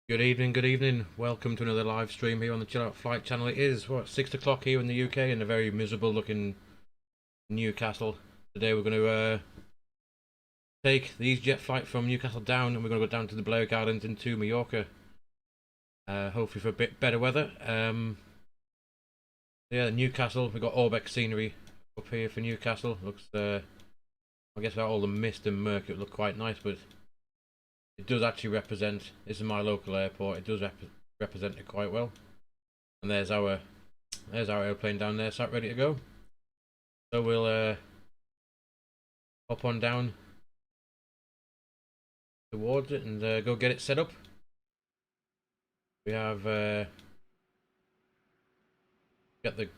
Good evening, good evening. Welcome to another live stream here on the Chill Out Flight channel. It is, 6 o'clock here in the UK in a very miserable looking Newcastle. Today we're going to take the EasyJet flight from Newcastle down and we're going to go down to the Balearic Islands into Mallorca. Hopefully for a bit better weather. Yeah, Newcastle, we've got Orbeck scenery up here for Newcastle. Looks, I guess without all the mist and murk it would look quite nice, but it does actually represent, this is my local airport, it does represent it quite well. And there's our airplane down there, sat ready to go. So we'll hop on down towards it and go get it set up. We have got the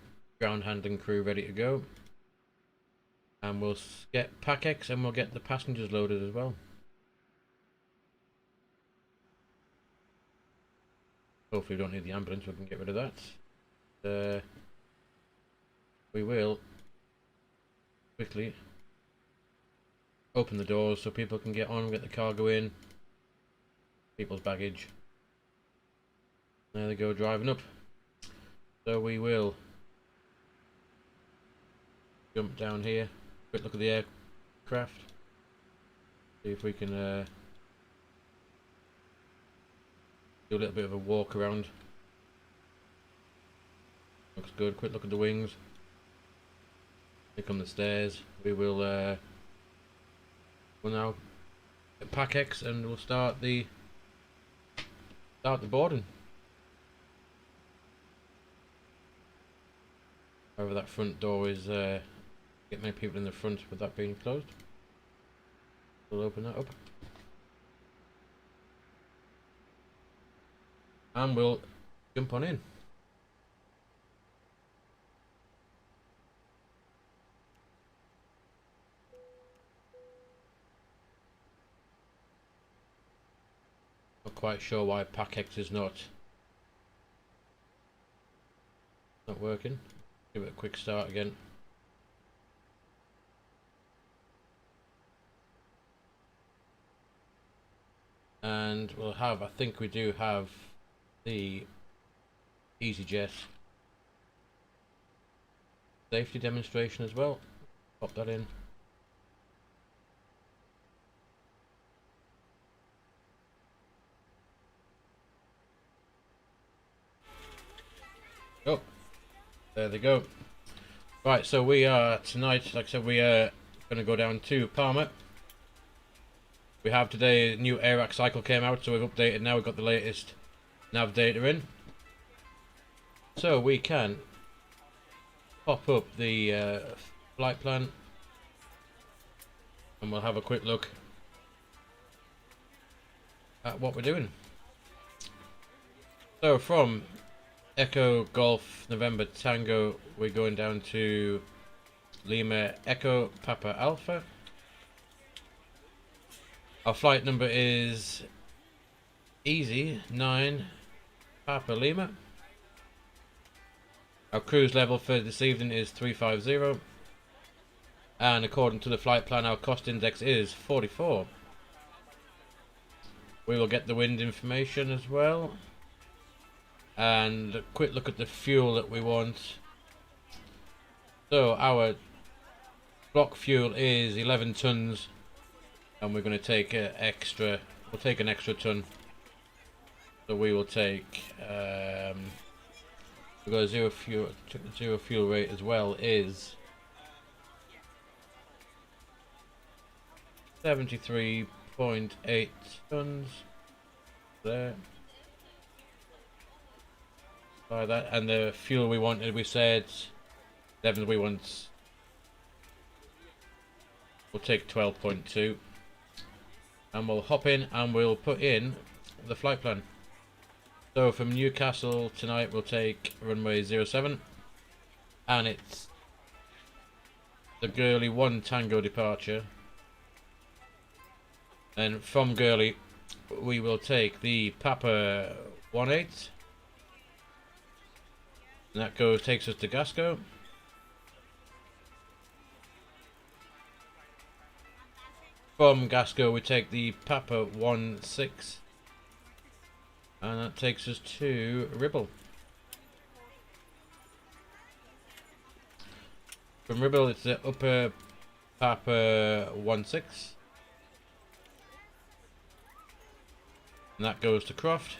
ground handling crew ready to go. And we'll get PACX and we'll get the passengers loaded as well. Hopefully we don't need the ambulance, we can get rid of that. We will quickly open the doors so people can get on, get the cargo in, people's baggage. There they go, driving up. So we will jump down here, quick look at the aircraft, see if we can do a little bit of a walk around. Looks good. Quick look at the wings. Here come the stairs. We will we'll now get PACX and we'll start the boarding. However, that front door is get many people in the front with that being closed. We'll open that up. And we'll jump on in. Not quite sure why PACX is not working. Give it a quick start again. And we'll have, I think we do have the EasyJet safety demonstration as well. Pop that in. Oh, there they go. Right, so we are tonight, like I said, we are going to go down to PALMA. We have today a new AIRAC cycle came out, so we've updated now. We've got the latest nav data in, so we can pop up the flight plan and we'll have a quick look at what we're doing. So from Echo Golf November Tango we're going down to Lima Echo Papa Alpha. Our flight number is Easy 9 Papa Lima. Our cruise level for this evening is 350, and according to the flight plan our cost index is 44. We will get the wind information as well, and a quick look at the fuel that we want. So our block fuel is 11 tons, and we're going to take an extra, we'll take an extra ton. So we will take, we've got a zero fuel rate as well is 73.8 tons there. By that, and the fuel we wanted, we said 11, we'll take 12.2, and we'll hop in and we'll put in the flight plan. So from Newcastle tonight we'll take runway 07, and it's the Gurley 1 Tango departure, and from Gurley we will take the Papa 18, and that takes us to Gasco. From Gasco we take the Papa 16, And that takes us to Ribble. From Ribble, it's the upper Papa 16. And that goes to Croft.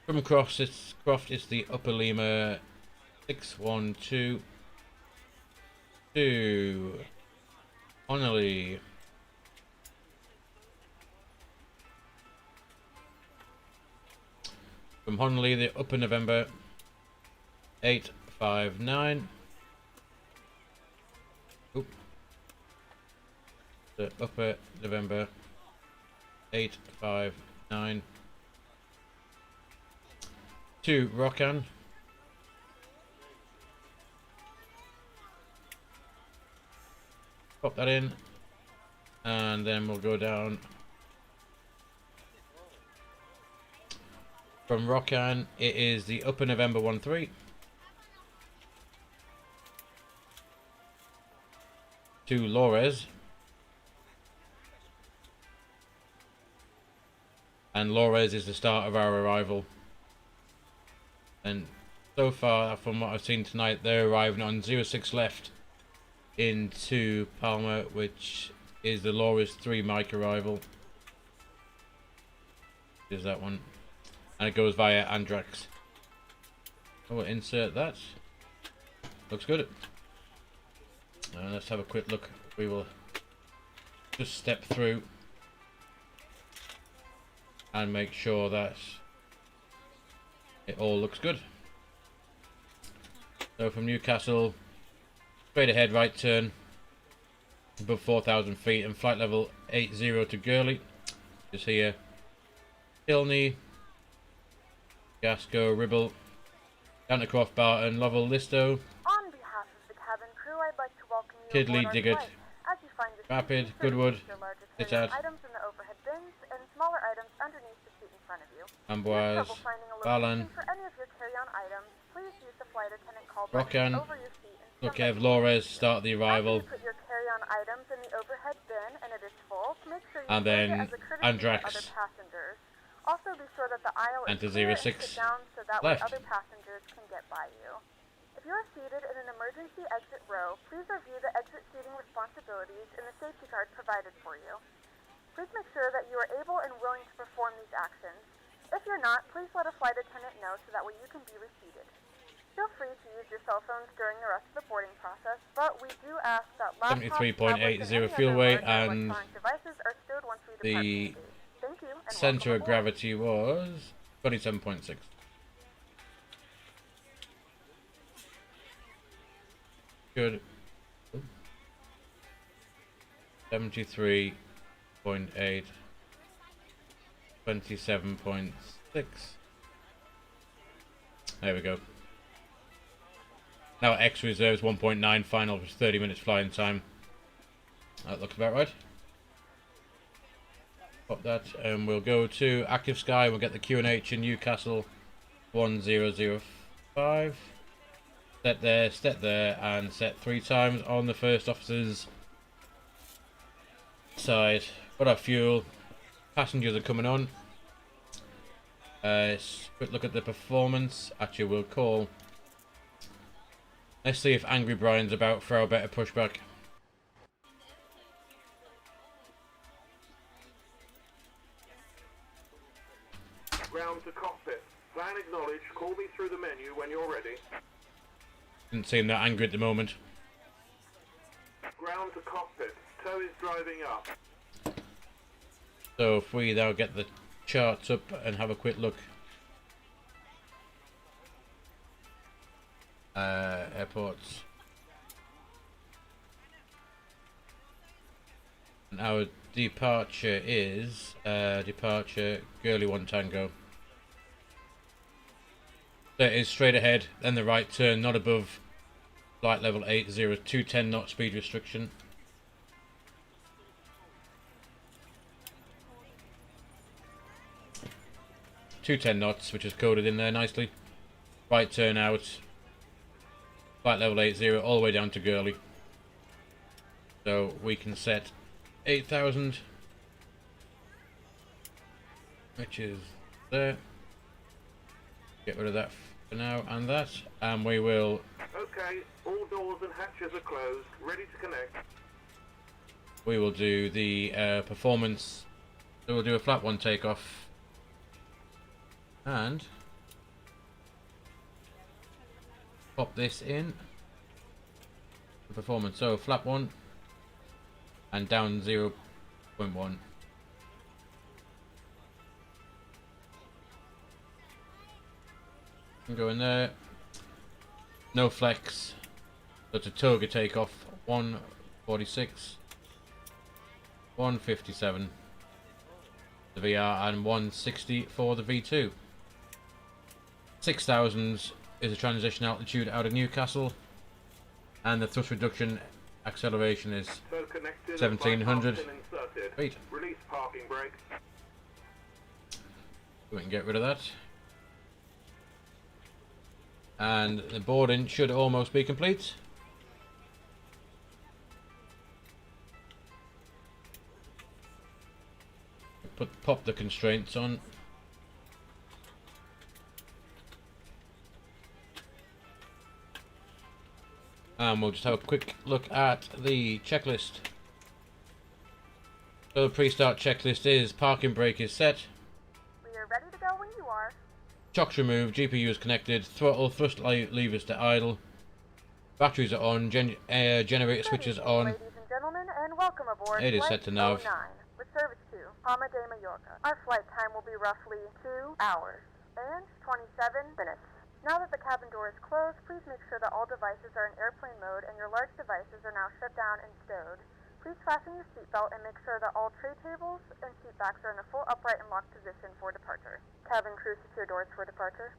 From Croft, it's the upper Lima 612 to Honolulu. From Honolulu, the upper November 859. Oop. The upper November 859 to Rokan. Pop that in, and then we'll go down. From Rokan, it is the upper November 13 to Lores. And Lores is the start of our arrival. And so far, from what I've seen tonight, they're arriving on 06 left into Palma, which is the Lores 3 mic arrival. Is that one? And it goes via Andrax. So we'll insert that. Looks good. Let's have a quick look. We will just step through and make sure that it all looks good. So from Newcastle, straight ahead right turn above 4,000 feet and flight level 80 to Gurley. Just here. Kilney, Gasco, Ribble, down to Croft Barton, Lovell, Listo, On behalf of the cabin crew, I'd like to welcome you Kidley, aboard our Diggett, flight. As you find your Rapid, seat, Goodwood, your largest Ditchat, items in the overhead bins and smaller items underneath the seat in front of you. If you have Amboise, trouble finding a Balan, location for any of your carry-on items, please use the flight attendant call Rokan, button over your seat and Look, Lores, start the arrival, After you put your carry-on items in the overhead bin and it is full, make sure you and close it then as a courtesy to Andrax other passengers. Also, be sure that the aisle is enter clear 06 and sit down so that left. way other passengers can get by you. If you are seated in an emergency exit row, please review the exit seating responsibilities in the safety card provided for you. Please make sure that you are able and willing to perform these actions. If you're not, please let a flight attendant know so that way you can be reseated. Feel free to use your cell phones during the rest of the boarding process, but we do ask that laptops, 73.80 tablets, and any fuel other weight, large and electronic devices are stowed once we depart the from the base. Thank you, and center of welcome aboard. gravity was 27.6. Good. 73.8. 27.6. There we go. Now X reserves 1.9, final was 30 minutes flying time. That looks about right. Pop that, and we'll go to Active Sky. We'll get the QNH in Newcastle 1005. Set there, and set 3 times on the first officer's side. Got our fuel. Passengers are coming on. Quick look at the performance. Actually, we'll call. Let's see if Angry Brian's about for our better pushback. Ground to cockpit. Plan acknowledged. Call me through the menu when you're ready. Didn't seem that angry at the moment. Ground to cockpit. Tow is driving up. So if we now get the charts up and have a quick look. Airports. And our departure is departure Gurley 1 Tango. So it is straight ahead, then the right turn, not above flight level 80, 210 knot speed restriction. .210 knots, which is coded in there nicely. Right turn out, flight level 80 all the way down to Gurley. So we can set 8,000, which is there. Get rid of that for now and that, and we will. Okay, all doors and hatches are closed, ready to connect. We will do the performance. So we'll do a flat one takeoff, and pop this in the performance. So flap 1 and down 0.1. Go in there. No flex. So it's a toga takeoff. 146, 157 the VR, and 160 for the V2. 6,000 is a transition altitude out of Newcastle, and the thrust reduction acceleration is So connected, 1700. inserted. Wait, Release parking brakes. we can get rid of that. And the boarding should almost be complete. Pop the constraints on. And we'll just have a quick look at the checklist. So the pre-start checklist is: parking brake is set, We are ready to go when you are. chocks removed, GPU is connected, throttle thrust levers to idle, batteries are on, generator switches Good on. evening, ladies and gentlemen, and welcome aboard It is Flight set to nav. 09 with service to Palma de Mallorca. Our flight time will be roughly 2 hours and 27 minutes. Now that the cabin door is closed, please make sure that all devices are in airplane mode and your large devices are now shut down and stowed. Please fasten your seatbelt and make sure that all tray tables and seat backs are in a full upright and locked position for departure. Cabin crew, secure doors for departure.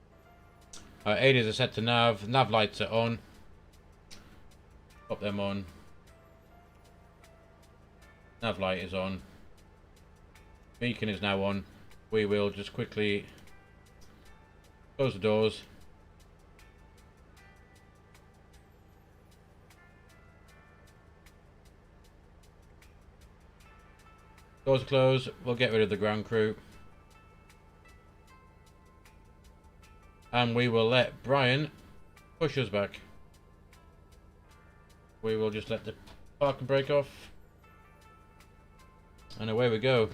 ADAs are set to nav. Nav lights are on. Pop them on. Nav light is on. Beacon is now on. We will just quickly close the doors. Doors are closed. We'll get rid of the ground crew. And we will let Brian push us back. We will just let the parking brake off. And away we go.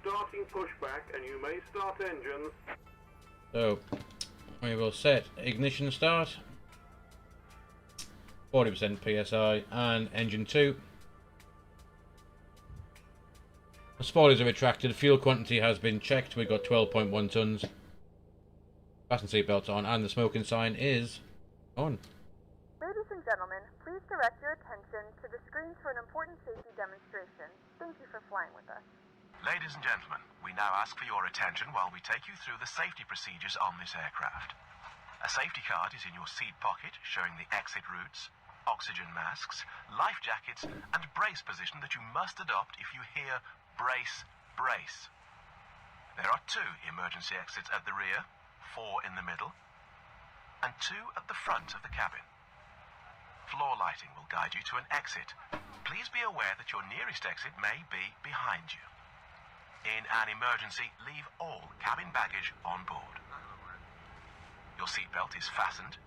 Starting pushback, and you may start engines. So we will set ignition start. 40% PSI and engine 2. The spoilers are retracted. Fuel quantity has been checked. We've got 12.1 tons. Fasten seatbelts on, and the smoking sign is on. Ladies and gentlemen, please direct your attention to the screens for an important safety demonstration. Thank you for flying with us. Ladies and gentlemen, we now ask for your attention while we take you through the safety procedures on this aircraft. A safety card is in your seat pocket showing the exit routes, oxygen masks, life jackets, and brace position that you must adopt if you hear brace, brace. There are 2 emergency exits at the rear, 4 in the middle, and 2 at the front of the cabin. Floor lighting will guide you to an exit. Please be aware that your nearest exit may be behind you. In an emergency, leave all cabin baggage on board. Your seatbelt is fastened,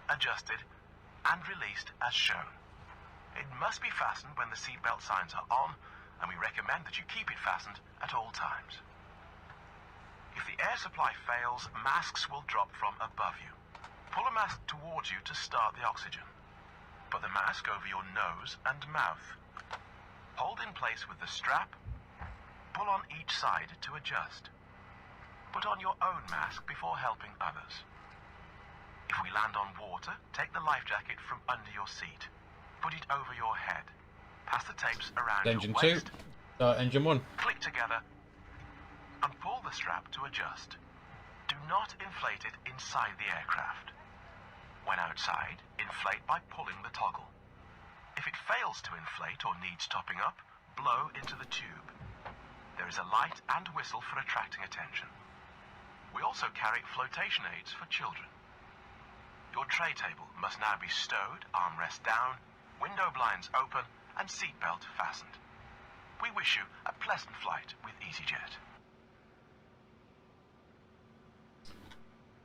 adjusted, and released as shown. It must be fastened when the seatbelt signs are on, and we recommend that you keep it fastened at all times. If the air supply fails, masks will drop from above you. Pull a mask towards you to start the oxygen. Put the mask over your nose and mouth. Hold in place with the strap. Pull on each side to adjust. Put on your own mask before helping others. If we land on water, take the life jacket from under your seat. Put it over your head. Pass the tapes around Engine your waist. 2. Engine 1. Click together and pull the strap to adjust. Do not inflate it inside the aircraft. When outside, inflate by pulling the toggle. If it fails to inflate or needs topping up, blow into the tube. There is a light and whistle for attracting attention. We also carry flotation aids for children. Your tray table must now be stowed, armrest down, window blinds open, and seatbelt fastened. We wish you a pleasant flight with EasyJet.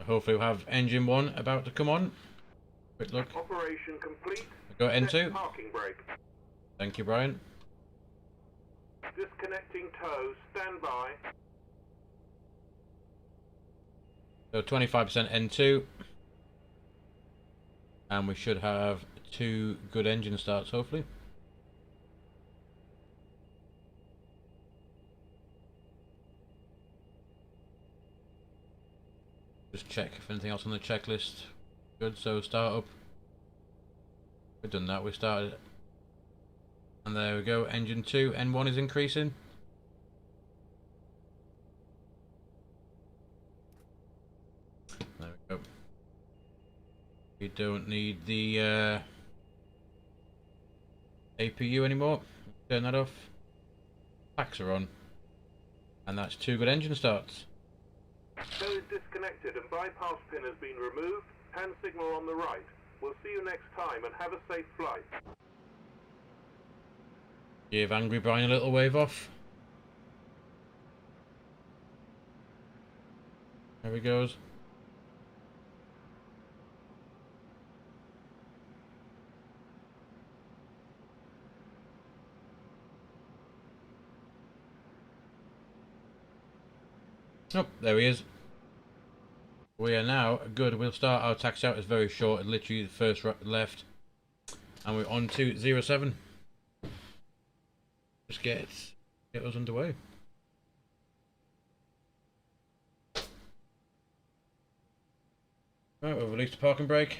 Hopefully we'll have engine 1 about to come on. Quick look. Operation complete. Go Set N2. parking brake. Thank you, Brian. Disconnecting tow. Stand by. So 25% N2. And we should have 2 good engine starts, hopefully. Just check if anything else on the checklist. Good, so start up. We've done that, we started. And there we go, engine 2, N1 is increasing. There we go. We don't need the APU anymore. Turn that off. Packs are on. And that's 2 good engine starts. Tow is disconnected and bypass pin has been removed. Hand signal on the right. We'll see you next time and have a safe flight. Give Angry Brian a little wave off. There he goes. Oh, there he is. We are now good. We'll start our taxi out. It's very short. Literally the first left. And we're on to 07. Just get us underway. Right, we'll release the parking brake.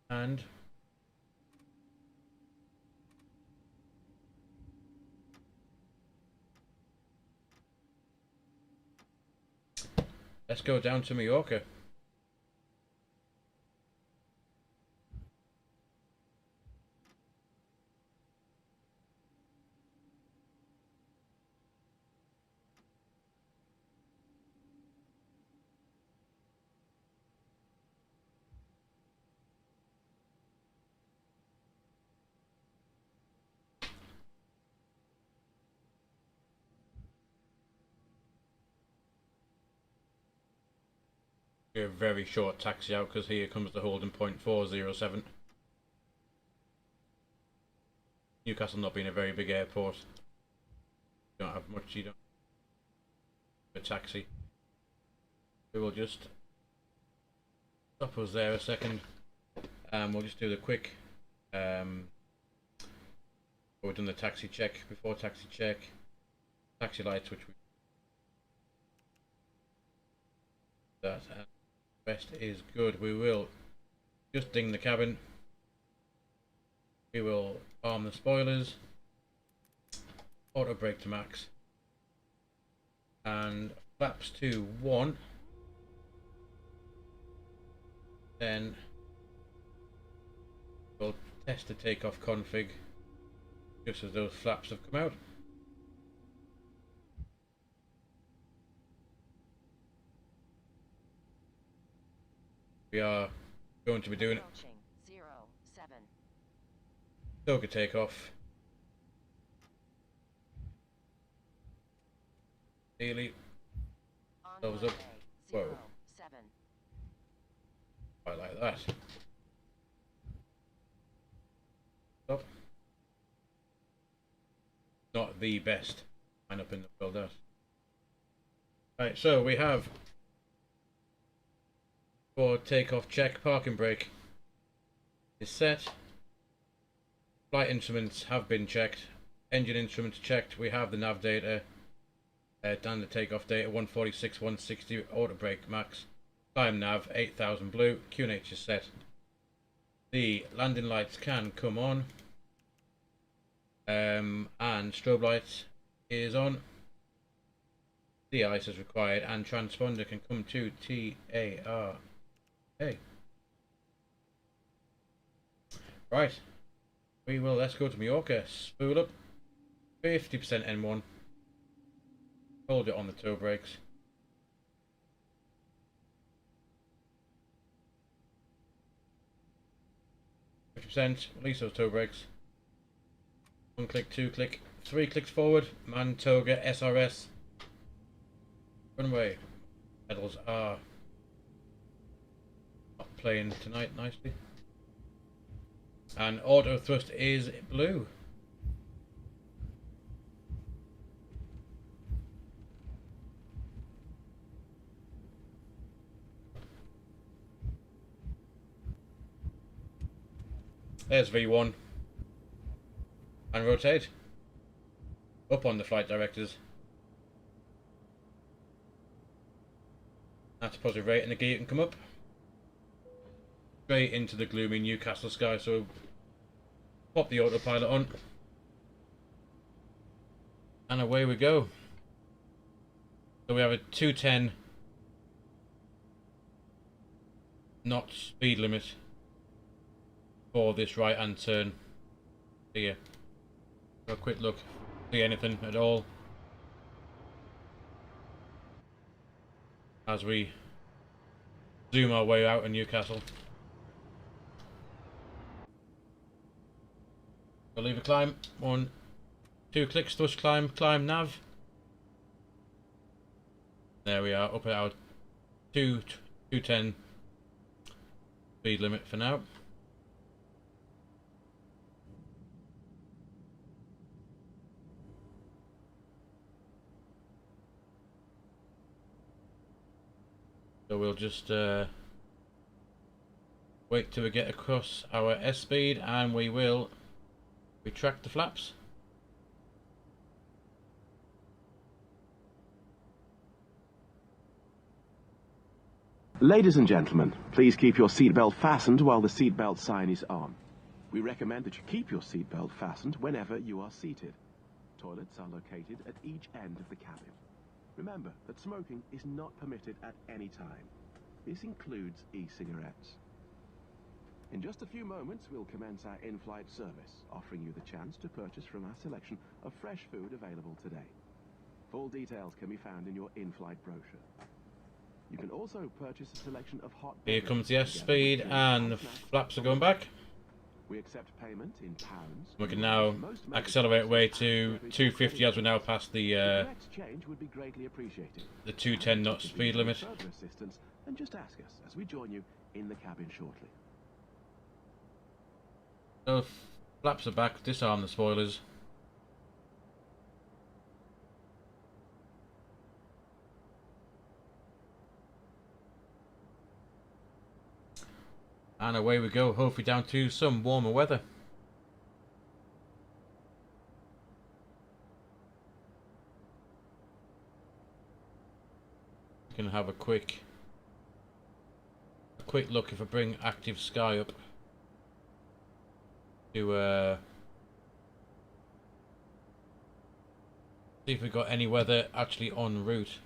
And let's go down to Mallorca. A very short taxi out because here comes the holding point 407. Newcastle not being a very big airport. You don't have much, you don't have a taxi. We will just stop us there a second and we'll just do the quick we've done the taxi check. Before taxi check, taxi lights, which we that and the rest is good. We will just ding the cabin. We will arm the spoilers, auto brake to max, and flaps to 1. Then we'll test the takeoff config just as those flaps have come out. We are going to be doing Doga takeoff. Daily. Thumbs up. Whoa. I like that. Stop. Not the best line up in the world, that. Right, so we have for takeoff check, parking brake is set. Flight instruments have been checked. Engine instruments checked. We have the nav data and the takeoff data 146, 160, auto brake max. Climb nav 8000 blue. QNH is set. The landing lights can come on. And strobe lights is on. De-ice is required and transponder can come to TAR. Hey. Right. We will, let's go to Mallorca. Spool up. 50% N1. Hold it on the toe brakes. 50%. Release those toe brakes. 1 click, 2 click, 3 clicks forward. Mantoga SRS. Runway. Pedals are not playing tonight nicely. And auto thrust is blue. There's V1. And rotate. Up on the flight directors. That's positive rate, and the gear can come up. Straight into the gloomy Newcastle sky, so pop the autopilot on. And away we go. So we have a 210 knot speed limit for this right hand turn here. For a quick look, see anything at all as we zoom our way out of Newcastle. We'll leave a climb. 1, 2 clicks, thrust climb, climb nav. There we are, up at our 210 speed limit for now. So we'll just wait till we get across our S speed, and we will retract the flaps. Ladies and gentlemen, please keep your seatbelt fastened while the seatbelt sign is on. We recommend that you keep your seatbelt fastened whenever you are seated. Toilets are located at each end of the cabin. Remember that smoking is not permitted at any time. This includes e-cigarettes. In just a few moments, we'll commence our in-flight service, offering you the chance to purchase from our selection of fresh food available today. Full details can be found in your in-flight brochure. You can also purchase a selection of hot Here comes the S speed, and the flaps are going back. We accept payment in pounds. We can now accelerate away to 250 as we're now past the exchange would be greatly appreciated. the 210 knot speed limit. Further assistance, and just ask us as we join you in the cabin shortly. So flaps are back. Disarm the spoilers. And away we go, hopefully down to some warmer weather. Can have a quick look if I bring active sky up to see if we've got any weather actually en route.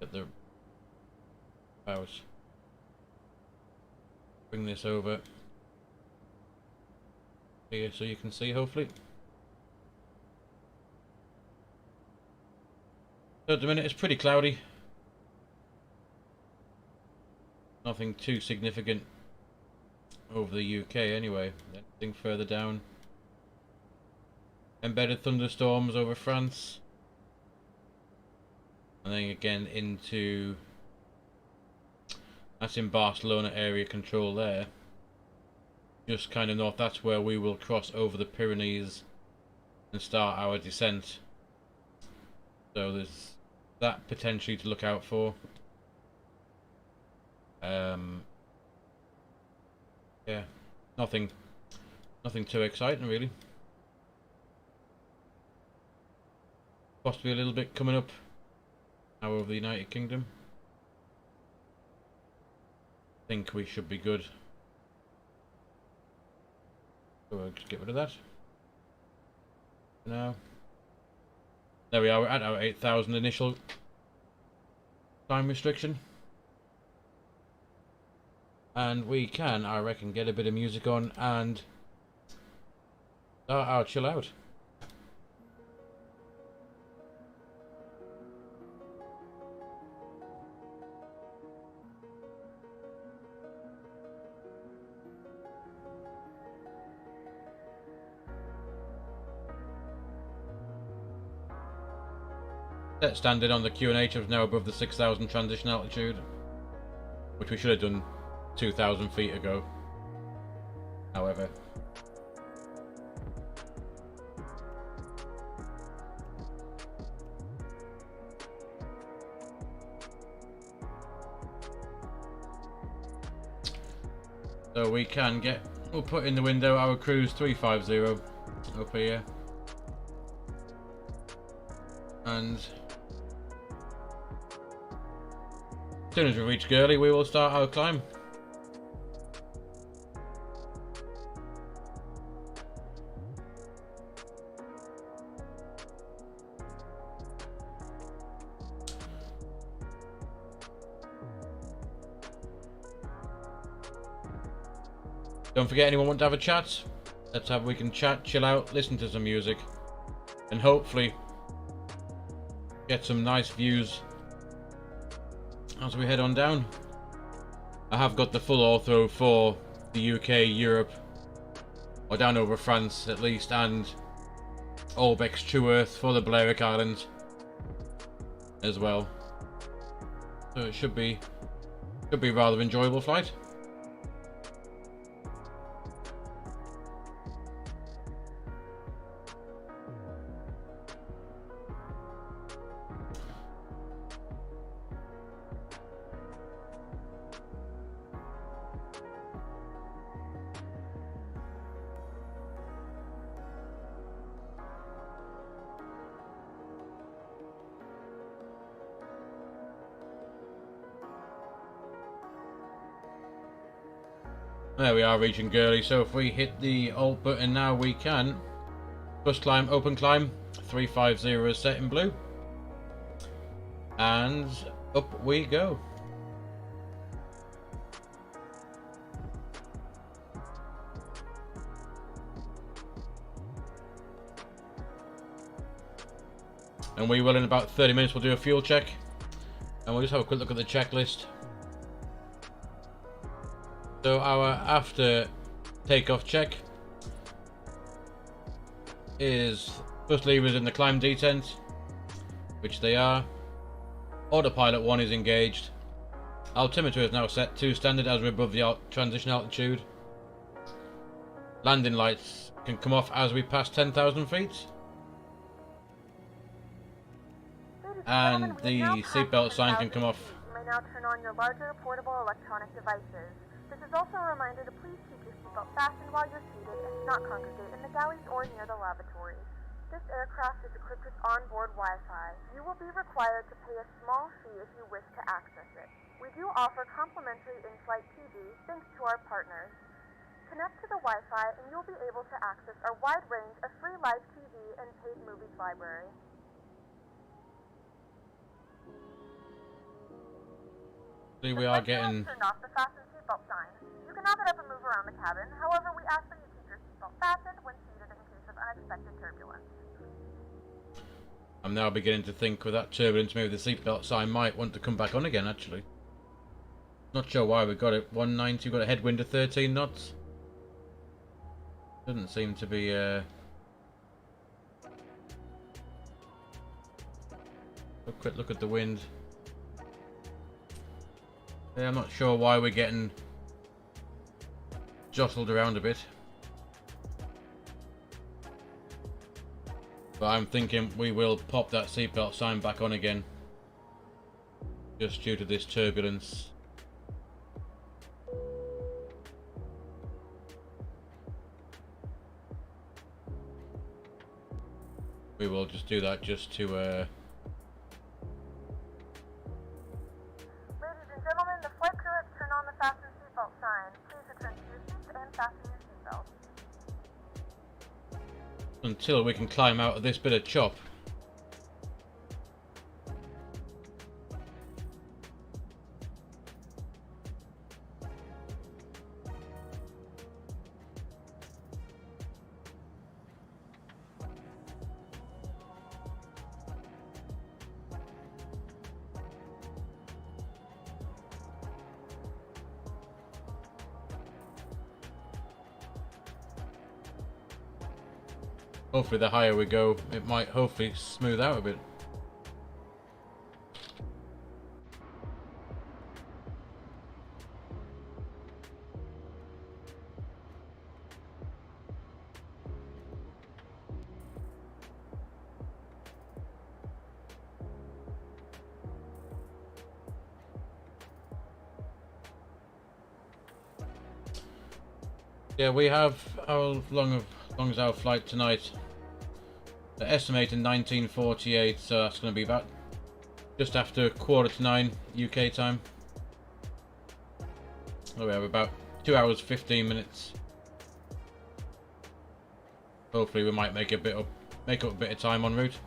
Get the house. Bring this over here so you can see, hopefully. So at the minute it's pretty cloudy. Nothing too significant over the UK anyway. Anything further down. Embedded thunderstorms over France. And then again into... That's in Barcelona area control there. Just kind of north, that's where we will cross over the Pyrenees and start our descent. So there's that potentially to look out for. Yeah, nothing too exciting really. Possibly a little bit coming up now over the United Kingdom. I think we should be good. So we'll just get rid of that. Now, there we are, we're at our 8,000 initial time restriction. And we can, I reckon, get a bit of music on and start our chill out. Set standard on the QNH is now above the 6,000 transition altitude, which we should have done 2,000 feet ago. However, so we can get, we'll put in the window our cruise 350 up here, and as soon as we reach Gurley we will start our climb. Don't forget, anyone want to have a chat? We can chat, chill out, listen to some music, and hopefully get some nice views as we head on down. I have got the full ortho for the UK, Europe, or down over France at least, and Olbeck's True Earth for the Balearic Islands as well. So it should be a rather enjoyable flight. There we are, reaching Gurley. So if we hit the Alt button now, we can first climb, open climb, 350 is set in blue, and up we go. And we will, in about 30 minutes, we'll do a fuel check, and we'll just have a quick look at the checklist. So our after takeoff check is first levers in the climb detent, which they are. Autopilot 1 is engaged. Altimeter is now set to standard as we're above the transition altitude. Landing lights can come off as we pass 10,000 feet. And the seatbelt sign can come off. You may now turn on your larger portable electronic devices. This is also a reminder to please keep your seatbelt fastened while you're seated and to not congregate in the galleys or near the lavatories. This aircraft is equipped with onboard Wi-Fi. You will be required to pay a small fee if you wish to access it. We do offer complimentary in-flight TV thanks to our partners. Connect to the Wi-Fi and you'll be able to access our wide range of free live TV and paid movies library. See, we are getting... Turned off the fasten seatbelt sign. You can have it up and move around the cabin. However, we ask that you keep your seatbelt fastened when seated in case of unexpected turbulence. I'm now beginning to think with that turbulence, maybe the seatbelt sign might want to come back on again, actually. Not sure why we got it. 190, we've got a headwind of 13 knots. Doesn't seem to be... A quick look at the wind. Yeah, I'm not sure why we're getting jostled around a bit. But I'm thinking we will pop that seatbelt sign back on again. Just due to this turbulence. We will just do that just to Ladies and gentlemen, the flight crew has turned on the fasten seatbelt sign. Please return to your seats and fasten your seatbelts. until we can climb out of this bit of chop. Hopefully the higher we go, it might hopefully smooth out a bit. Yeah, we have how long is our flight tonight? They're estimating 1948, so that's going to be about just after 9:15 UK time. Oh, we have about 2 hours 15 minutes. Hopefully, we might make up a bit of time en route.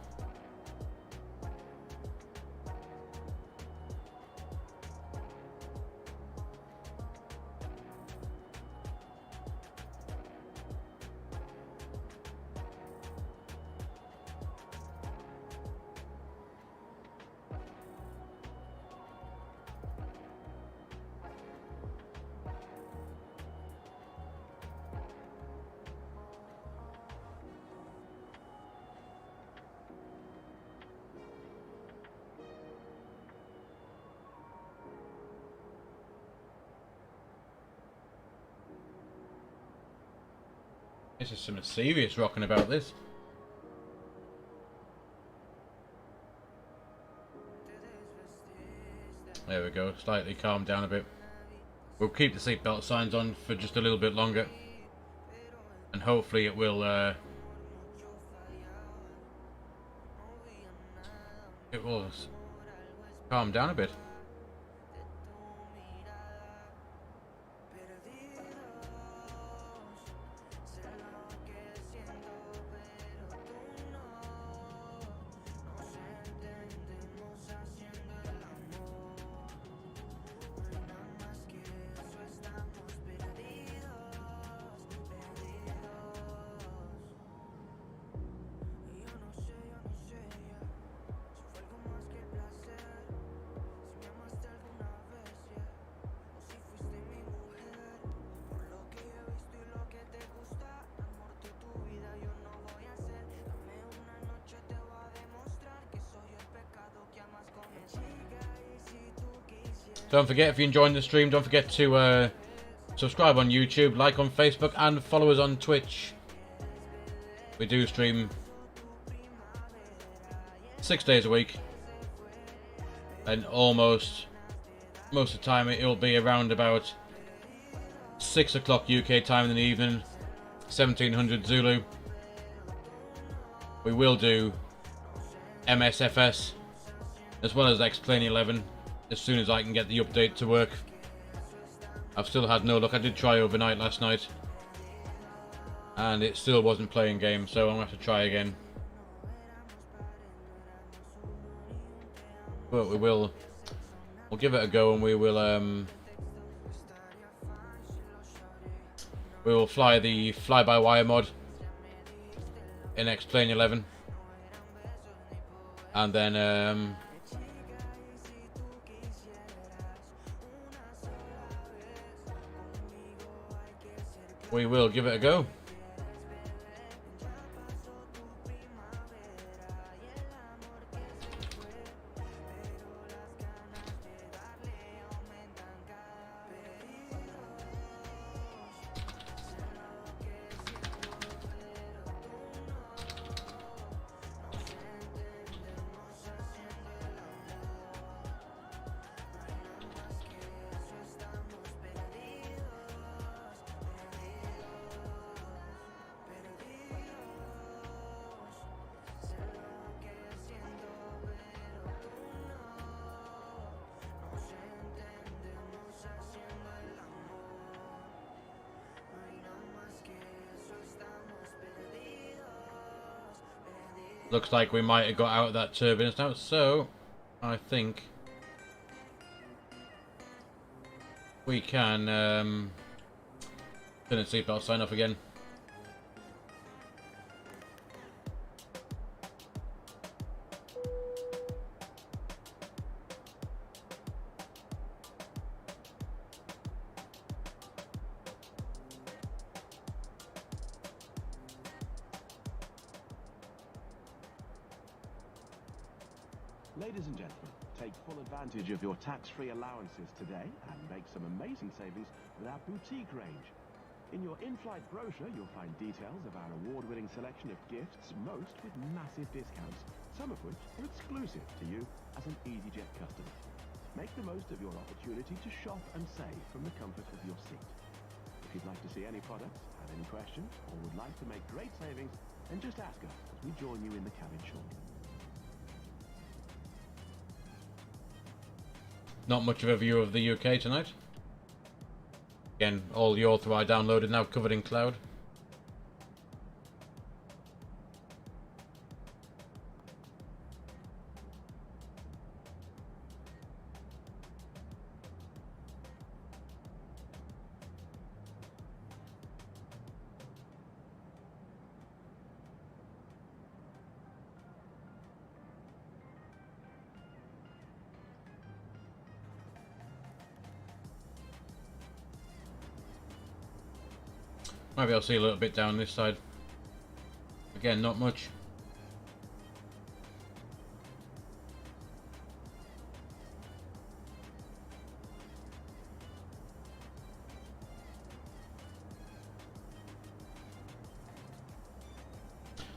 This is some serious rocking about this. There we go, slightly calmed down a bit. We'll keep the seatbelt signs on for just a little bit longer. And hopefully it will calm down a bit. Don't forget, if you're enjoying the stream, don't forget to subscribe on YouTube, like on Facebook, and follow us on Twitch. We do stream 6 days a week, and most of the time it'll be around about 6 o'clock UK time in the evening, 1700 Zulu. We will do MSFS as well as XP-11 as soon as I can get the update to work. I've still had no luck. I did try overnight last night and it still wasn't playing games, so I'm going to have to try again. But we'll give it a go, and we will fly the fly-by-wire mod in XP-11, and then we will give it a go. Looks like we might have got out of that turbulence now, so I think we can turn the seatbelt sign off again. Ladies and gentlemen, take full advantage of your tax-free allowances today and make some amazing savings with our boutique range. In your in-flight brochure, you'll find details of our award-winning selection of gifts, most with massive discounts, some of which are exclusive to you as an EasyJet customer. Make the most of your opportunity to shop and save from the comfort of your seat. If If you'd like to see any products, have any questions, or would like to make great savings, then just ask us as we join you in the cabin shortly. Not much of a view of the UK tonight. Again, all the author I downloaded now covered in cloud. Maybe I'll see a little bit down this side. Again, not much.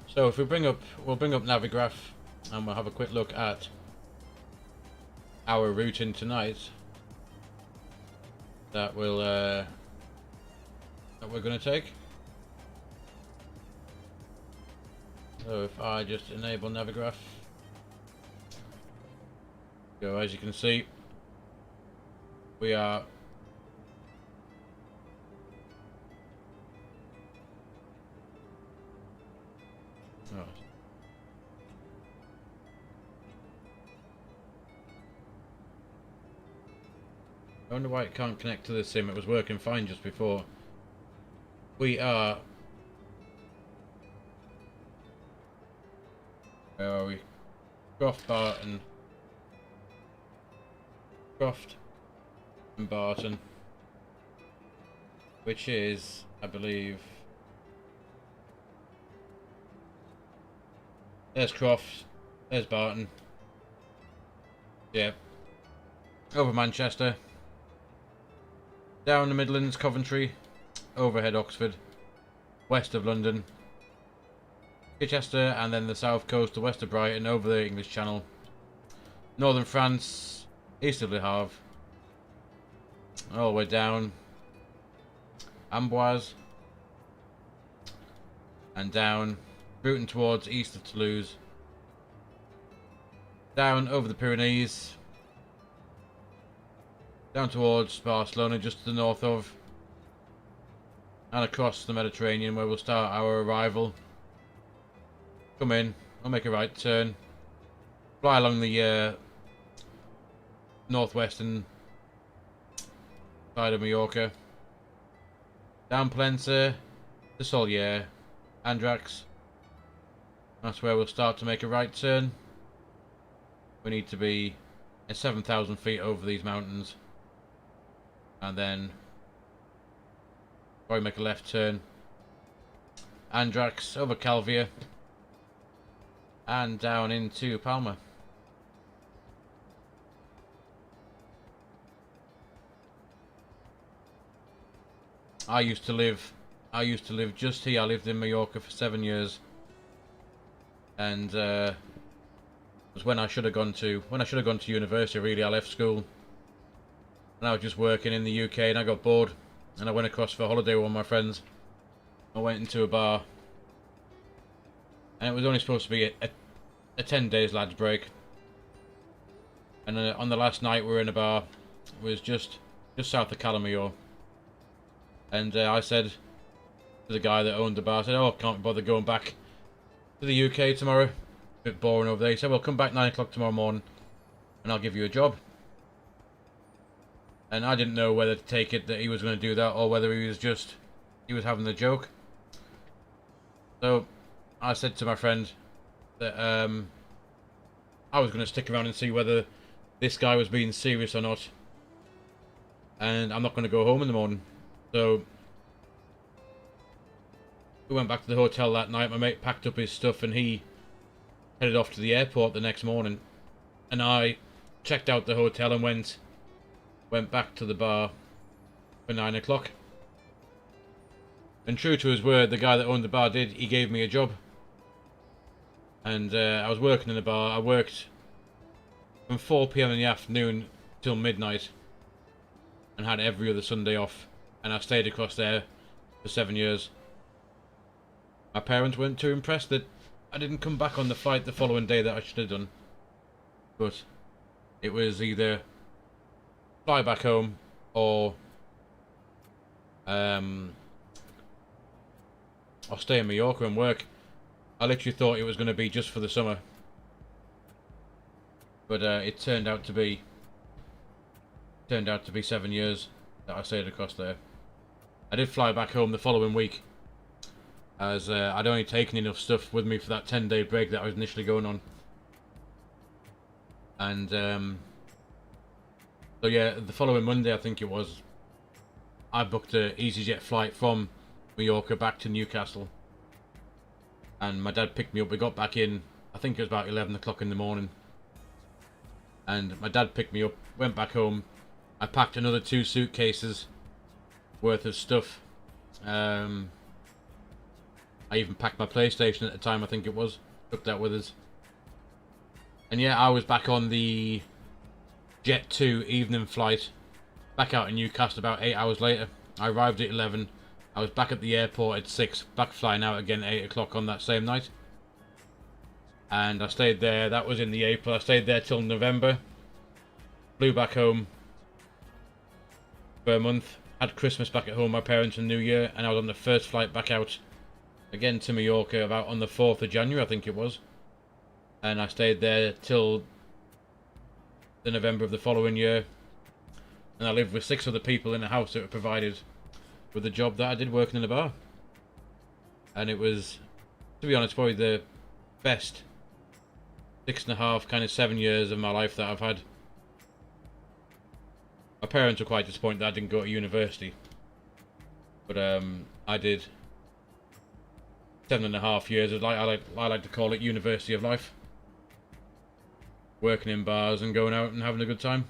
So if we'll bring up Navigraph and we'll have a quick look at our routing tonight. That we're going to take. So if I just enable Navigraph, so as you can see, we are I wonder why it can't connect to the sim. It was working fine just before. We are... Where are we? Croft and Barton. Which is, I believe... There's Croft. There's Barton. Yeah. Over Manchester. Down the Midlands, Coventry. Overhead Oxford, west of London, Chichester, and then the south coast to west of Brighton, over the English Channel, northern France, east of Le Havre, all the way down Amboise, and down, routing towards east of Toulouse, down over the Pyrenees, down towards Barcelona, just to the north of, and across the Mediterranean, where we'll start our arrival. Come in, I'll make a right turn, fly along the northwestern side of Mallorca, down Palencia, to Solier, Andrax. That's where we'll start to make a right turn. We need to be at 7,000 feet over these mountains, and then probably make a left turn. Andrax, over Calvia, and down into Palma. I used to live just here. I lived in Mallorca for 7 years, and it was when I should have gone to university. Really, I left school, and I was just working in the UK, and I got bored. And I went across for a holiday with one of my friends. I went into a bar. And it was only supposed to be a 10 days lads break. And on the last night we were in a bar. It was just south of Calamajor. And I said to the guy that owned the bar, I said, oh, I can't bother going back to the UK tomorrow. A bit boring over there. He said, well, come back 9 o'clock tomorrow morning and I'll give you a job. And I didn't know whether to take it that he was going to do that or whether he was having the joke. So I said to my friend that I was going to stick around and see whether this guy was being serious or not. And I'm not going to go home in the morning. So we went back to the hotel that night. My mate packed up his stuff and he headed off to the airport the next morning. And I checked out the hotel and went back to the bar for 9 o'clock. And true to his word, the guy that owned the bar he gave me a job. And I was working in the bar. I worked from 4 PM in the afternoon till midnight. And had every other Sunday off. and I stayed across there for 7 years. My parents weren't too impressed that I didn't come back on the flight the following day that I should have done. But it was either fly back home or stay in Mallorca and work. I literally thought it was going to be just for the summer. But it turned out to be 7 years that I stayed across there. I did fly back home the following week, as I'd only taken enough stuff with me for that 10-day break that I was initially going on. And so yeah, the following Monday, I think it was, I booked an EasyJet flight from Mallorca back to Newcastle. And my dad picked me up. We got back in, I think it was about 11 o'clock in the morning. And my dad picked me up, went back home. I packed another 2 suitcases worth of stuff. I even packed my PlayStation at the time, I think it was. Took that with us. And yeah, I was back on the Jet 2 evening flight. Back out in Newcastle about 8 hours later. I arrived at 11. I was back at the airport at 6. Back flying out again at 8 o'clock on that same night. And I stayed there. That was in the April. I stayed there till November. Flew back home for a month. Had Christmas back at home, my parents, and New Year. And I was on the first flight back out again to Mallorca about on the 4th of January, I think it was. And I stayed there till the November of the following year. And I lived with 6 other people in a house that were provided with the job that I did, working in a bar. And it was, to be honest, probably the best 6.5, kind of 7 years of my life that I've had. My parents were quite disappointed that I didn't go to university. But I did 7.5 years. I like to call it university of life. Working in bars and going out and having a good time.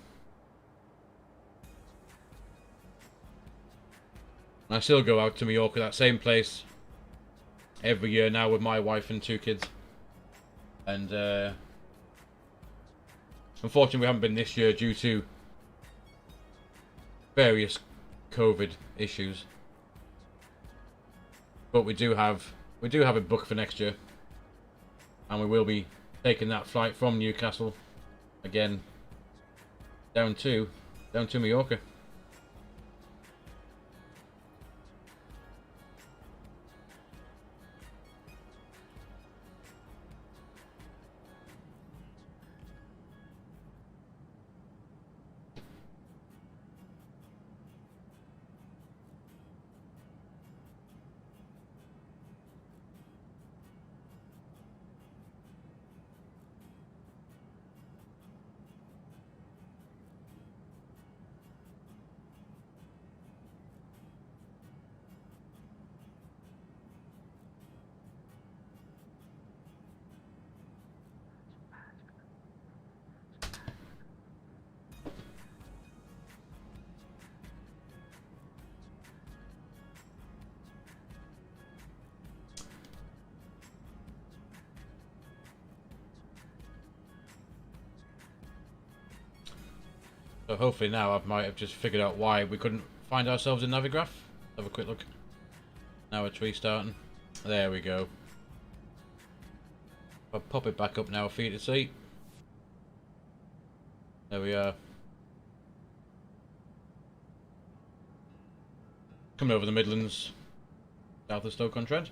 I still go out to Mallorca, that same place, every year now with my wife and 2 kids. And unfortunately we haven't been this year due to various COVID issues. But we do have it booked for next year. And we will be taking that flight from Newcastle again down to Mallorca. So hopefully now I might have just figured out why we couldn't find ourselves in Navigraph. Have a quick look. Now it's restarting. There we go. I'll pop it back up now for you to see. There we are. Coming over the Midlands, south of Stoke-on-Trent.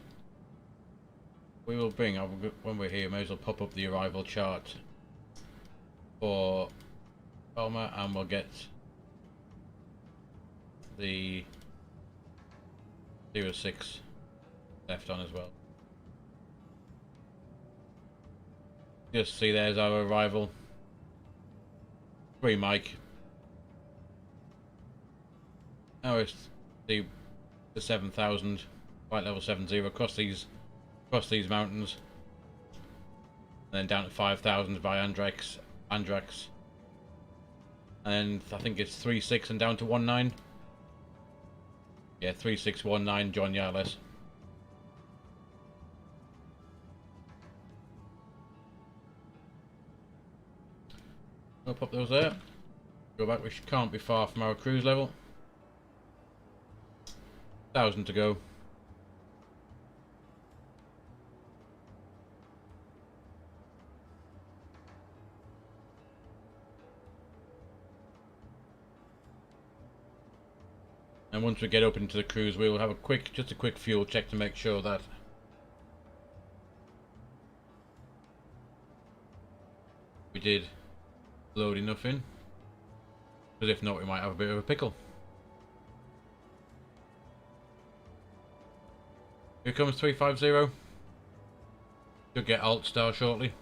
We will bring, when we're here, may as well pop up the arrival chart for PALMA, and we'll get the 06 left on as well. Just see, there's our arrival. Free mic. Now it's the 7,000, flight level 70 across these mountains, and then down to 5,000 by Andrax. And I think it's 3.6 and down to 1.9. Yeah, 3.619, John Yarles. We'll pop those there. Go back, we can't be far from our cruise level. 1,000 to go. And once we get up into the cruise, we'll have just a quick fuel check to make sure that we did load enough in. Because if not, we might have a bit of a pickle. Here comes 350. Should get Alt Star shortly.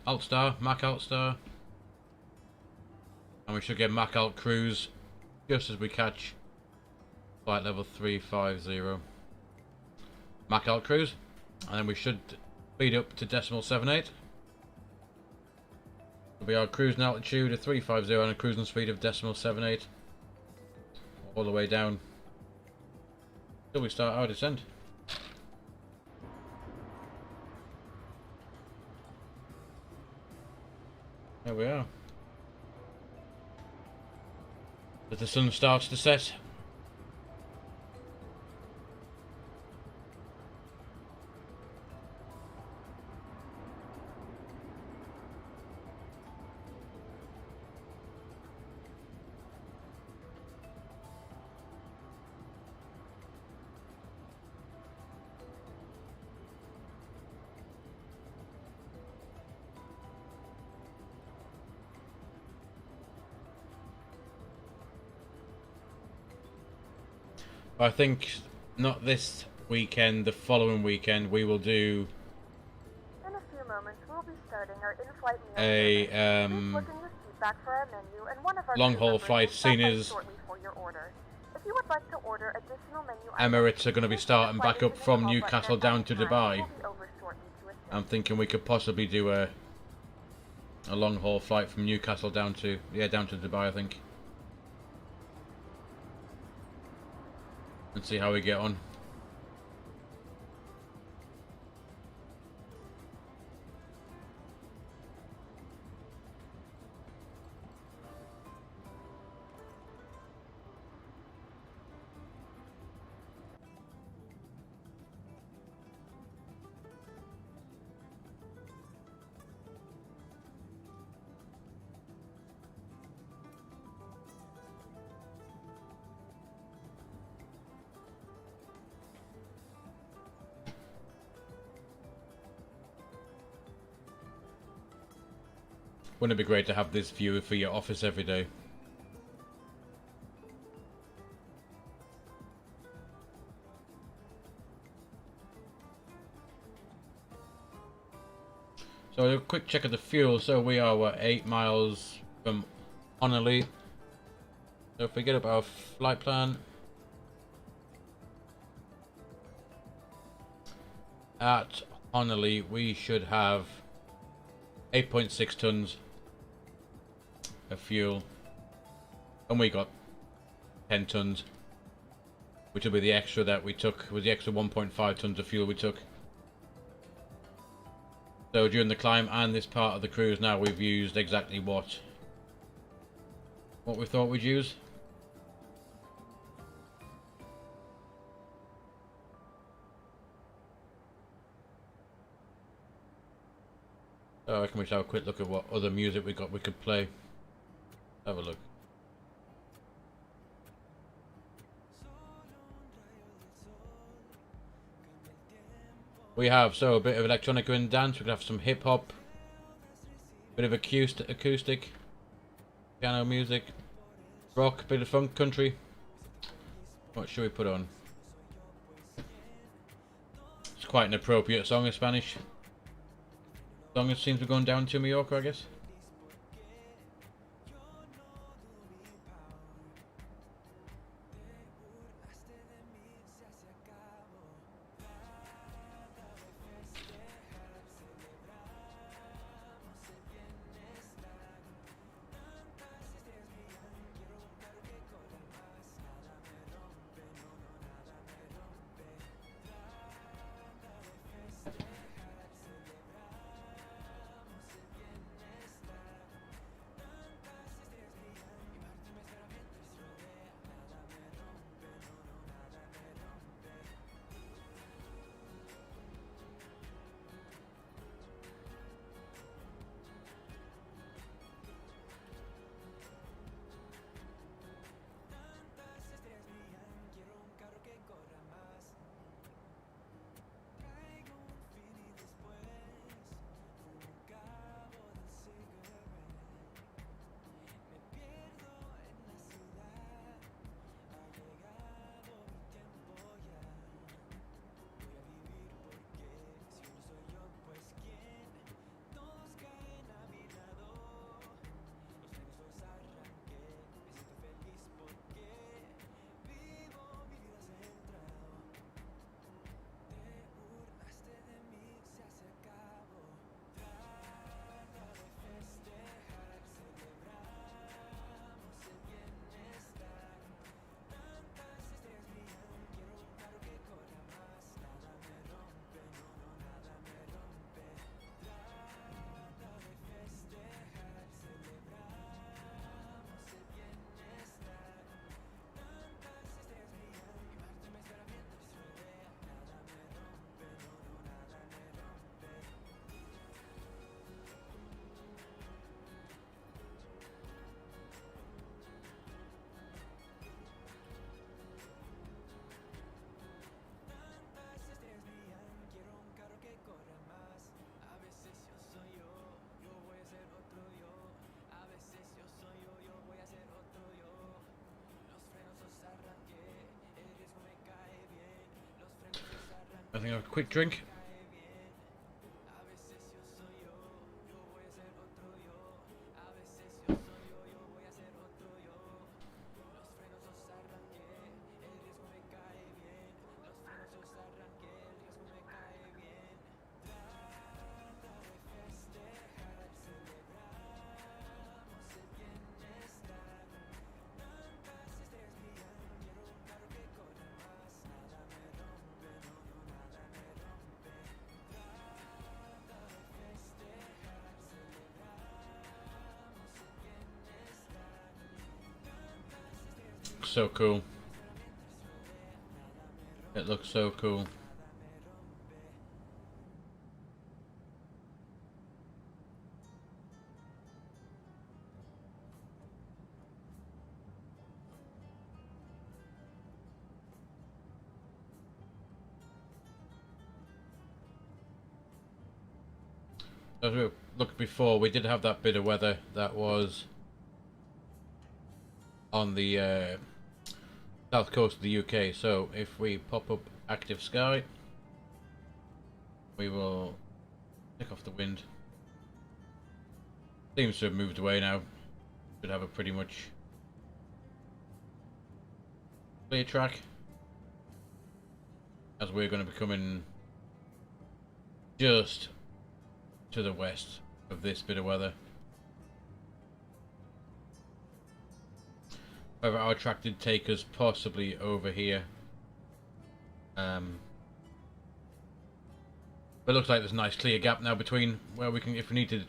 Alt Star, Mac Alt Star. And we should get Mac Alt Cruise just as we catch flight level 350. Mac Alt Cruise. And then we should speed up to decimal 78. It'll be our cruising altitude of 350 and a cruising speed of decimal 78. All the way down till we start our descent. There we are. As the sun starts to set. I think not this weekend, the following weekend we will do In a few moments, we'll be starting our in-flight meal a service. Please look in your seat back for our menu, and one of our long crew haul members flight, will seeing stop by as shortly for your order. If you would like to order additional menu Emirates are going to be items, starting please back up select the from call button Newcastle at down any to time. Dubai. We'll be over shortly to assist. I'm thinking we could possibly do a long haul flight from Newcastle down to Dubai, I think. And see how we get on. Wouldn't it be great to have this view for your office every day? So a quick check of the fuel. So we are, what, 8 miles from Honolulu. So if we get up our flight plan. At Honolulu we should have 8.6 tons of fuel, and we got 10 tons, which will be the extra that we took, was the extra 1.5 tons of fuel we took. So during the climb and this part of the cruise now, we've used exactly what we thought we'd use. So I reckon we should have a quick look at what other music we could play. Have a look. We have a bit of electronica and dance. We could have some hip hop, bit of acoustic, piano music, rock, bit of funk, country. What should we put on? It's quite an appropriate song in Spanish. As long as it seems to be going down to Mallorca, I guess. I think I'll have a quick drink. So cool. It looks so cool. As we looked before, we did have that bit of weather that was on the south coast of the UK. So if we pop up active sky, we will take off the wind. Seems to have moved away now. Should have a pretty much clear track, as we're going to be coming just to the west of this bit of weather. However, our track did take us possibly over here. But it looks like there's a nice clear gap now between where we can, if we need to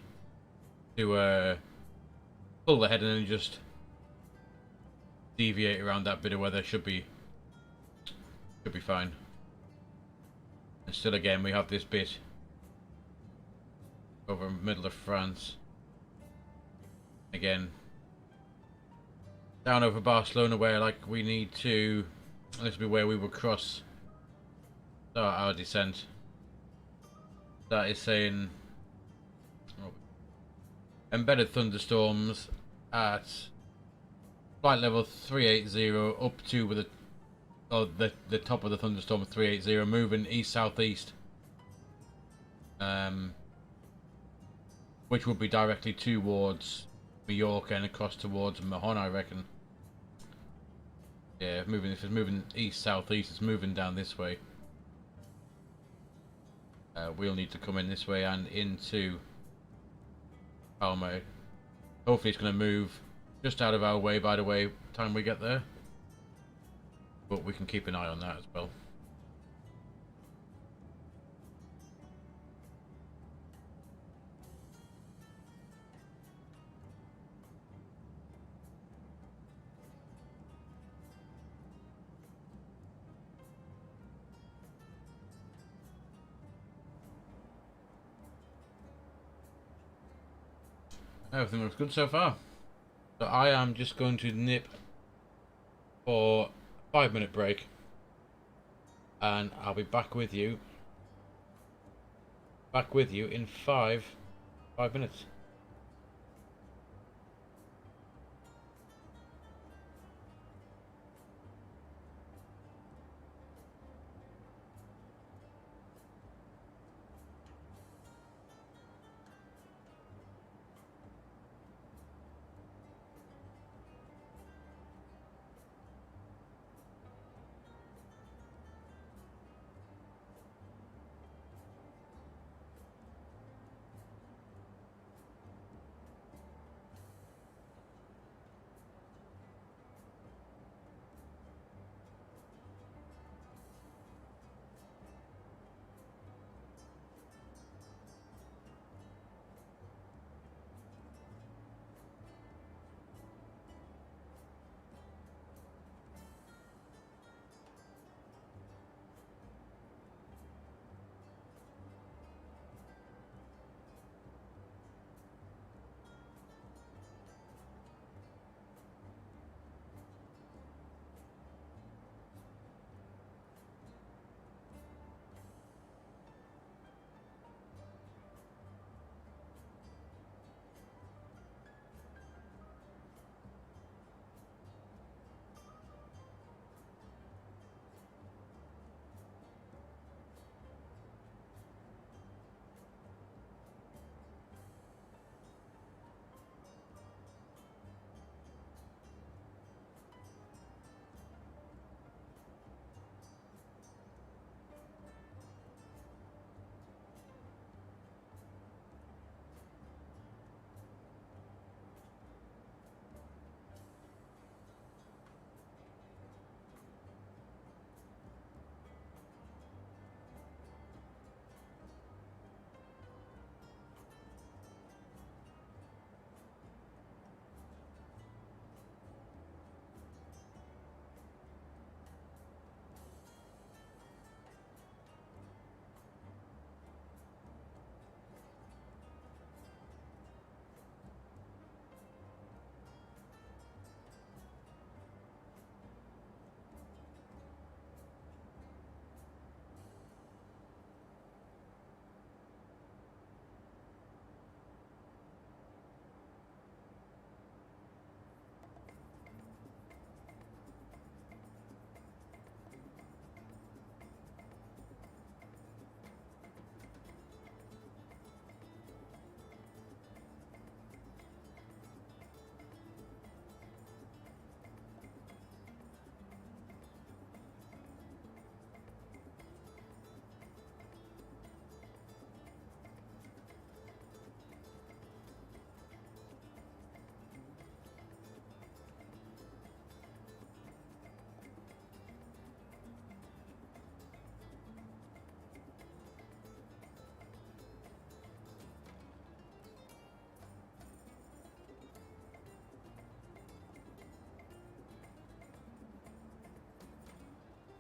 pull ahead and then just deviate around that bit of weather, should be fine. And still, again, we have this bit over in the middle of France. Again, down over Barcelona, where like we need to, this will be where we will start our descent. That is saying embedded thunderstorms at flight level 380 up to with the top of the thunderstorm 380, moving east-southeast, which would be directly towards Mallorca and across towards Mahon, I reckon. Yeah, if it's moving east-southeast, it's moving down this way. We'll need to come in this way and into PALMA. Hopefully it's going to move just out of our way by the time we get there. But we can keep an eye on that as well. Everything looks good so far. So I am just going to nip for a 5-minute break, and I'll be back with you in five minutes.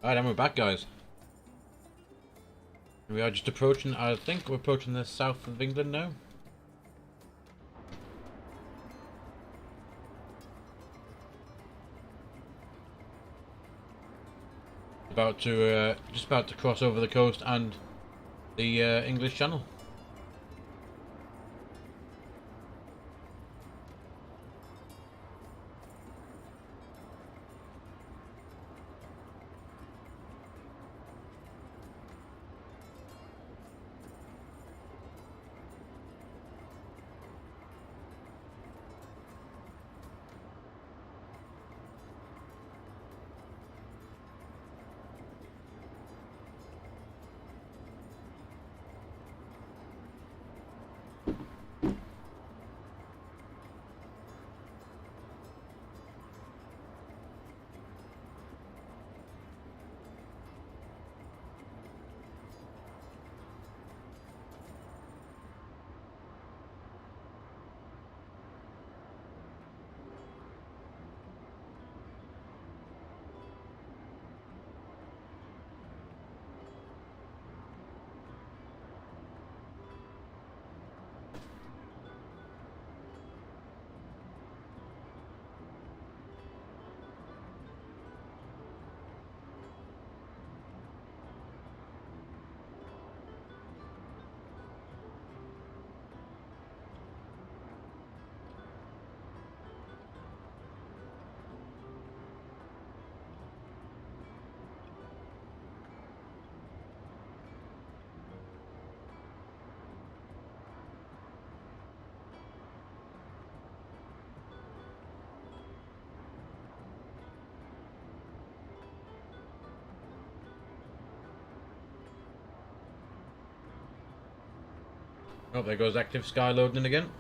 Alright, and we're back, guys. We are just approaching, I think we're approaching the south of England now. Just about to cross over the coast and the English Channel. Oh, there goes active sky loading again.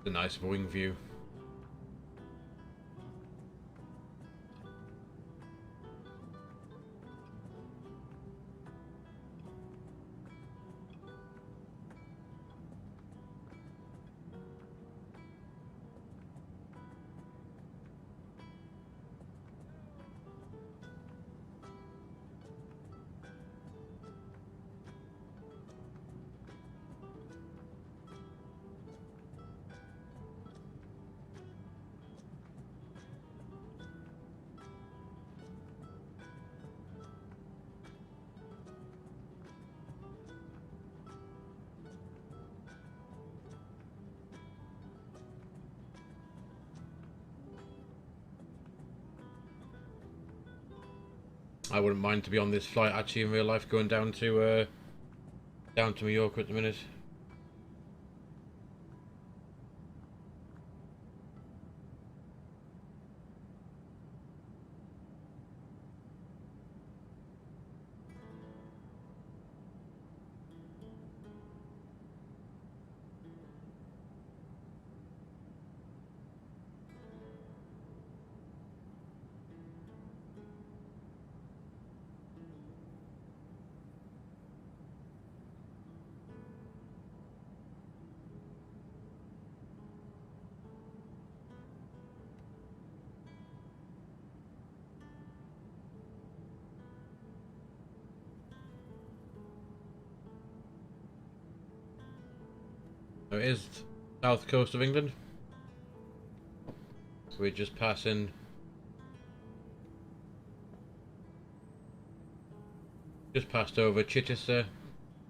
A nice wing view. I wouldn't mind to be on this flight actually in real life, going down to Mallorca at the minute. So it is south coast of England. We're just passing. Just passed over Chichester,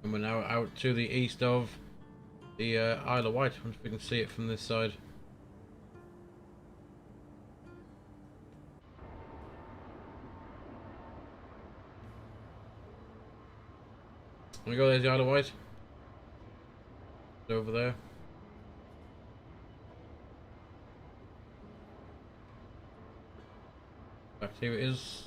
and we're now out to the east of the Isle of Wight. I wonder if we can see it from this side. There we go, there's the Isle of Wight. It's over there. Back here it is.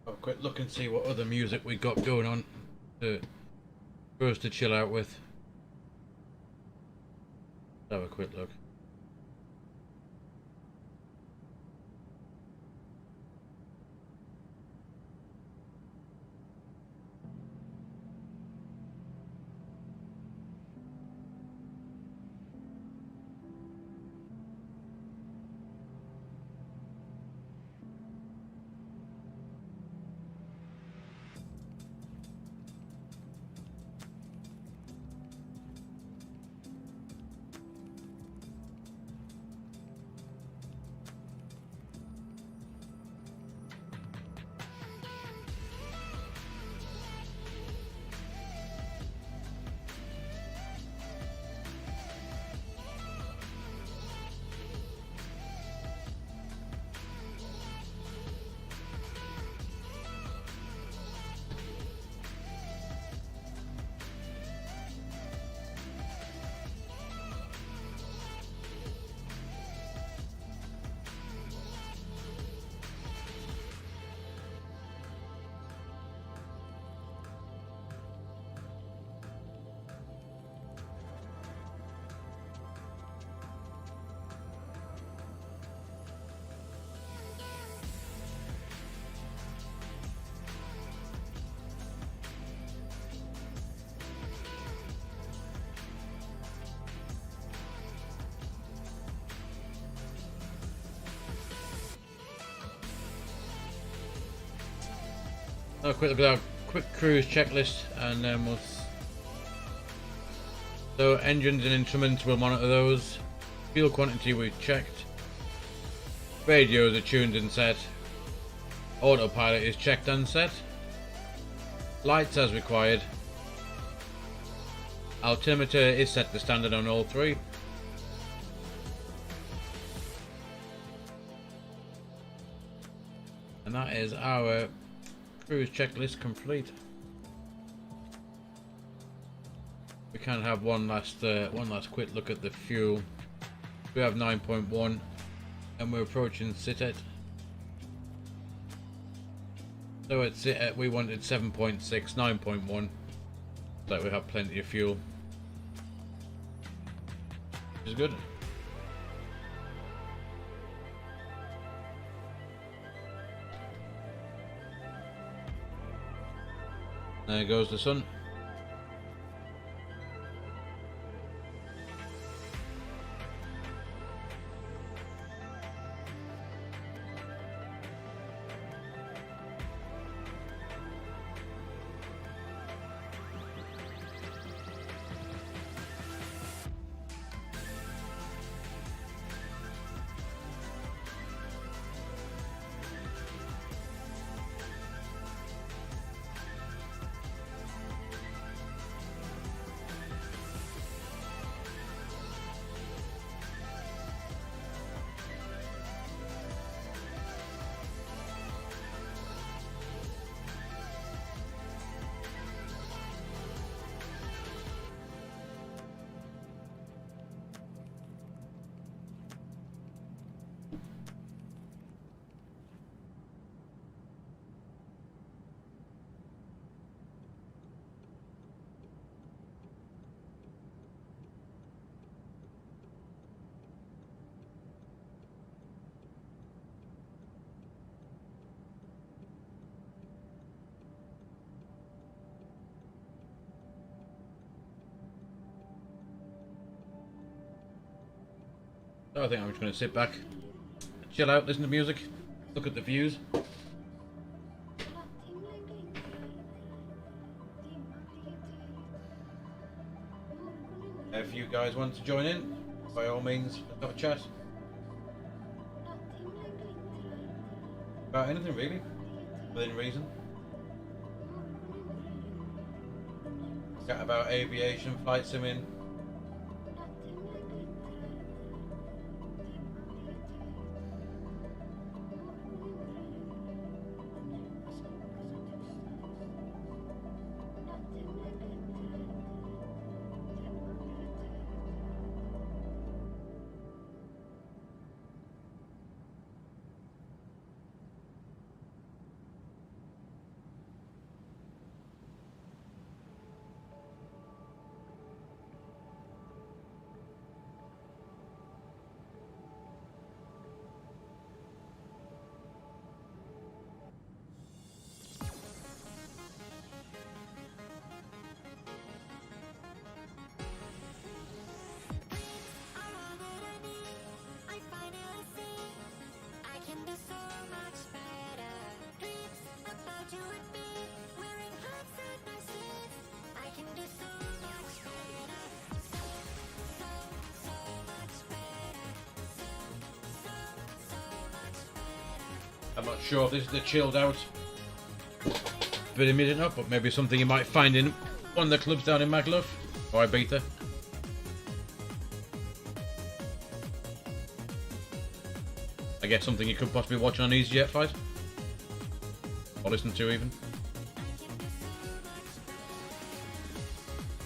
Have a quick look and see what other music we got going on for us to chill out with. Have a quick look. A quick look at our quick cruise checklist, and then we'll. So engines and instruments, we'll monitor those. Fuel quantity we've checked. Radios are tuned and set. Autopilot is checked and set. Lights as required. Altimeter is set to standard on all three. And that is our cruise checklist complete. We can have one last quick look at the fuel. We have 9.1 and we're approaching Sitet. So at Sitet we wanted 7.6, 9.1. So we have plenty of fuel, which is good. There goes the sun. So I think I'm just going to sit back, chill out, listen to music, look at the views. If you guys want to join in, by all means, have a chat. About anything really, within reason. Chat about aviation, flight simming. I'm not sure if this is the chilled out bit of music up, but maybe something you might find in one of the clubs down in Magaluf or Ibiza. I guess something you could possibly watch on an EasyJet flight or listen to even.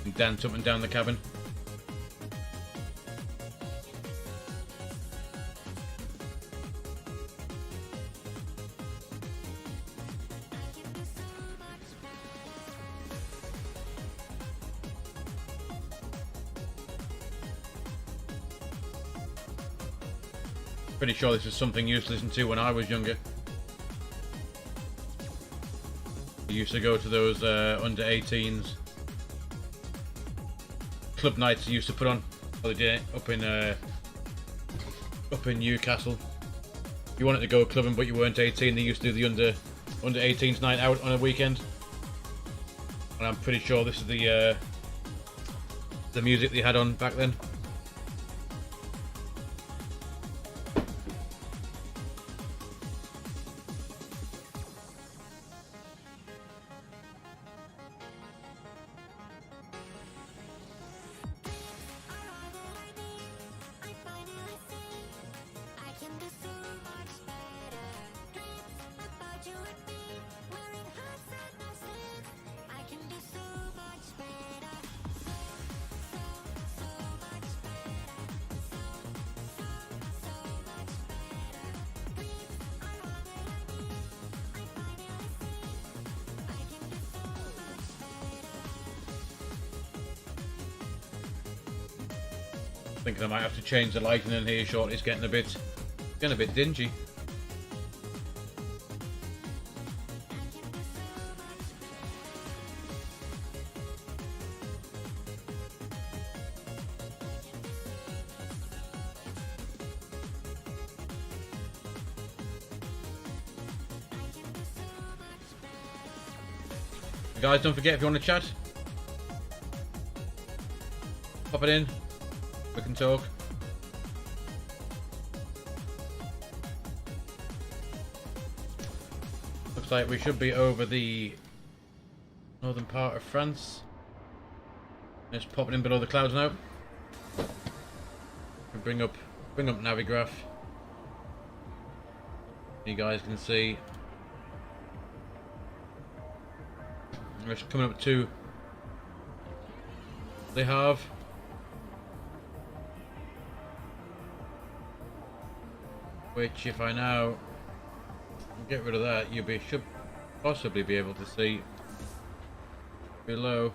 And dance up and down the cabin. Pretty sure this is something you used to listen to when I was younger. I used to go to those under 18s club nights you used to put on holiday up in Newcastle. If you wanted to go clubbing but you weren't 18, they used to do the under 18s night out on a weekend. And I'm pretty sure this is the music they had on back then. Thinking I might have to change the lighting in here shortly. It's getting a bit dingy. Guys, don't forget, if you want to chat, pop it in. We can talk. Looks like we should be over the northern part of France. Just popping in below the clouds now. We bring up Navigraph. You guys can see. We're coming up to Le Havre. Which, if I now get rid of that, you should possibly be able to see below.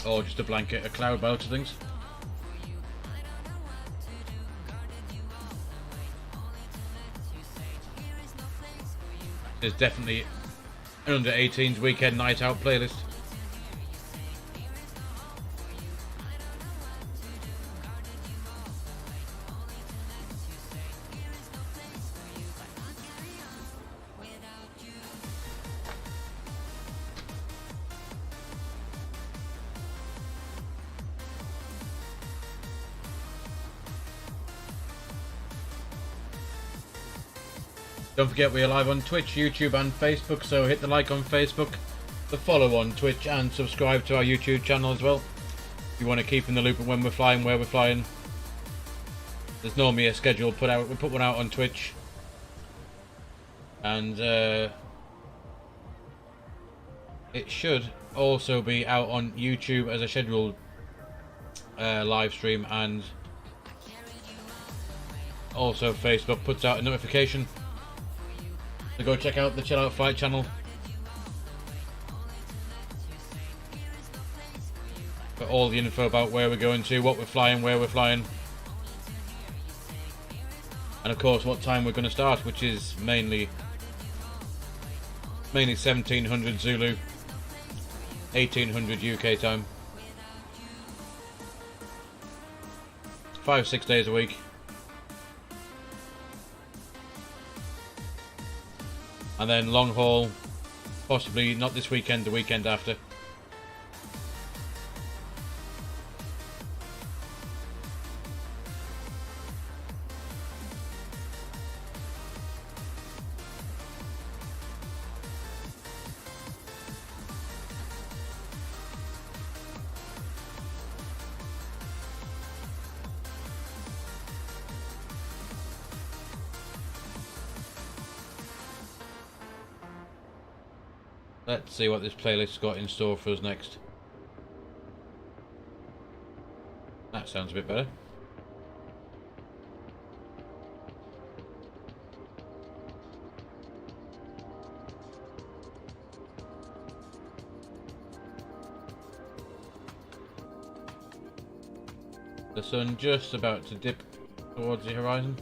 Or just a blanket, a cloud by lots of things. There's definitely an under 18s weekend night out playlist. Don't forget we are live on Twitch, YouTube and Facebook, so hit the like on Facebook, the follow on Twitch and subscribe to our YouTube channel as well. If you want to keep in the loop of when we're flying, where we're flying. There's normally a schedule put out. We put one out on Twitch. And it should also be out on YouTube as a scheduled live stream, and also Facebook puts out a notification. So go check out the Chill Out Flight channel for all the info about where we're going to, what we're flying, where we're flying, and of course what time we're going to start, which is mainly 1700 Zulu, 1800 UK time. 5-6 days a week. And then long haul, possibly not this weekend, the weekend after. Let's see what this playlist's got in store for us next. That sounds a bit better. The sun just about to dip towards the horizon.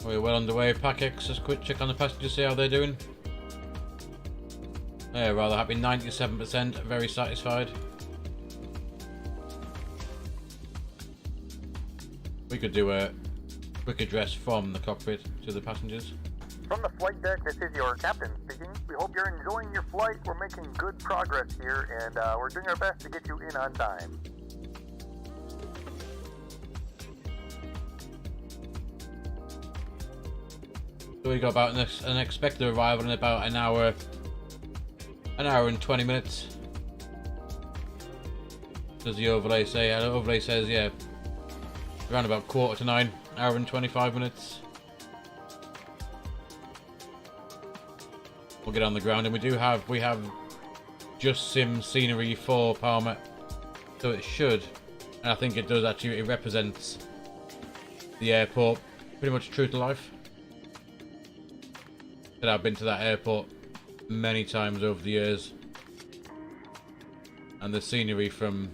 We're well underway. PACX, just quick check on the passengers, see how they're doing. They're rather happy, 97%, very satisfied. We could do a quick address from the cockpit to the passengers. From the flight deck, this is your captain speaking. We hope you're enjoying your flight. We're making good progress here, and we're doing our best to get you in on time. So we got about an expected arrival in about an hour and 20 minutes. Does the overlay say? The overlay says, yeah, around about 8:45, hour and 25 minutes. We'll get on the ground, and we have just sim scenery for Palma, so it should, and I think it does actually. It represents the airport pretty much true to life. I've been to that airport many times over the years, and the scenery from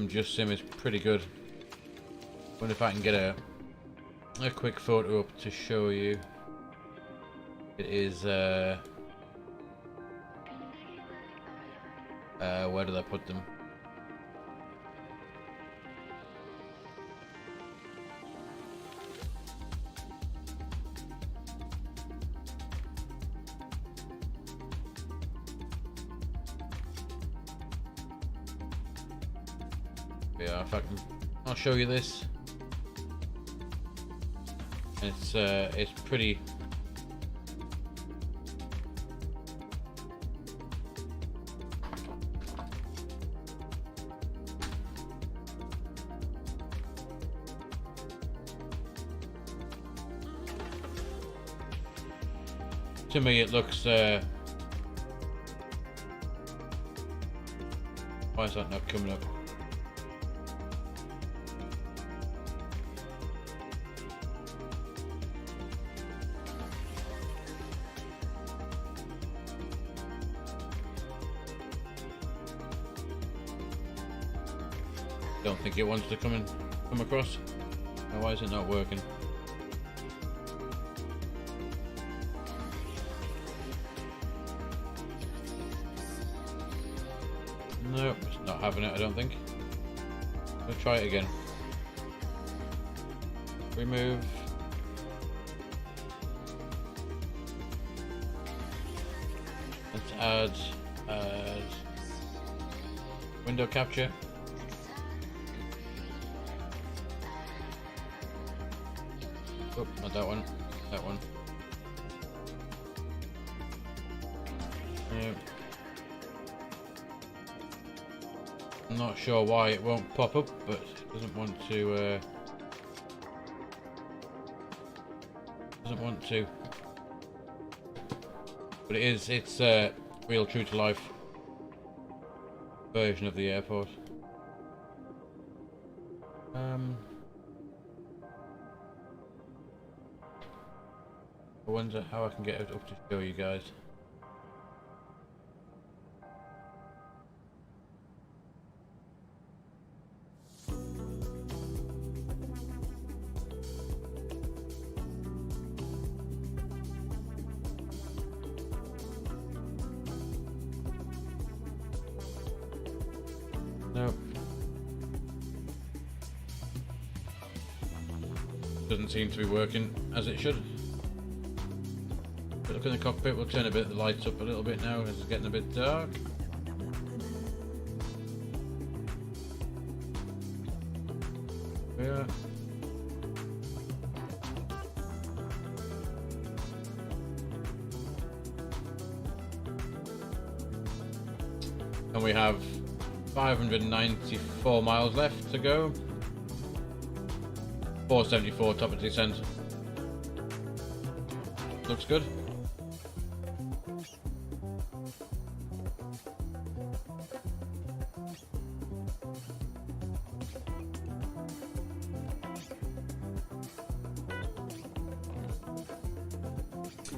Just Sim is pretty good. Wonder if I can get a quick photo up to show you. It is where did I put them? Yeah, if I can, I'll show you this. It's pretty. To me, it looks. Why is that not coming up? Don't think it wants to come across. Why is it not working? Nope, it's not having it, I don't think. We'll try it again. Remove. Let's add window capture. Oh, not that one. That one. Yeah. I'm not sure why it won't pop up, but it doesn't want to. Doesn't want to. But it is. It's a real, true to life version of the airport. I wonder how I can get it up to show you guys. Nope. Doesn't seem to be working as it should. But look in the cockpit, we'll turn a bit the lights up a little bit now as it's getting a bit dark. Yeah. And we have 594 miles left to go. 474 top of descent. Looks good.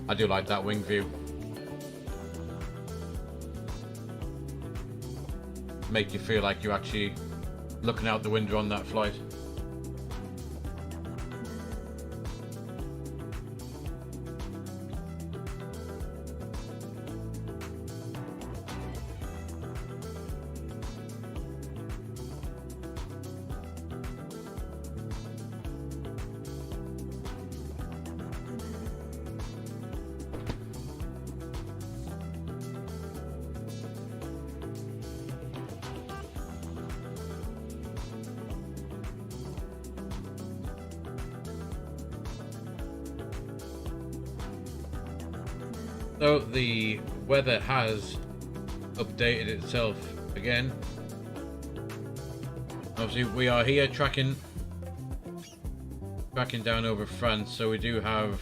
I do like that wing view. Make you feel like you're actually looking out the window on that flight. So the weather has updated itself again. Obviously we are here tracking down over France, so we do have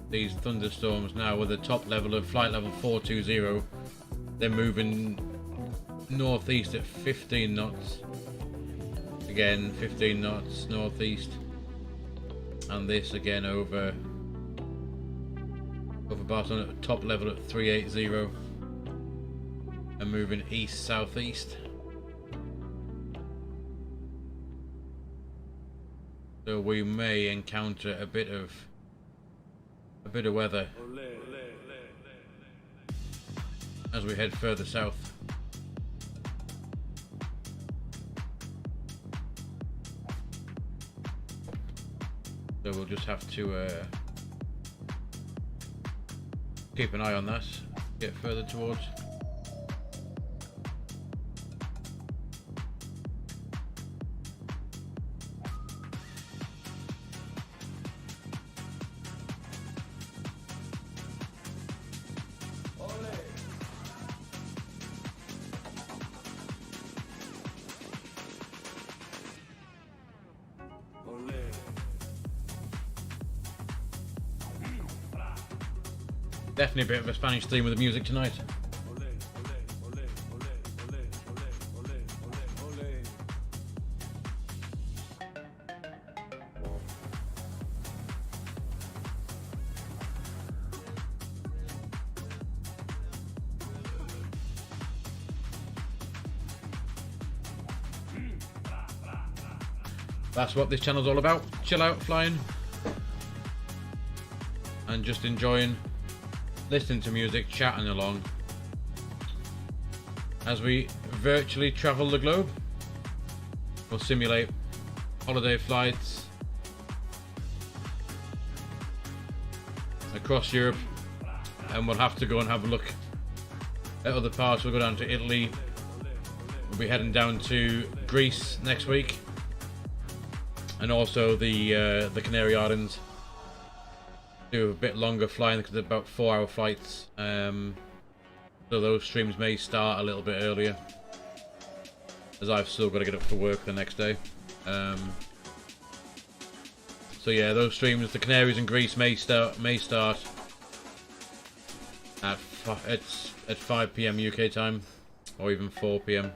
these thunderstorms now with a top level of flight level 420. They're moving northeast at 15 knots. Again 15 knots northeast, and this again over Barcelona at top level at 380 and moving east southeast. So we may encounter a bit of weather as we head further south. So we'll just have to keep an eye on that, get further towards. Definitely a bit of a Spanish theme with the music tonight. That's what this channel's all about. Chill out flying and just enjoying listening to music, chatting along, as we virtually travel the globe. We'll simulate holiday flights across Europe, and we'll have to go and have a look at other parts. We'll go down to Italy. We'll be heading down to Greece next week, and also the Canary Islands. Do a bit longer flying because they're about 4-hour flights. So those streams may start a little bit earlier, as I've still got to get up for work the next day. So yeah, those streams, the Canaries and Greece may start at 5 PM UK time, or even 4 PM.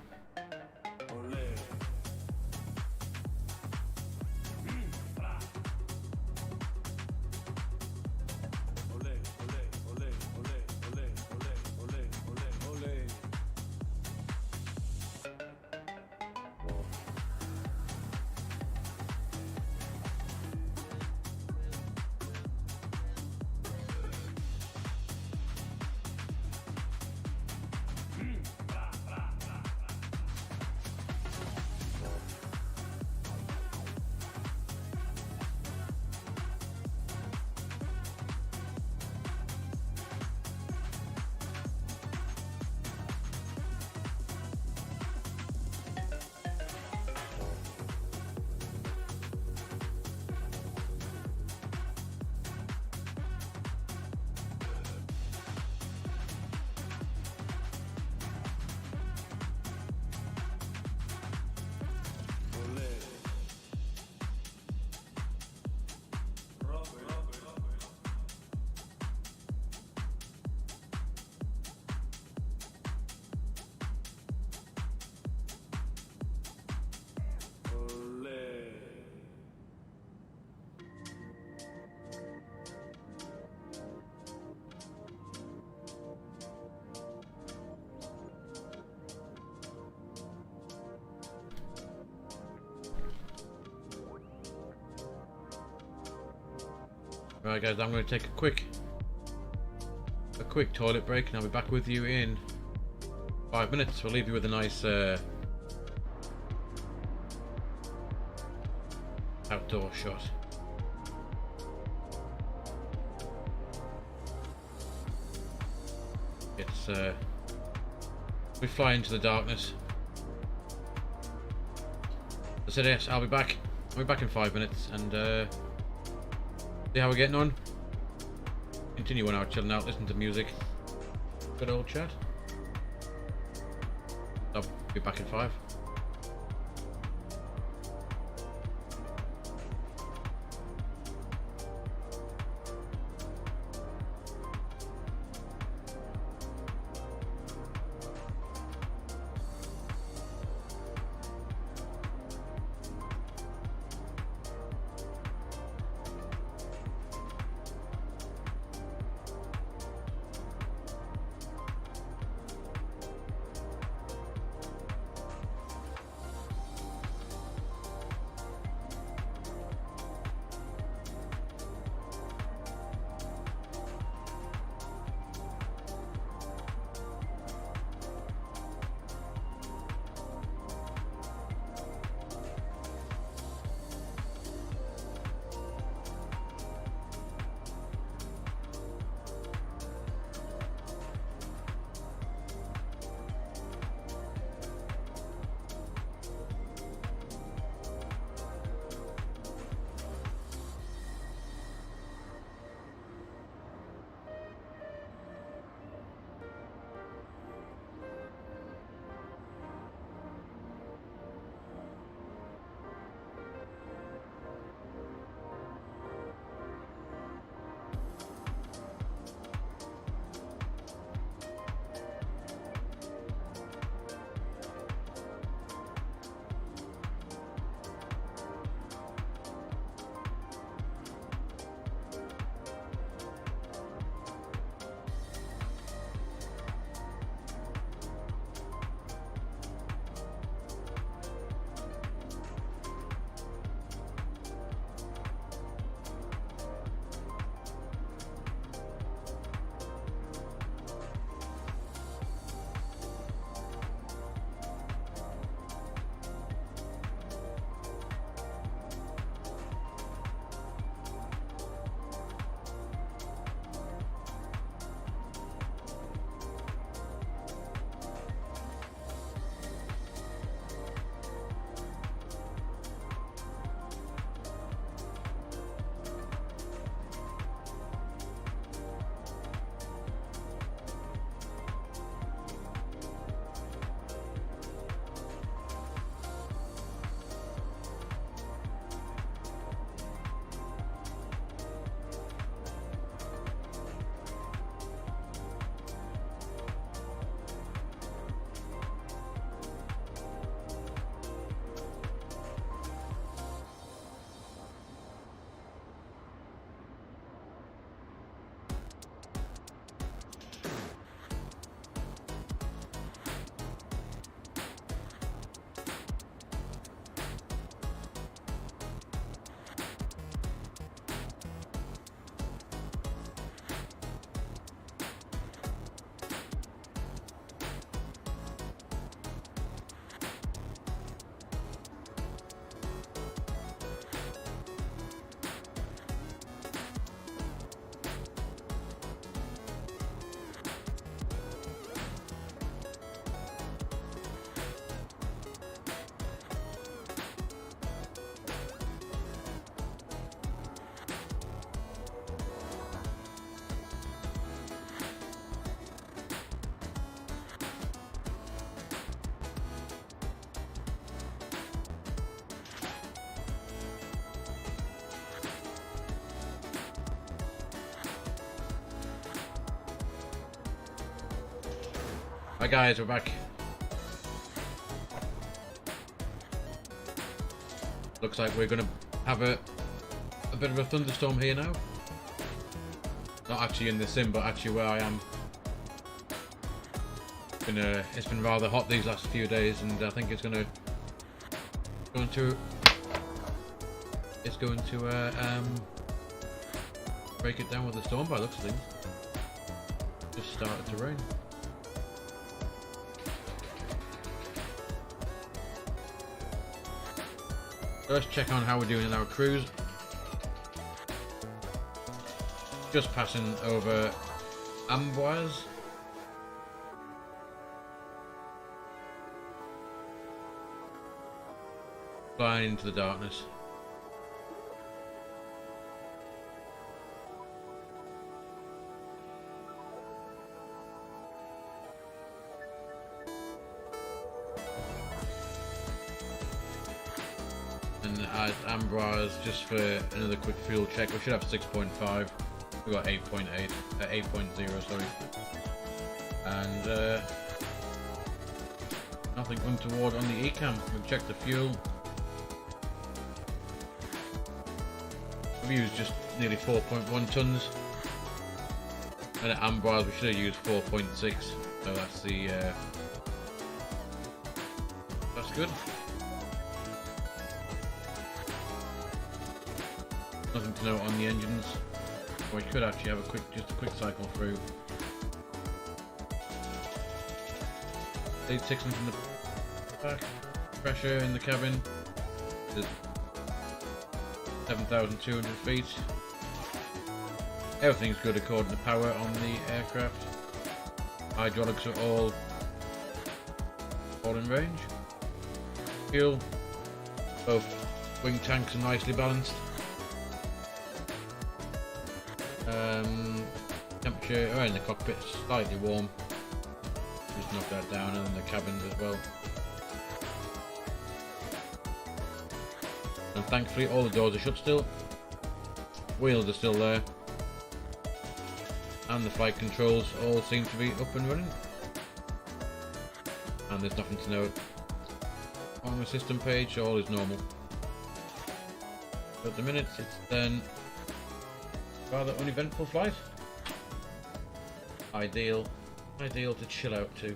Right guys, I'm going to take a quick toilet break, and I'll be back with you in 5 minutes. We'll leave you with a nice outdoor shot. We fly into the darkness. I said yes, I'll be back. I'll be back in 5 minutes, and see how we're getting on. Continue on out, chilling out, listen to music. Good old chat. I'll be back in 5. Hi guys, we're back. Looks like we're gonna have a bit of a thunderstorm here now. Not actually in the sim, but actually where I am. It's been rather hot these last few days, and I think it's going to break it down with the storm by the looks of things. Just started to rain. So let's check on how we're doing in our cruise. Just passing over Amboise. Flying into the darkness. And at Amboise, just for another quick fuel check, we should have 6.5. We got 8.8, 8.0, sorry. And nothing untoward on the ECAM. We've checked the fuel. We've used just nearly 4.1 tons. And at Amboise we should have used 4.6. So that's the that's good. Nothing to note on the engines. We could actually have just a quick cycle through. 860 from the back. Pressure in the cabin. 7,200 feet. Everything's good according to power on the aircraft. Hydraulics are all in range. Fuel. Both wing tanks are nicely balanced. Temperature in the cockpit is slightly warm. Just knock that down, and then the cabins as well. And thankfully all the doors are shut still. Wheels are still there. And the flight controls all seem to be up and running. And there's nothing to note on the system page, all is normal. But at the minute it's then rather uneventful flight. Ideal to chill out to.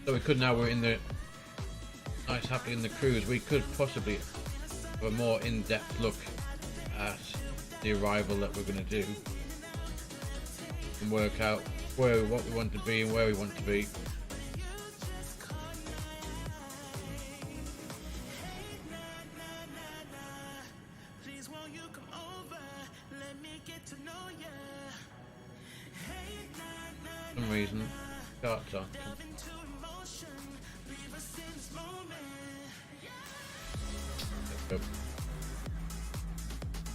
So we could, now we're in the nice happily in the cruise, we could possibly have a more in-depth look at the arrival that we're going to do and work out what we want to be and where we want to be. For some reason, starts on.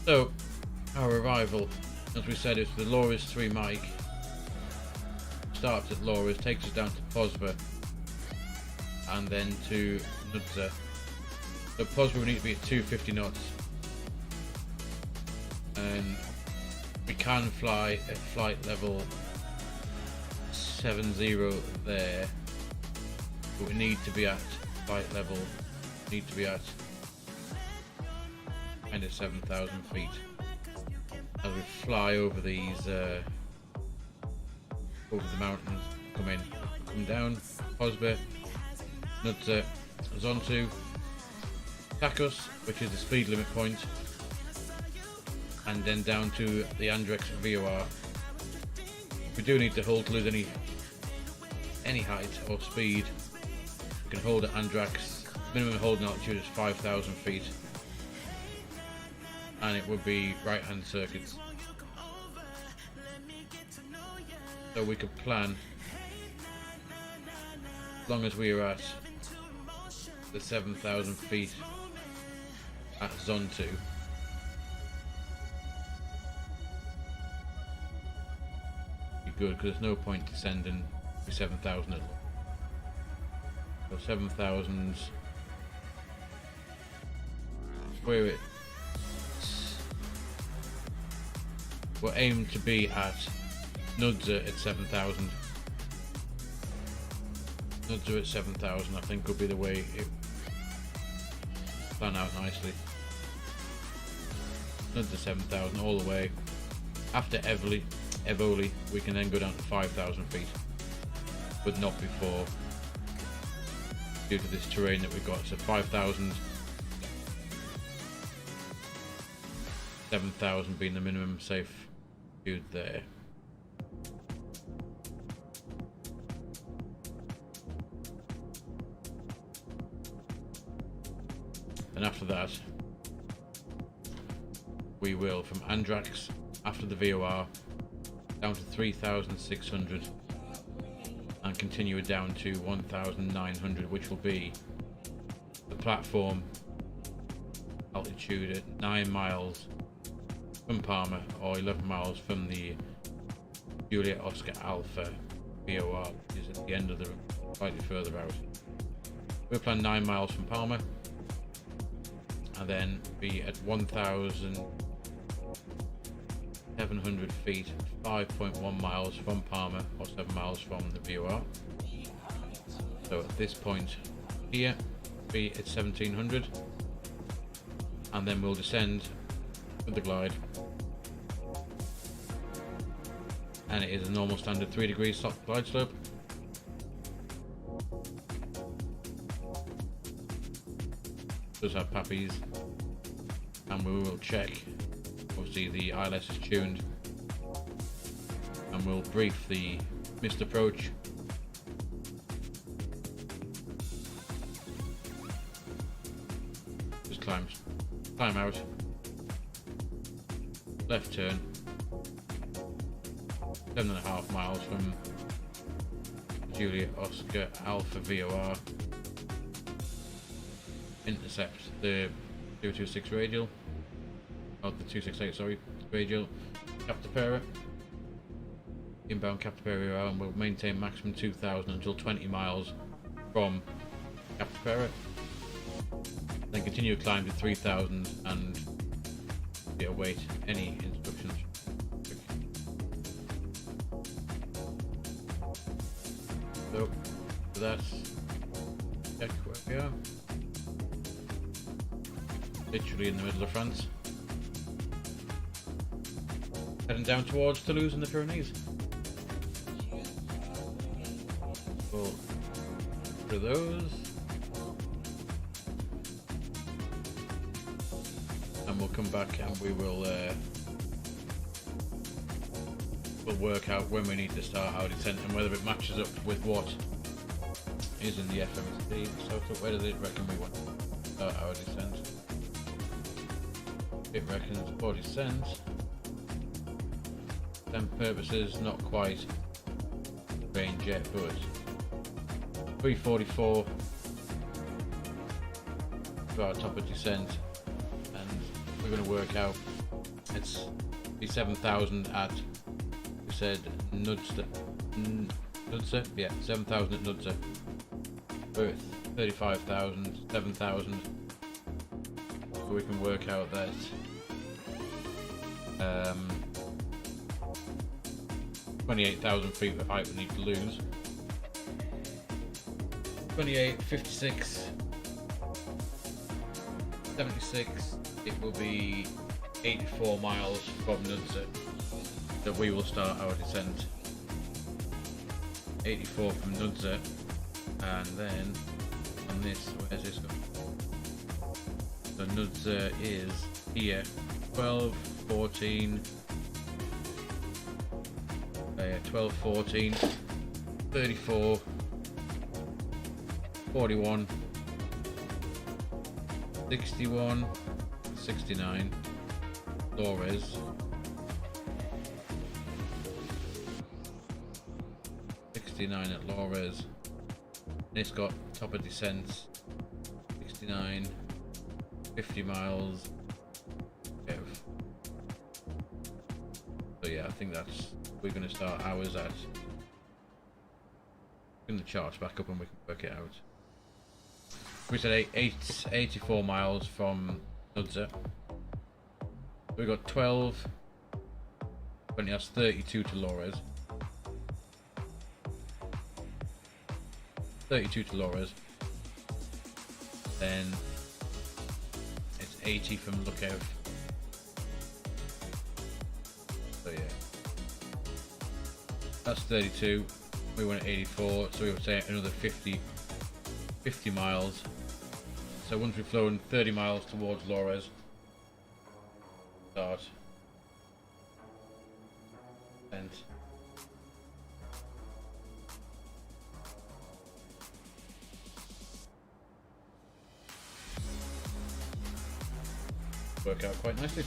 So, our arrival, as we said, is the Loris 3 Mike. Starts at Loris, takes us down to Pozba, and then to Nudza. So Pozba we need to be at 250 knots, and we can fly at flight level 70 there, but we need to be at flight level, kind of 7,000 feet as we fly over these over the mountains. Come down Pozba, Nudza, Zontu, Takeoff, which is the speed limit point, and then down to the Andrex VOR. We do need to hold to lose any height or speed. We can hold at Andrex. Minimum holding altitude is 5,000 feet, and it would be right-hand circuits. So we could plan, as long as we are at the 7,000 feet at Zontu. good because there's no point descending to 7,000 at all. So 7,000. We're aimed to be at Nudza at 7,000. Nudza at 7,000 I think would be the way it plan out nicely. Nudza 7,000 all the way. After Evoli we can then go down to 5,000 feet, but not before, due to this terrain that we've got. So 5,000, 7,000 being the minimum safe viewed there. And after that we will, from Andrax after the VOR, down to 3,600 and continue it down to 1,900, which will be the platform altitude at 9 miles from Palma or 11 miles from the Juliet Oscar Alpha VOR, which is at the end of the slightly further out. We'll plan 9 miles from Palma and then be at 1,700 feet, 5.1 miles from Palma or 7 miles from the VOR. So at this point here, be at 1,700, and then we'll descend with the glide, and it is a normal standard 3 degrees glide slope. Does have pappies, and we will check. Obviously the ILS is tuned, and we'll brief the missed approach. Just climb out, left turn, 7.5 miles from Juliet Oscar Alpha VOR, intercept the 226 radial, the 268, sorry, radial Captapera, inbound Captapera, and we'll maintain maximum 2,000 until 20 miles from Captapera. Then continue to climb to 3,000 and await any instructions. So that's check where we are. Literally in the middle of France. Heading down towards Toulouse and the Pyrenees. We'll do those. And we'll come back and we will we'll work out when we need to start our descent and whether it matches up with what is in the FMC. So where does it reckon we want to start our descent? It reckons for descent, descent purposes, not quite range yet, but 344 to our top of descent, and we're going to work out it's be 7,000 at, we said Nudza, yeah, 7,000 at Nudza, worth 35,000, 7,000. So we can work out that 28,000 feet of height we need to lose. 28, 56, 76, it will be 84 miles from Nudza that we will start our descent. 84 from Nudza, and then on this, where's this going? So Nudza is here, 12, 14, 12, 14, 34, 41, 61, 69, Flores, 69 at Flores, and it's got top of descent, 69, 50 miles. So yeah, I think that's we're going to start ours at. In the charts back up and we can work it out. We said 84 miles from Nudza. We got 12. 20, that's 32 to Lores. 32 to Lores. Then it's 80 from Lookout. So yeah. That's 32. We went at 84, so we would say another 50 miles. So once we've flown 30 miles towards Lores, start. And work out quite nicely.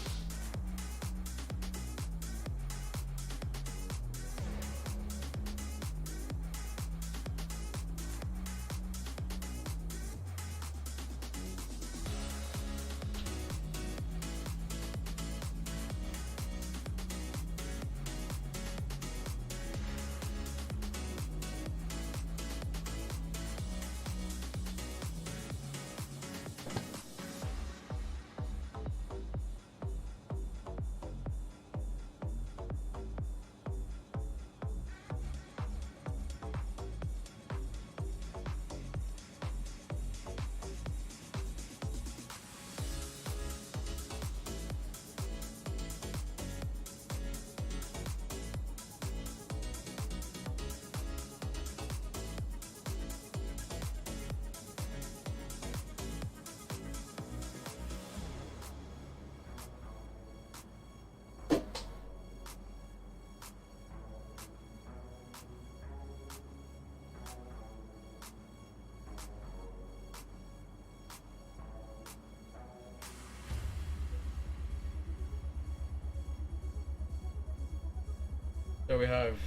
So we have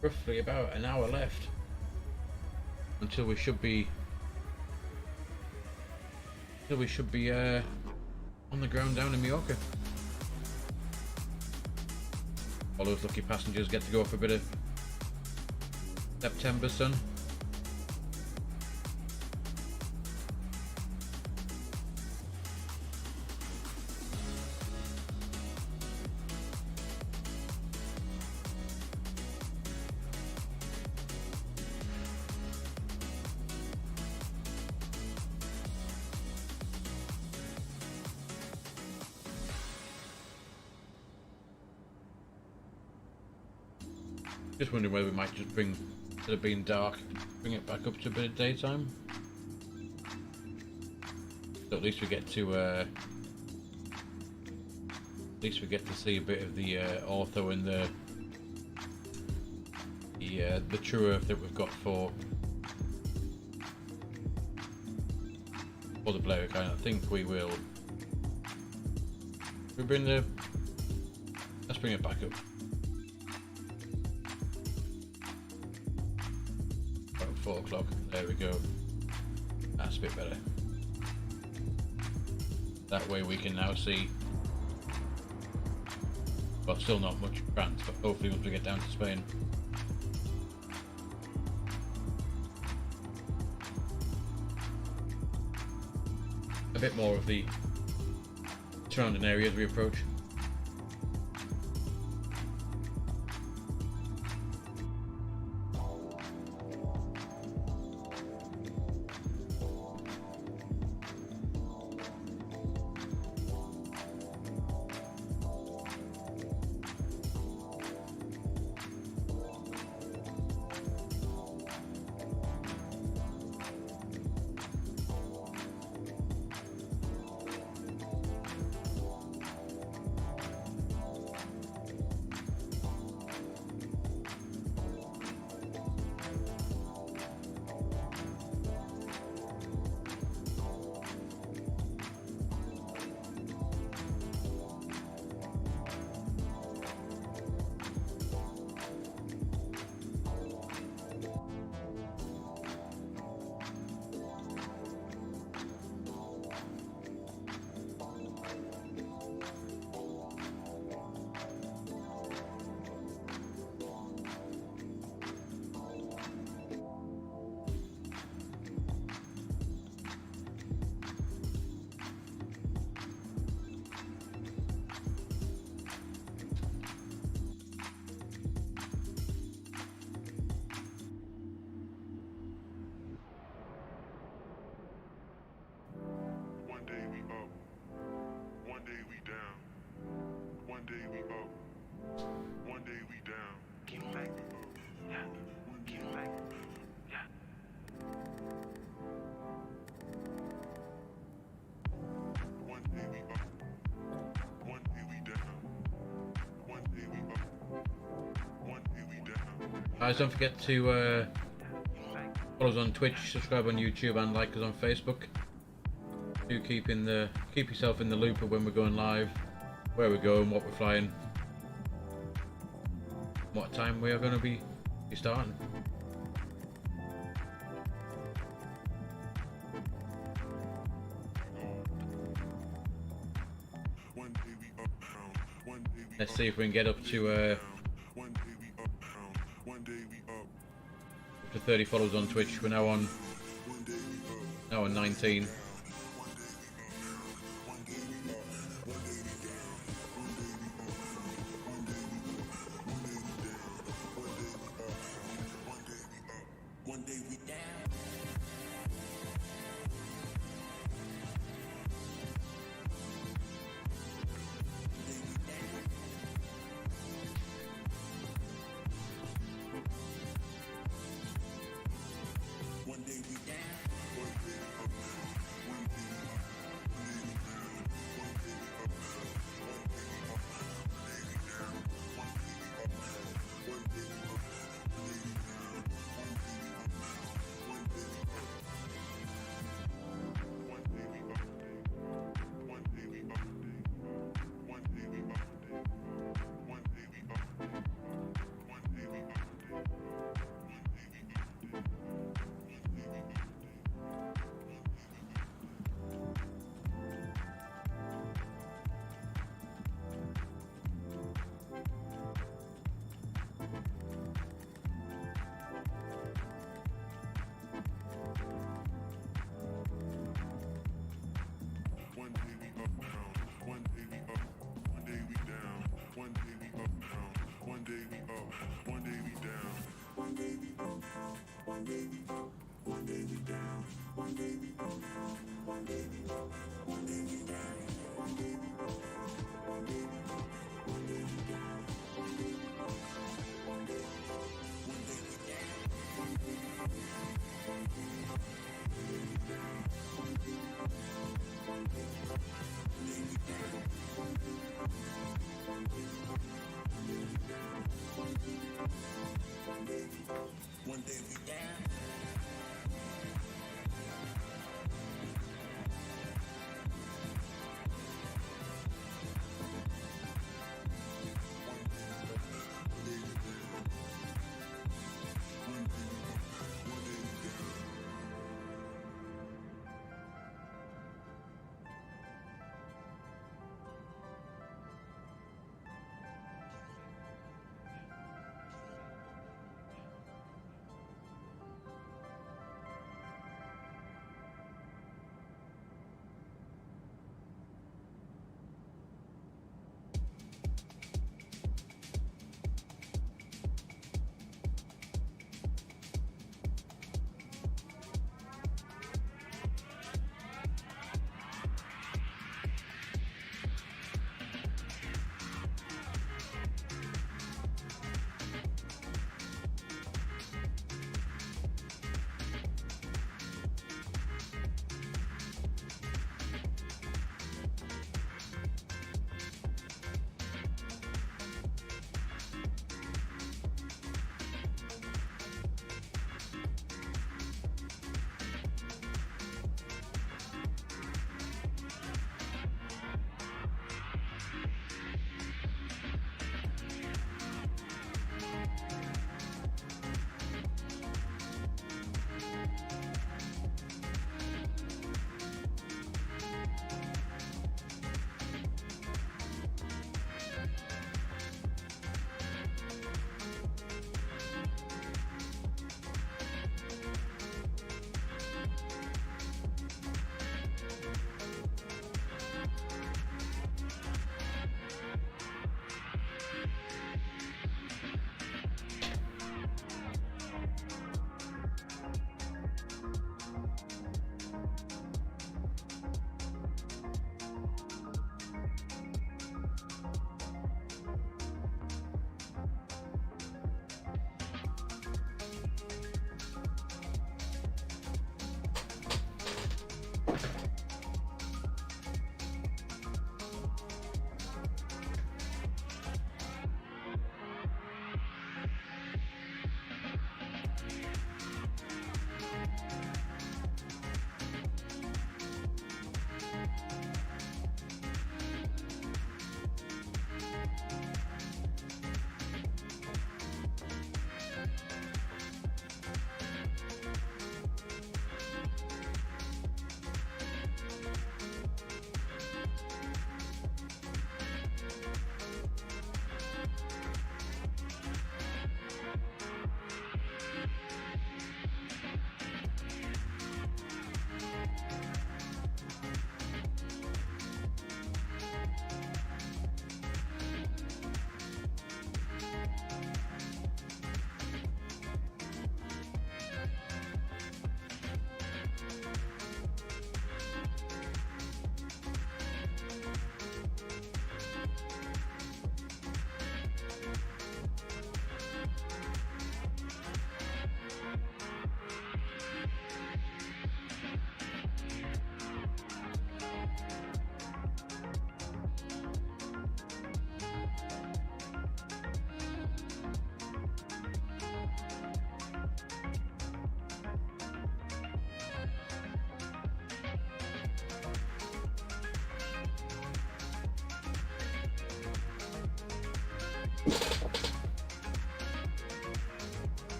roughly about an hour left until we should be on the ground down in Mallorca. All those lucky passengers get to go for a bit of September sun. Just wondering whether we might just bring, instead of being dark, bring it back up to a bit of daytime. So at least we get to see a bit of the ortho and the true earth that we've got for the BALEARIC. I think we will. We bring the. Let's bring it back up. 4 o'clock. There we go. That's a bit better. That way we can now see. Well, still not much France, but hopefully once we get down to Spain. A bit more of the surrounding areas we approach. Guys, don't forget to follow us on Twitch, subscribe on YouTube, and like us on Facebook. Do keep yourself in the loop of when we're going live, where we're going, what we're flying, what time we are going to be starting. Let's see if we can get up to 30 followers on Twitch. We're now on 19.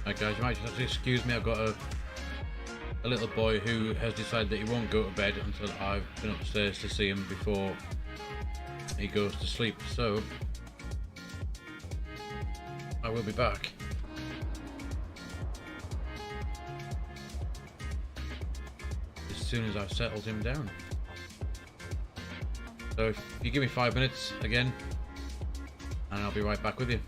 Right guys, you might just have to excuse me, I've got a little boy who has decided that he won't go to bed until I've been upstairs to see him before he goes to sleep, so I will be back. As soon as I've settled him down. So if you give me 5 minutes again, and I'll be right back with you.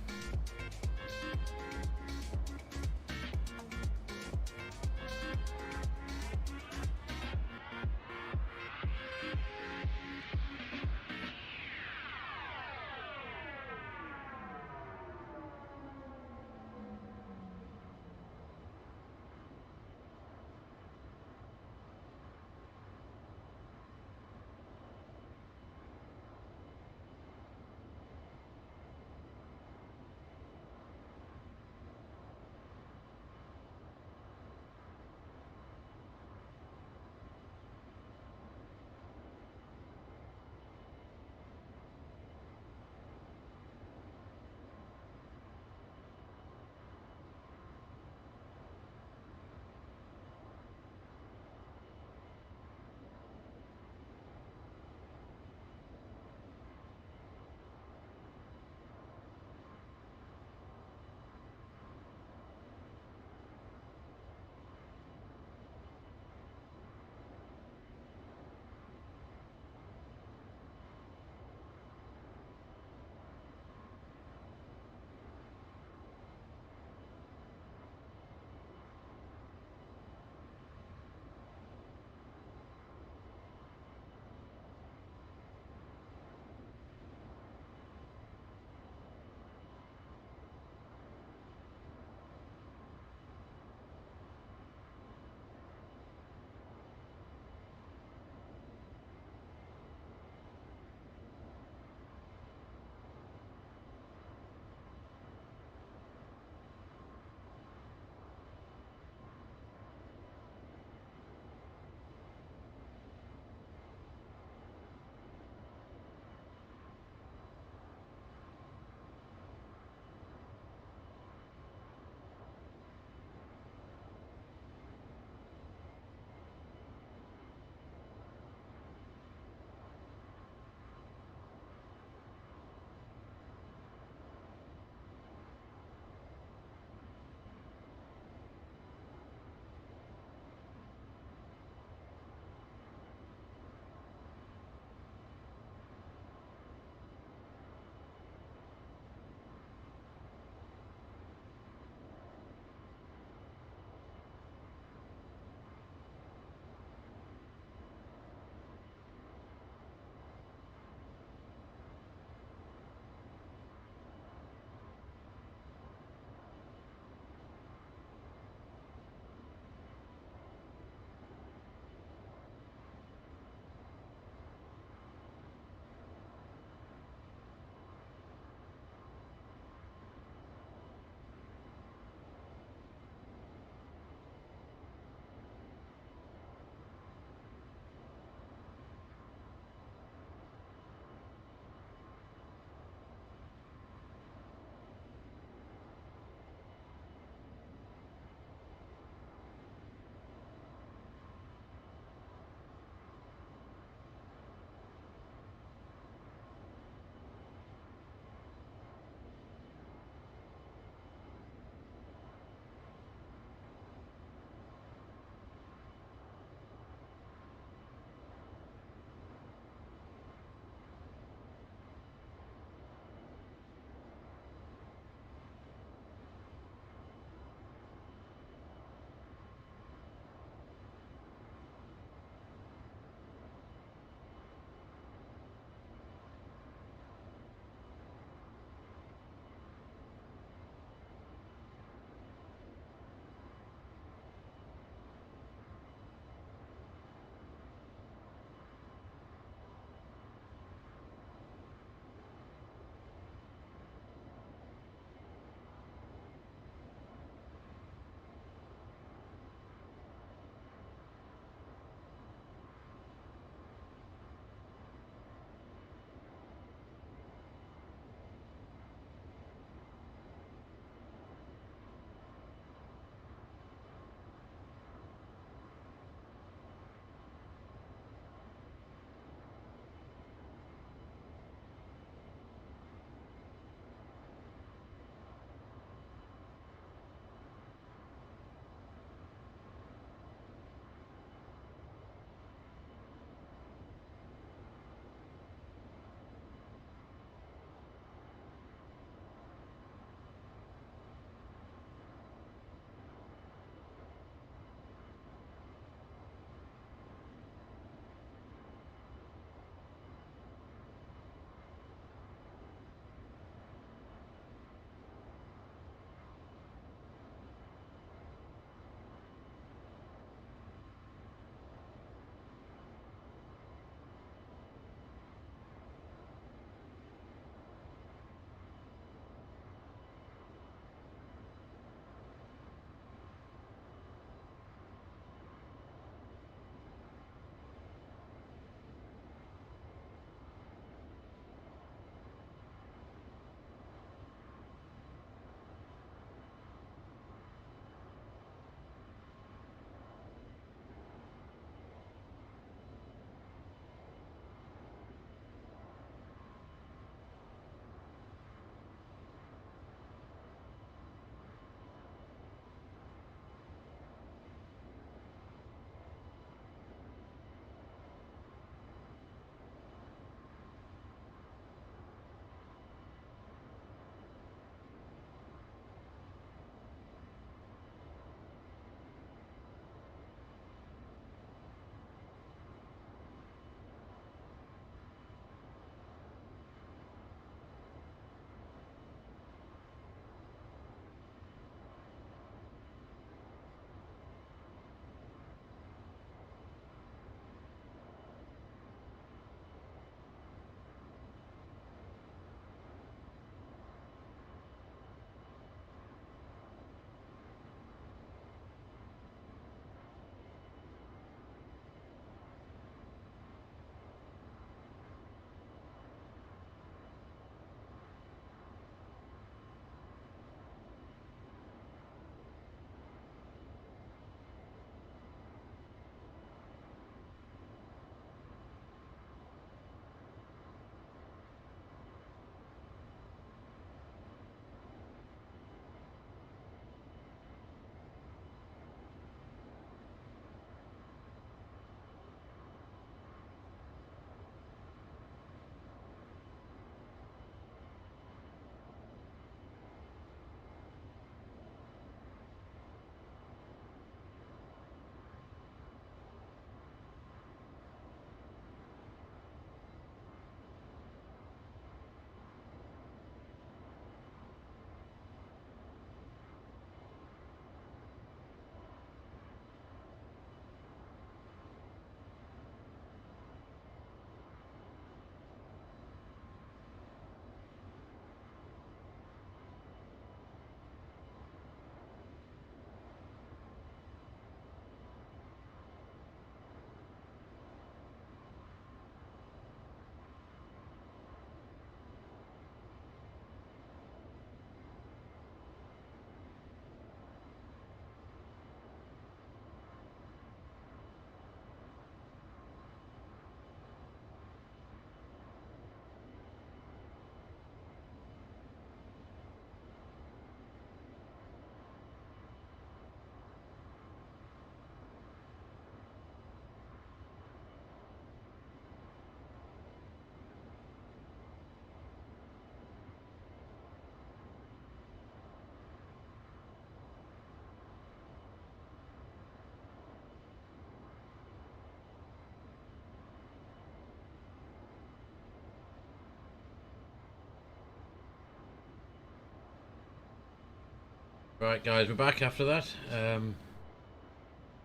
Right guys, we're back after that.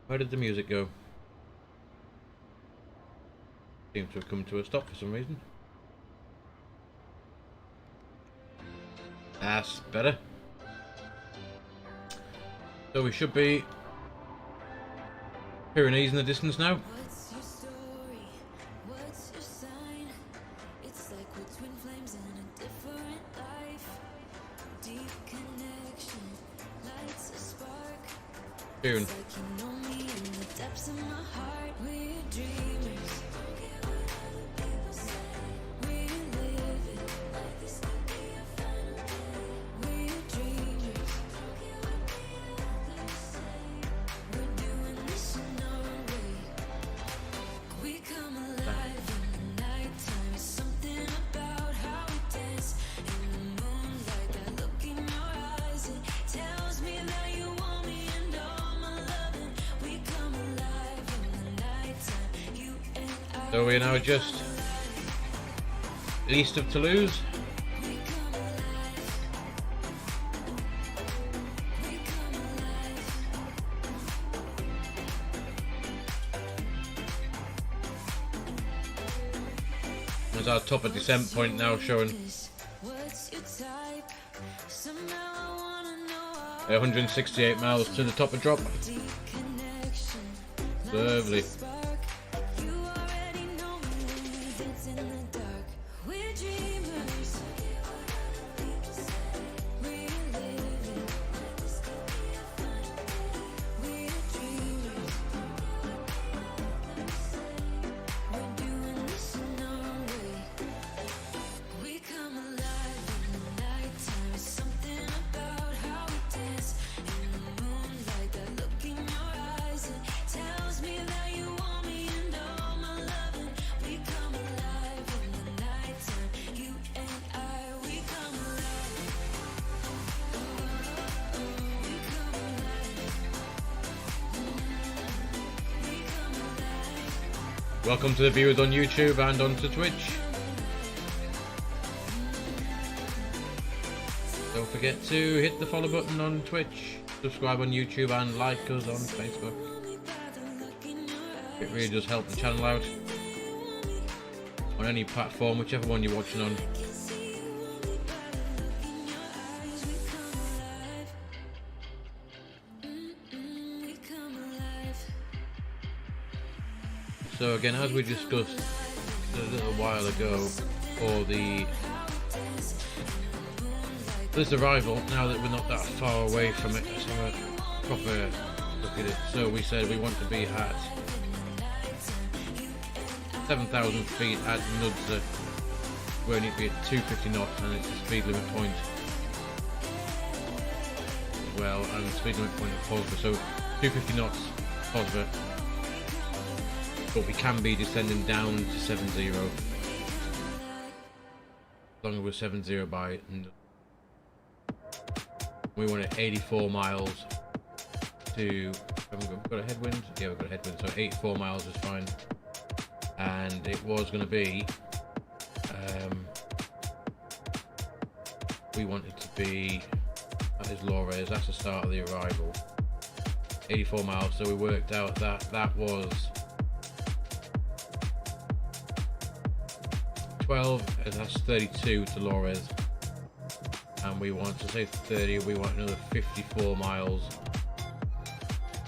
Where did the music go? Seems to have come to a stop for some reason. That's better. So we should be Pyrenees in the distance now. What's your story? What's your sign? It's like we're twin flames in a different life. Deep connection lights a spark. Tune. It's like you know me in the depths of my heart. We're dreamers. Don't care what other people say. We're living like this could be a final day. We're dreamers. Don't care what the others say. We're doing this in our way. We come alive in the nighttime. Something about how we dance in the moonlight. That look in your eyes, it tells me that you want me and all my loving. We come alive in the nighttime. You and I. So we're now just east of Toulouse. We come alive. We come alive. There's our top of descent point now showing What's your type? Somehow I wanna know our 168 miles to the top of drop. deep connection. Lovely. Spark. You already know me when we dance in the dark. We're dreamers. We're living. We're dreamers. We're doing this in our way. We come alive in the nighttime. Something about how we dance in the moonlight. That look in your eyes, it tells me that you want me and all my loving. We come alive in the nighttime. You and I, we come alive. We come alive. We come alive. Welcome to the viewers on YouTube and onto Twitch. Don't forget to hit the follow button on Twitch, subscribe on YouTube and like us on Facebook. It really does help the channel out on any platform, whichever one you're watching on. We come alive. So again, as we discussed a little while ago, for this arrival, now that we're not that far away from it, let's have a proper look at it. So we said we want to be at 7,000 feet at Nudza. We only be at 250 knots, and it's the speed limit point as well, and the speed limit point at Pozva. So 250 knots Pozva, but we can be descending down to 70. As long as we're 70 by Nudza. We want it 84 miles to. Have we got a headwind? Yeah, we've got a headwind, so 84 miles is fine. And it was going to be. We want it to be. That is Lores, that's the start of the arrival. 84 miles, so we worked out that that was 12, and that's 32 to Lores. And we want to say 30, we want another 54 miles.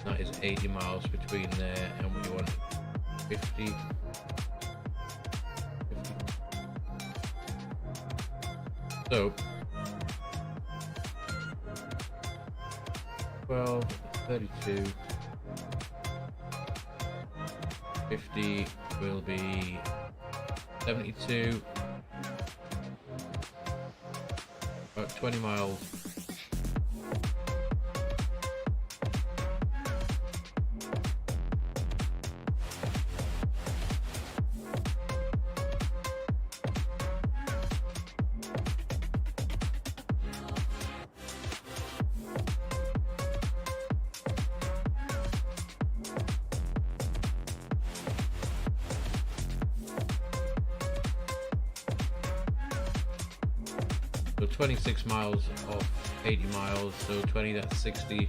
That is 80 miles between there, and we want 50. So 12, 32, 50 will be 72. About 20 miles. So 26 miles off 80 miles, so 20, that's 60.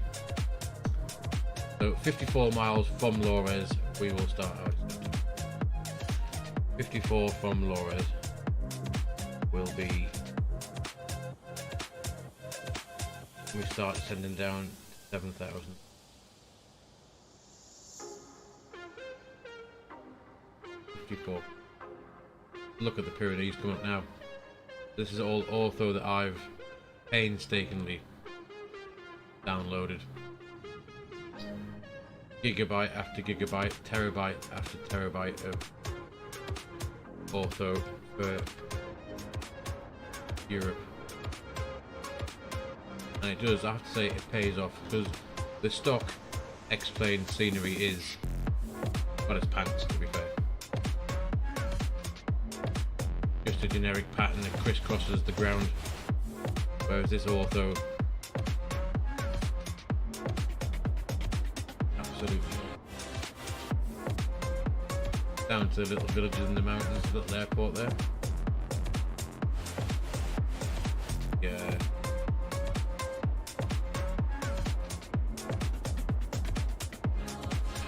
So 54 miles from Lores, we will start our descent. 54 from Lores will be, we start descending down to 7,000. Look at the Pyrenees come up now. This is all ortho that I've painstakingly downloaded. Gigabyte after gigabyte, terabyte after terabyte of ortho for Europe. And it does, I have to say, it pays off, because the stock X-plane scenery is, well, it's pants, to be fair. Just a generic pattern that crisscrosses the ground, whereas this ortho, absolutely, down to the little villages in the mountains, little airport there. Yeah.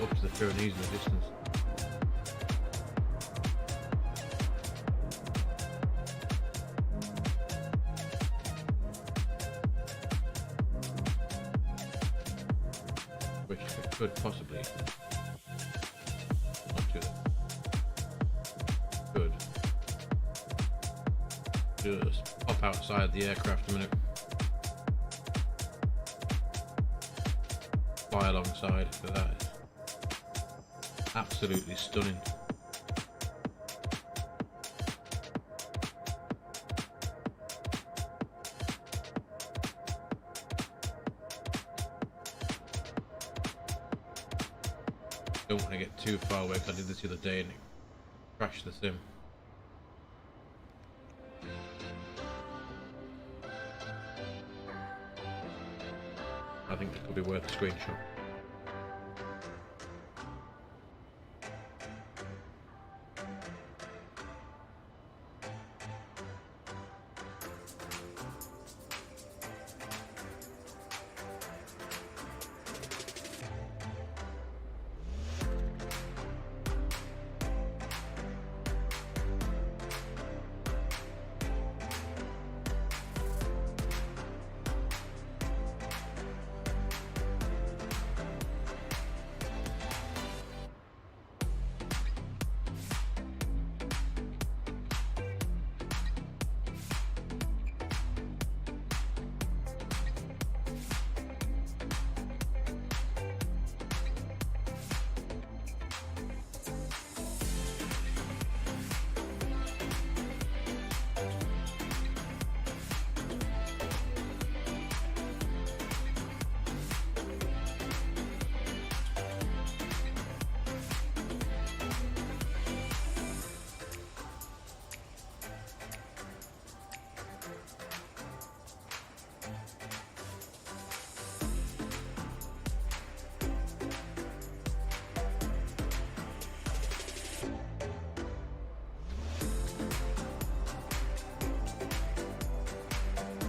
Up to the Pyrenees in the distance. Which it could possibly not do that. Good. Just pop outside the aircraft a minute. Fly alongside for that. Absolutely stunning. Don't want to get too far away, because I did this the other day and it crashed the sim. I think it could be worth a screenshot.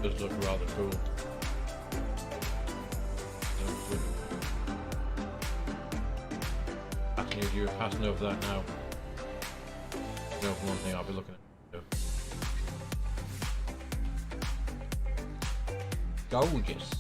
Does look rather cool. Passing as you're passing over that now. You know, for one thing I'll be looking at. Gorgeous.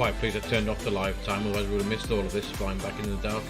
quite pleased I turned off the live time, otherwise we would have missed all of this flying back into the dark.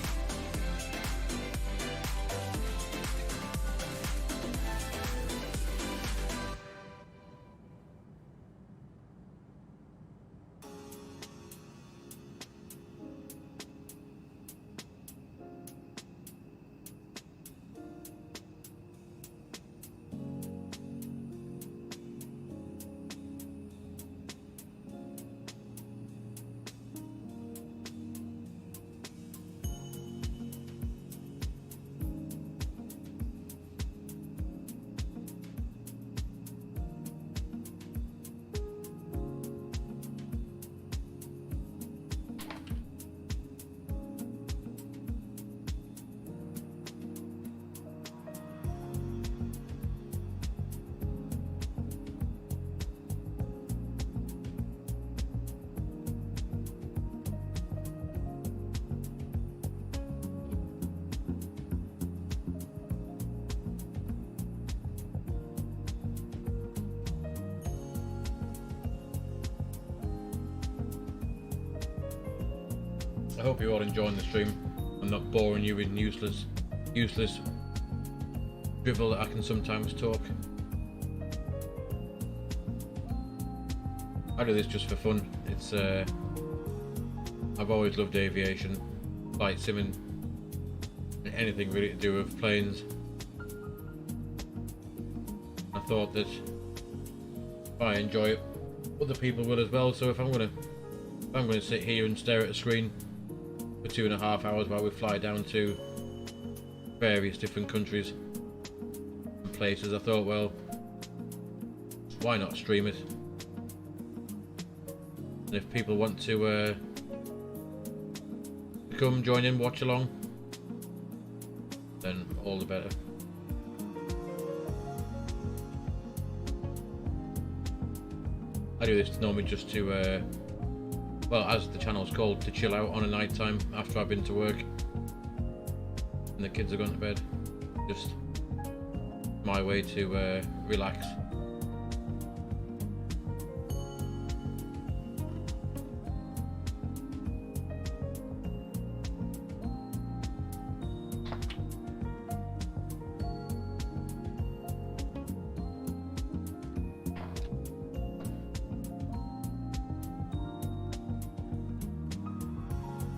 I hope you're all enjoying the stream. I'm not boring you with useless drivel that I can sometimes talk. I do this just for fun. It's I've always loved aviation, flight simming, anything really to do with planes. I thought that if I enjoy it, other people will as well. So if I'm gonna sit here and stare at a screen for 2.5 hours while we fly down to various different countries and places, I thought, well, why not stream it? And if people want to come join in, watch along, then all the better. I do this normally just to well, as the channel's called, to chill out on a night time after I've been to work and the kids are gone to bed. Just my way to relax.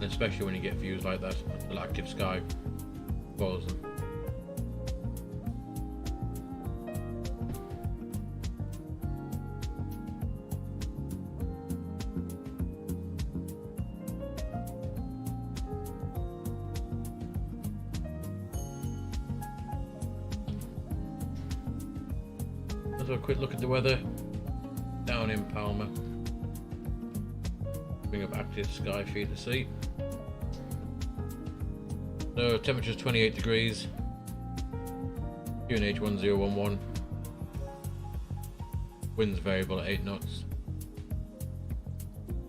Especially when you get views like that, the active sky spoils them. Let's have a quick look at the weather down in Palma. Bring up active sky for you to see. So temperature's 28 degrees, QNH 1011, winds variable at 8 knots,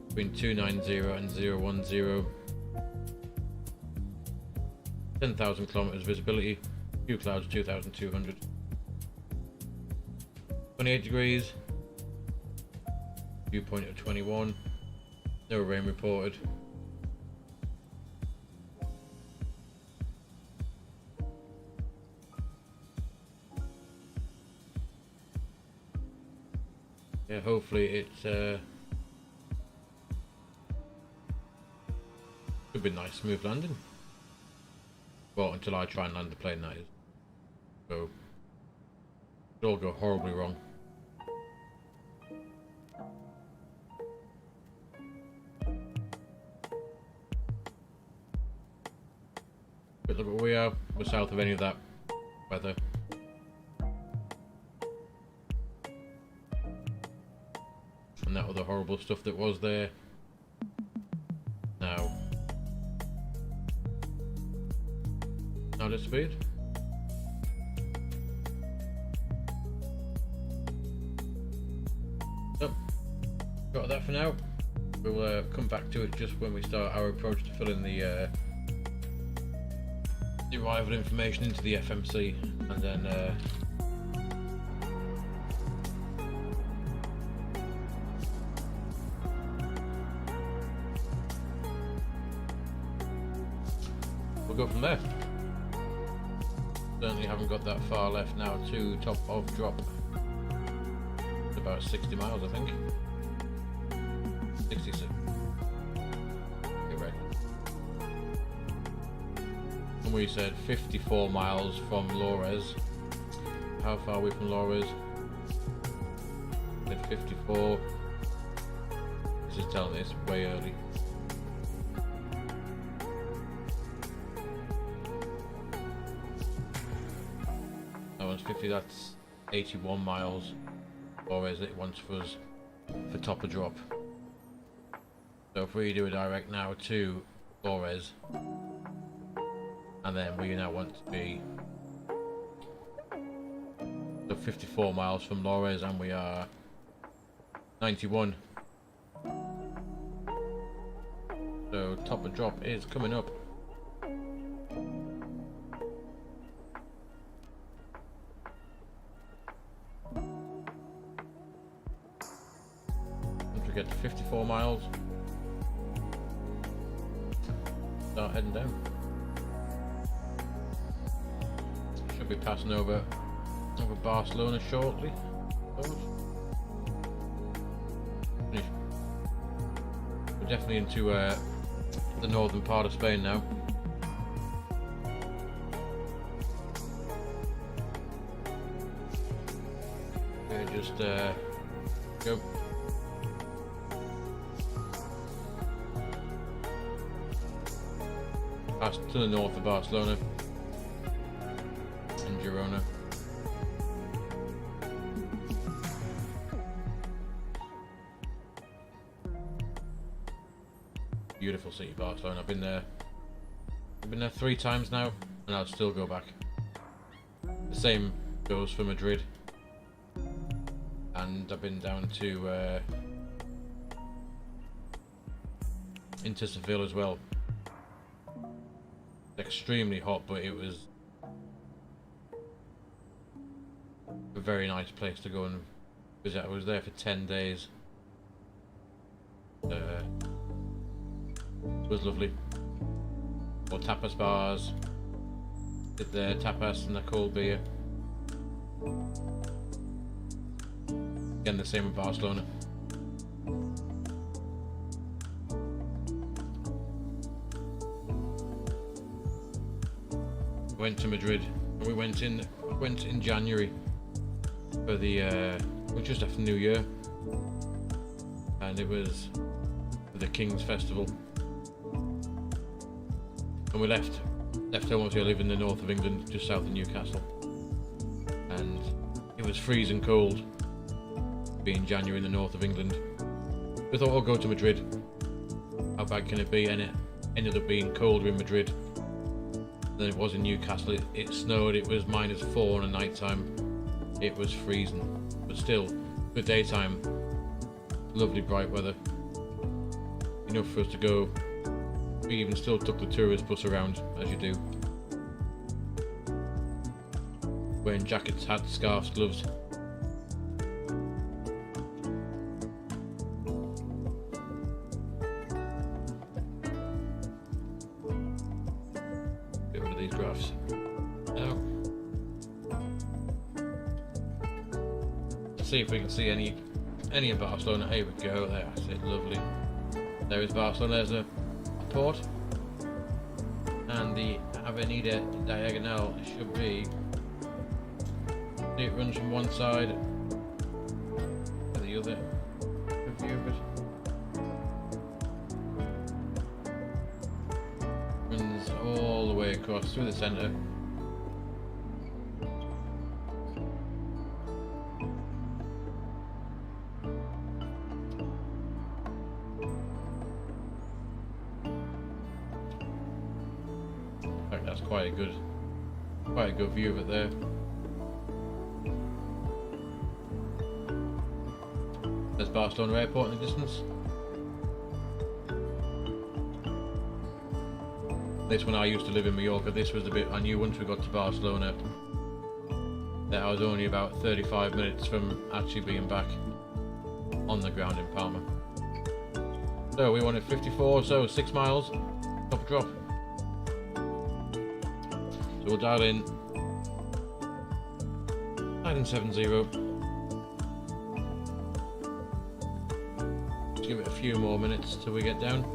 between 290 and 010, 10,000 kilometers visibility, few clouds 2,200, 28 degrees, dew point of 21, no rain reported. Yeah, hopefully it should be a nice smooth landing. Well, until I try and land the plane, that is. So it'll all go horribly wrong. But look where we are. We're south of any of that weather. And that other horrible stuff that was there. Now to speed. So, got that for now. We'll come back to it just when we start our approach to fill in the arrival information into the FMC, and then we'll go from there. Certainly haven't got that far left now to top of drop. It's about 60 miles, I think. 66. You're right. And we said 54 miles from Lores. How far are we from Lores? At 54. This is telling me it's way early. That one's 50, that's 81 miles. Or as it wants for us for top of drop. So if we do a direct now to Flores, and then we now want to be so 54 miles from Flores, and we are 91. So top of drop is coming up. Once we get to 54 miles, start heading down. Should be passing over Barcelona shortly. Finish. We're definitely into the northern part of Spain now. Okay, just go. Past to the north of Barcelona and Girona. Beautiful city, Barcelona. I've been there 3 times now, and I'll still go back. The same goes for Madrid, and I've been down to into Seville as well. Extremely hot, but it was a very nice place to go and visit. I was there for 10 days. It was lovely. Or tapas bars. Did the tapas and the cold beer. Again, the same in Barcelona. Went to Madrid. We went in January for the just after New Year, and it was for the King's Festival. And we left home. Obviously, I live in the north of England, just south of Newcastle, and it was freezing cold. Being January in the north of England, we thought, "I'll go to Madrid. How bad can it be?" And it ended up being colder in Madrid than it was in Newcastle. It snowed. It was -4 in the night time. It was freezing, but still, for daytime, lovely bright weather. Enough for us to go. We even still took the tourist bus around, as you do. Wearing jackets, hats, scarves, gloves. Get rid of these graphs. Now, let's see if we can see any of Barcelona. Here we go. That's it. Lovely. There is Barcelona. There's a port, and the Avenida Diagonal should be. It runs from one side to the other. Good view of it. Runs all the way across through the centre. That's quite a good view of it there. There's Barcelona Airport in the distance. This when I used to live in Mallorca, this was the bit I knew once we got to Barcelona that I was only about 35 minutes from actually being back on the ground in Palma. So we wanted 54, so 6 miles, top drop. So we'll dial in 70. Just give it a few more minutes till we get down,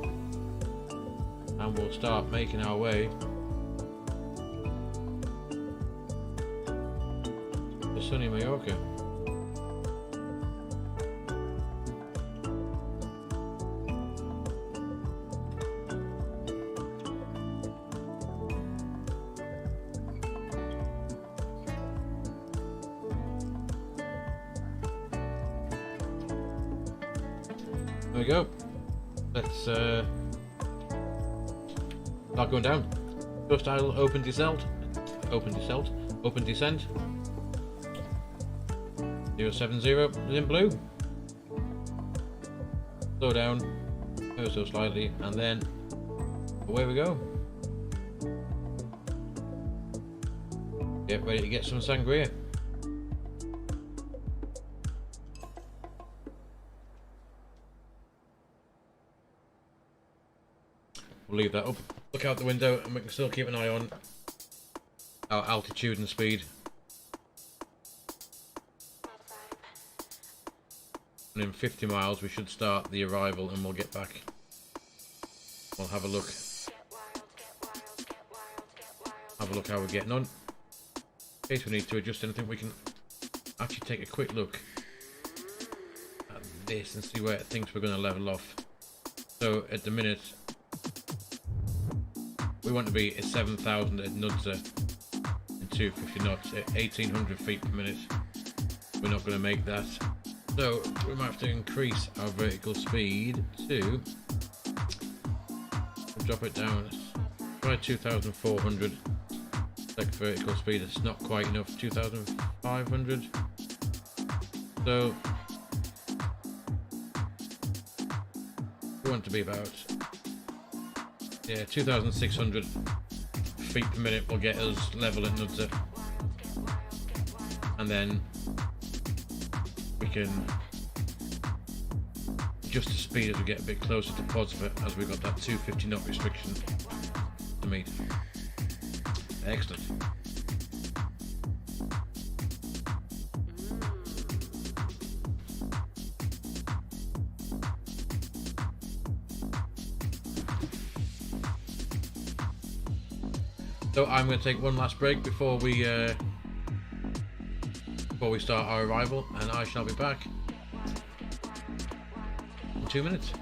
and we'll start making our way to sunny Mallorca. There we go. Let's start going down. First idle, open descent. Open descent. 070 is in blue. Slow down, ever so slightly, and then away we go. Get ready to get some sangria. We'll leave that up. Look out the window and we can still keep an eye on our altitude and speed. And in 50 miles we should start the arrival and we'll get back. We'll have a look. Have a look how we're getting on. In case we need to adjust anything, we can actually take a quick look at this and see where it thinks we're going to level off. So at the minute we want to be at 7,000 at NUDSA and 250 knots at 1,800 feet per minute. We're not going to make that. So we might have to increase our vertical speed to, drop it down, try 2,400 like vertical speed. It's not quite enough. 2,500. So we want to be about 2,600 feet per minute will get us level at NUDSA, and then we can adjust the speed as we get a bit closer to positive, as we've got that 250 knot restriction to meet. Excellent. So I'm going to take one last break before we start our arrival, and I shall be back in 2 minutes.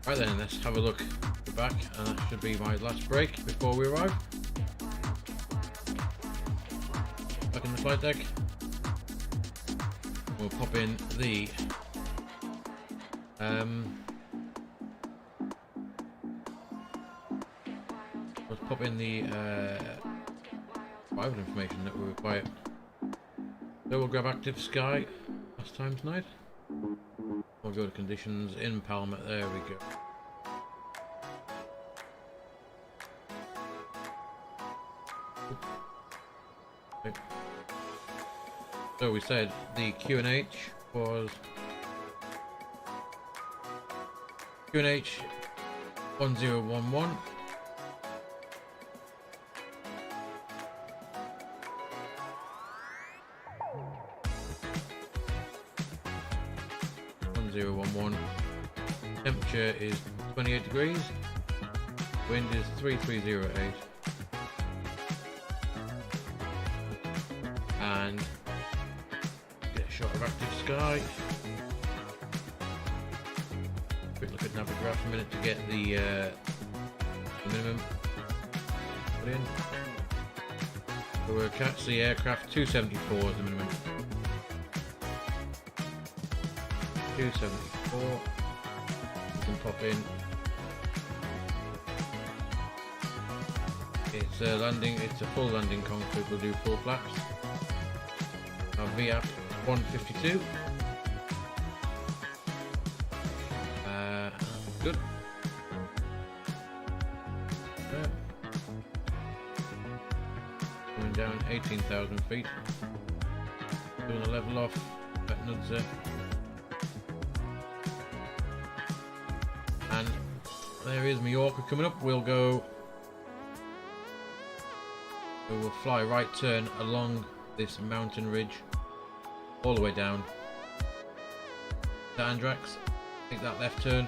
Right then, let's have a look back, and that should be my last break before we arrive. Back in the flight deck. We'll pop in the let's pop in the private information that we require. So we'll grab active sky last time tonight. We'll go to conditions in PALMA. There we go. Okay. So we said the QNH was QNH 1011. Temperature is 28 degrees. Wind is 3308. And get a shot of active sky. Quick look at Navigraph a minute to get the minimum put in. So we're catch the aircraft 274 is the minimum. 274. You can pop in. It's a landing. It's a full landing concrete. We'll do full flaps. Our VAP 152. Good. Going down 18,000 feet. Doing a level off at Nudza. And there is Mallorca coming up. We'll go. We will fly right turn along this mountain ridge all the way down to Andrax. Take that left turn.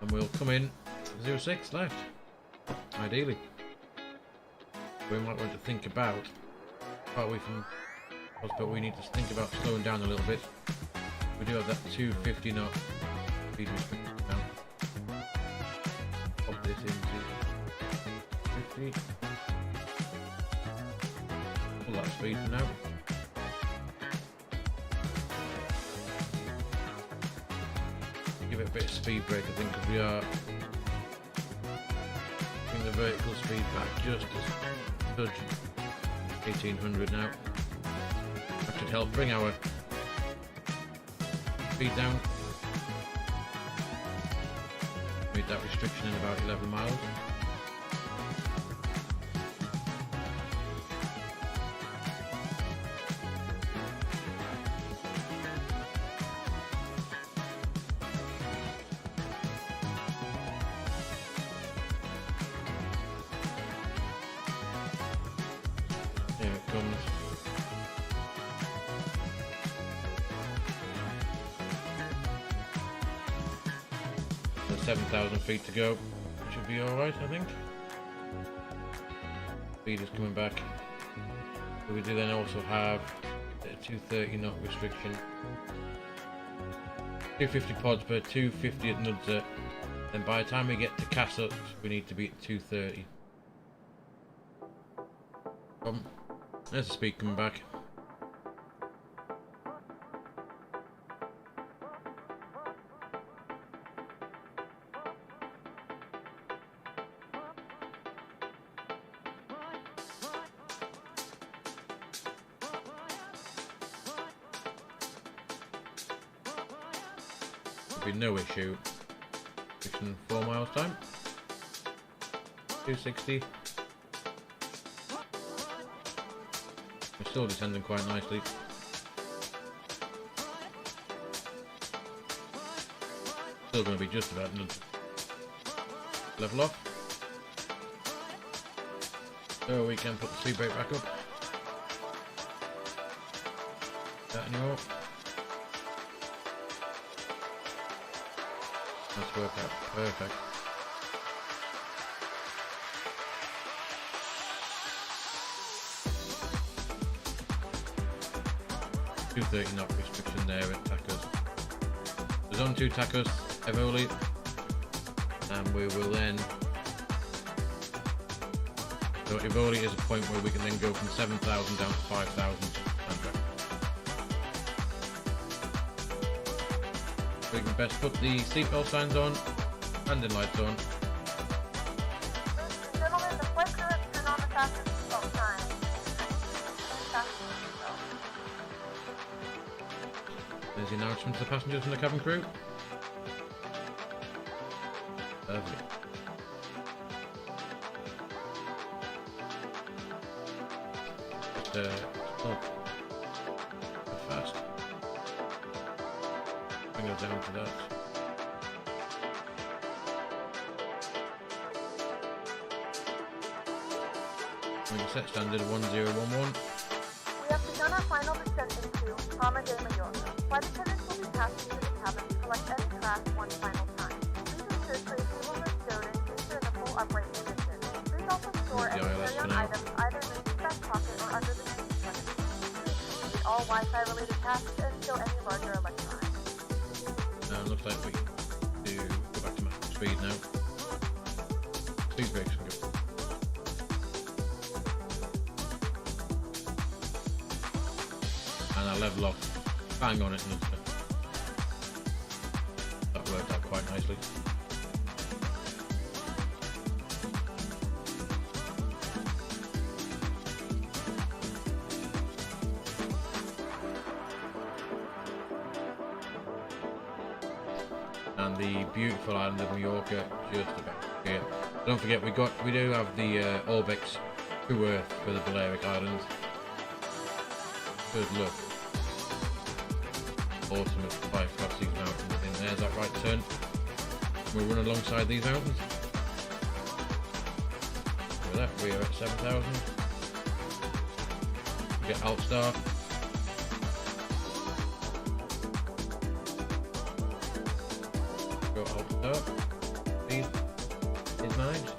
And we'll come in 06 left, ideally. We might want to think about, apart from, but we need to think about slowing down a little bit. We do have that 250 knot speed restriction now. Pop this into 50. Pull that speed for now. Give it a bit of speed break, I think, because we are bring the vertical speed back just a touch. 1800 now. That should help bring our speed down. Meet that restriction in about 11 miles. There it comes. So 7,000 feet to go. Should be alright, I think. Speed is coming back. So we do then also have a 230 knot restriction. 250 pods per 250 at Nudza. Then by the time we get to Castle, we need to be at 230. There's the speed coming back. There'll be no issue. 4 miles time. 260. We're still descending quite nicely. Still going to be just about level off. So we can put the speed brake back up. That anymore. Let's work out perfect. .230 knot restriction there at Tacos. There's on 2 Tacos. Evoli, and we will then. So Evoli is a point where we can then go from 7,000 down to 5,000. We can best put the seatbelt signs on, landing lights on. Ladies and gentlemen, the flight crew has turned on the fasten seatbelt sign. Fasten seatbelt. There's the announcement to the passengers and the cabin crew. Lovely. Not fast. Bring it down to that. We can set standard 1011. We have begun our final descent into PALMA de Mallorca. Flight attendants will be passing through the cabin to collect any trash one final time. Please ensure tray tables are stowed and cases are in a full upright position. Please also store any carry-on items either in the seat back pocket or under the seat cushion. Please complete all Wi-Fi related tasks and stow any larger electronics. Looks like we do go back to max speed now. Speed brakes can go. And our level off, bang on it, and that worked out quite nicely. And the beautiful island of Mallorca just about here. Don't forget we do have the Orbex to Earth for the Balearic Islands. Good look. Awesome at 5 across these mountains. And there's that right turn. We'll run alongside these mountains. Look at that, we are at 7,000. We get Alt Star. Go Alt Star. Speed is managed.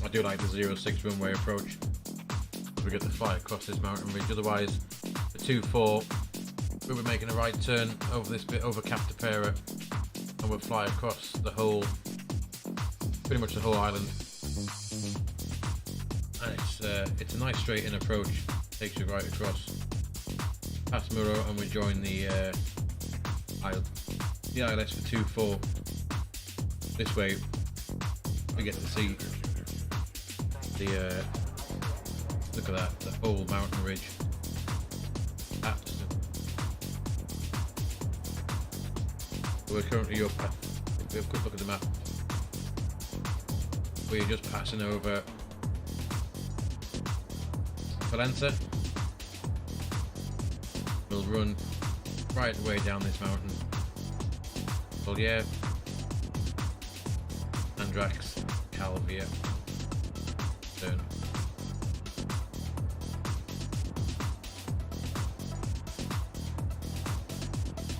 I do like the 06 runway approach. We get the fly across this mountain ridge. Otherwise, the 2-4, we'll be making a right turn over this bit, over Cap de Pera, and we'll fly across the whole, pretty much the whole island. And it's a nice straight in approach. Takes you right across past Muro, and we join the ILS for 2-4. This way, we get to see the look at that, the whole mountain ridge. Absolutely. We're currently up at, if we have a quick look at the map, we're just passing over Valencia. We'll run right way down this mountain. Bollier, Andrax, Calvia, Stern.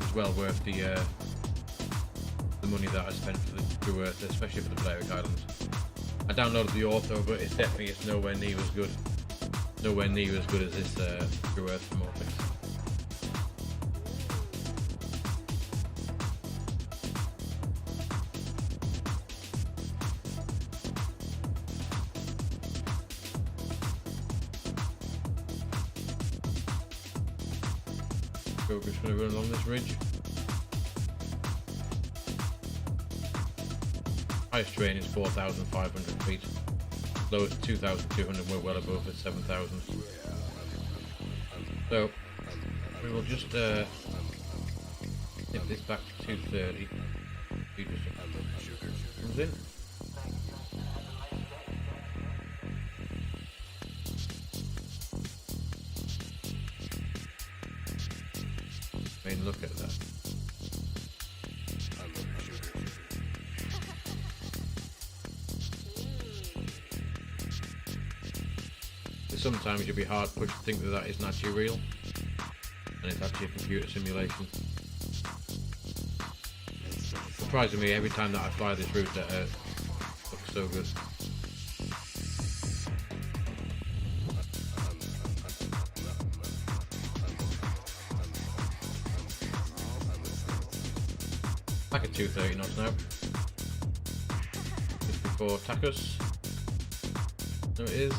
It's well worth the money that I spent for the True Earth, especially for the Balearic Islands. I downloaded the Ortho, but it's nowhere near as good. Nowhere near as good as this True Earth from Orbex. We're just going to run along this ridge. Highest terrain is 4,500 feet. Lowest 2,200. We're well above at 7,000. So we will just tip this back to 230. He just comes in. I mean, look at that. Sometimes you'll be hard pushed to think that that isn't actually real, and it's actually a computer simulation. Surprising me every time that I fly this route that looks so good. Back at 230 knots now. Just before Takeoff. There it is.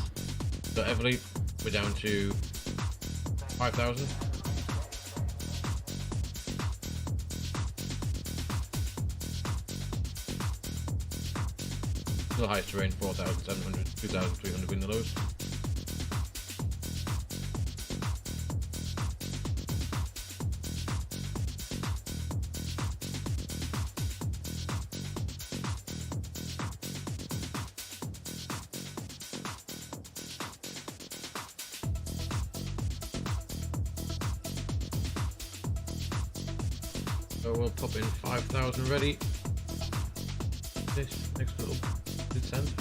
So Everly, we're down to 5,000. Still highest terrain, 4,700, 2,300 in the lowest. So we'll pop in 5,000 ready. This next little descent.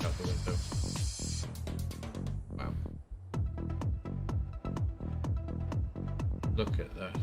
Out the window. Wow. Look at that.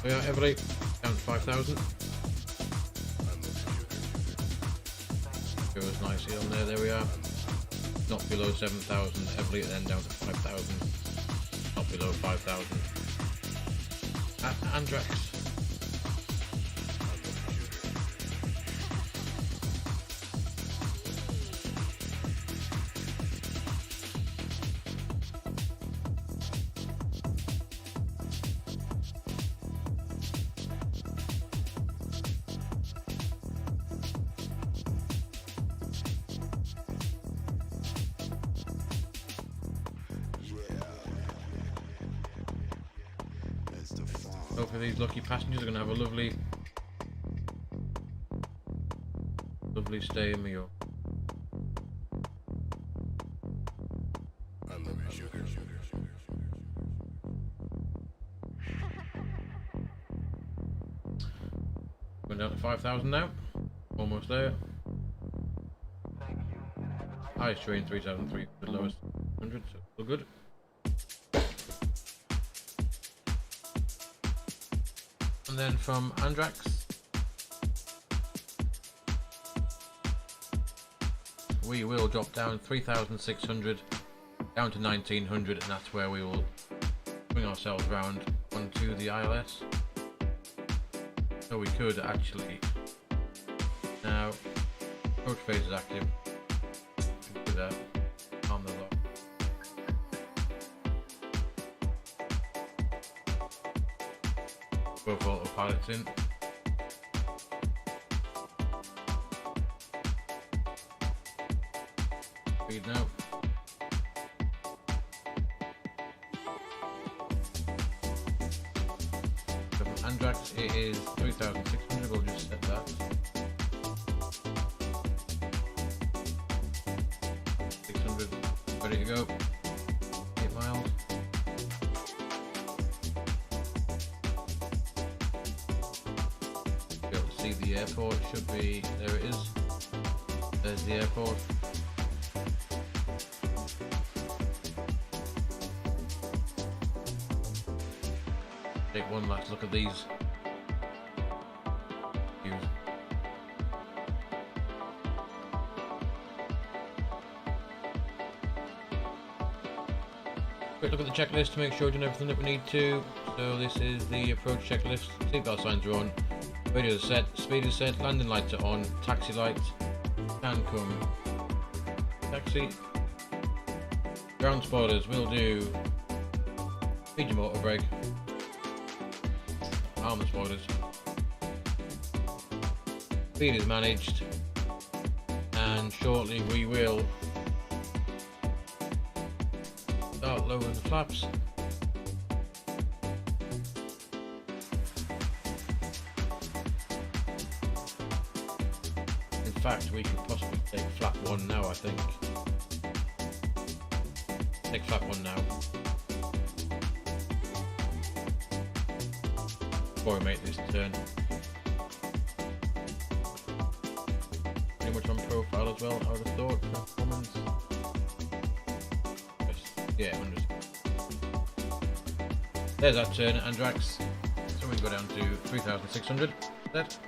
We are heavily down to 5,000. Goes nicely on there. There we are. Not below 7,000. Heavily then down to 5,000. Not below 5,000. Andrax. Hopefully these lucky passengers are going to have a lovely stay in Mallorca. Going down to 5,000 now. Almost there. Highest terrain 3,300, lowest 100, so still good. And then from Andrax, we will drop down 3,600 down to 1,900, and that's where we will bring ourselves round onto the ILS. So we could actually, now approach phase is active, do that on the lock. Both autopilots in. Speed now. So from Andrax it is 3,600. we'll just set that. 600, ready to go. 8 miles. Be able to see the airport. Should be, there it is. There's the airport. Take one last look at these views. Quick look at the checklist to make sure we've done everything that we need to. So this is the approach checklist. Seatbelt signs are on, radio is set, speed is set, landing lights are on, taxi lights can come. Taxi. Ground spoilers will do. Feed your motor brake. Arm the spoilers. Speed is managed, and shortly we will start lowering the flaps. In fact, we could possibly take flap 1 now, I think. Take flap 1 now. Before we make this turn. Pretty much on profile as well, I would have thought. Performance. Yeah, 100. There's our turn at Andrax. So we can go down to 3,600. Set.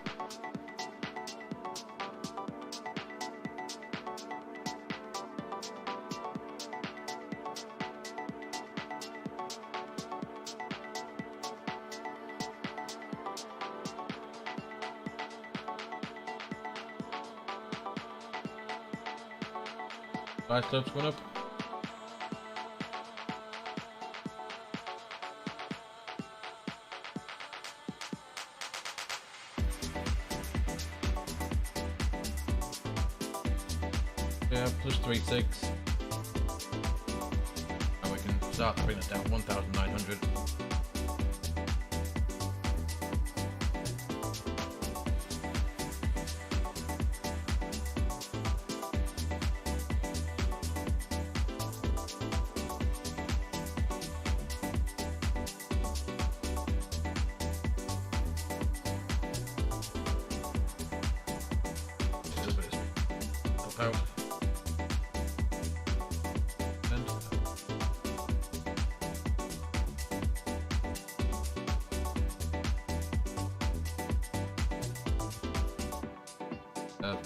Glide slope's going up. Yeah, plus 3.6. And we can start to bring it down 1,900. Out.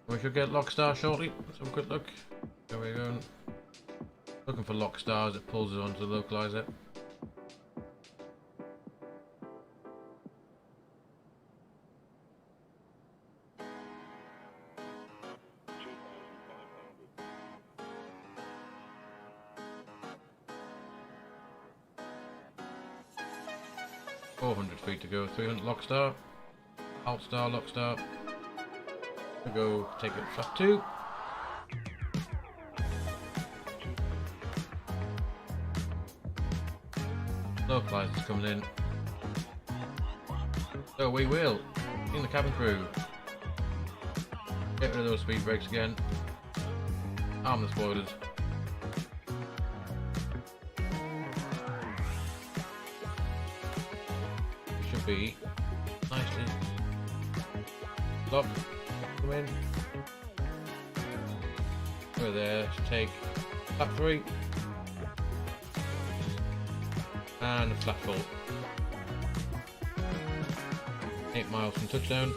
We should get Lockstar shortly. Let's have a quick look. There we go. Looking for Lockstar as it pulls it onto the localizer. $400 to go. 300 Lockstar. Alt star, Lockstar. We'll go take it flap 2. Localizers coming in. So we will, in the cabin crew, get rid of those speed brakes again. Arm the spoilers. It should be nicely locked. Come in. We're there to take flap 3 and a flap 4. 8 miles from touchdown.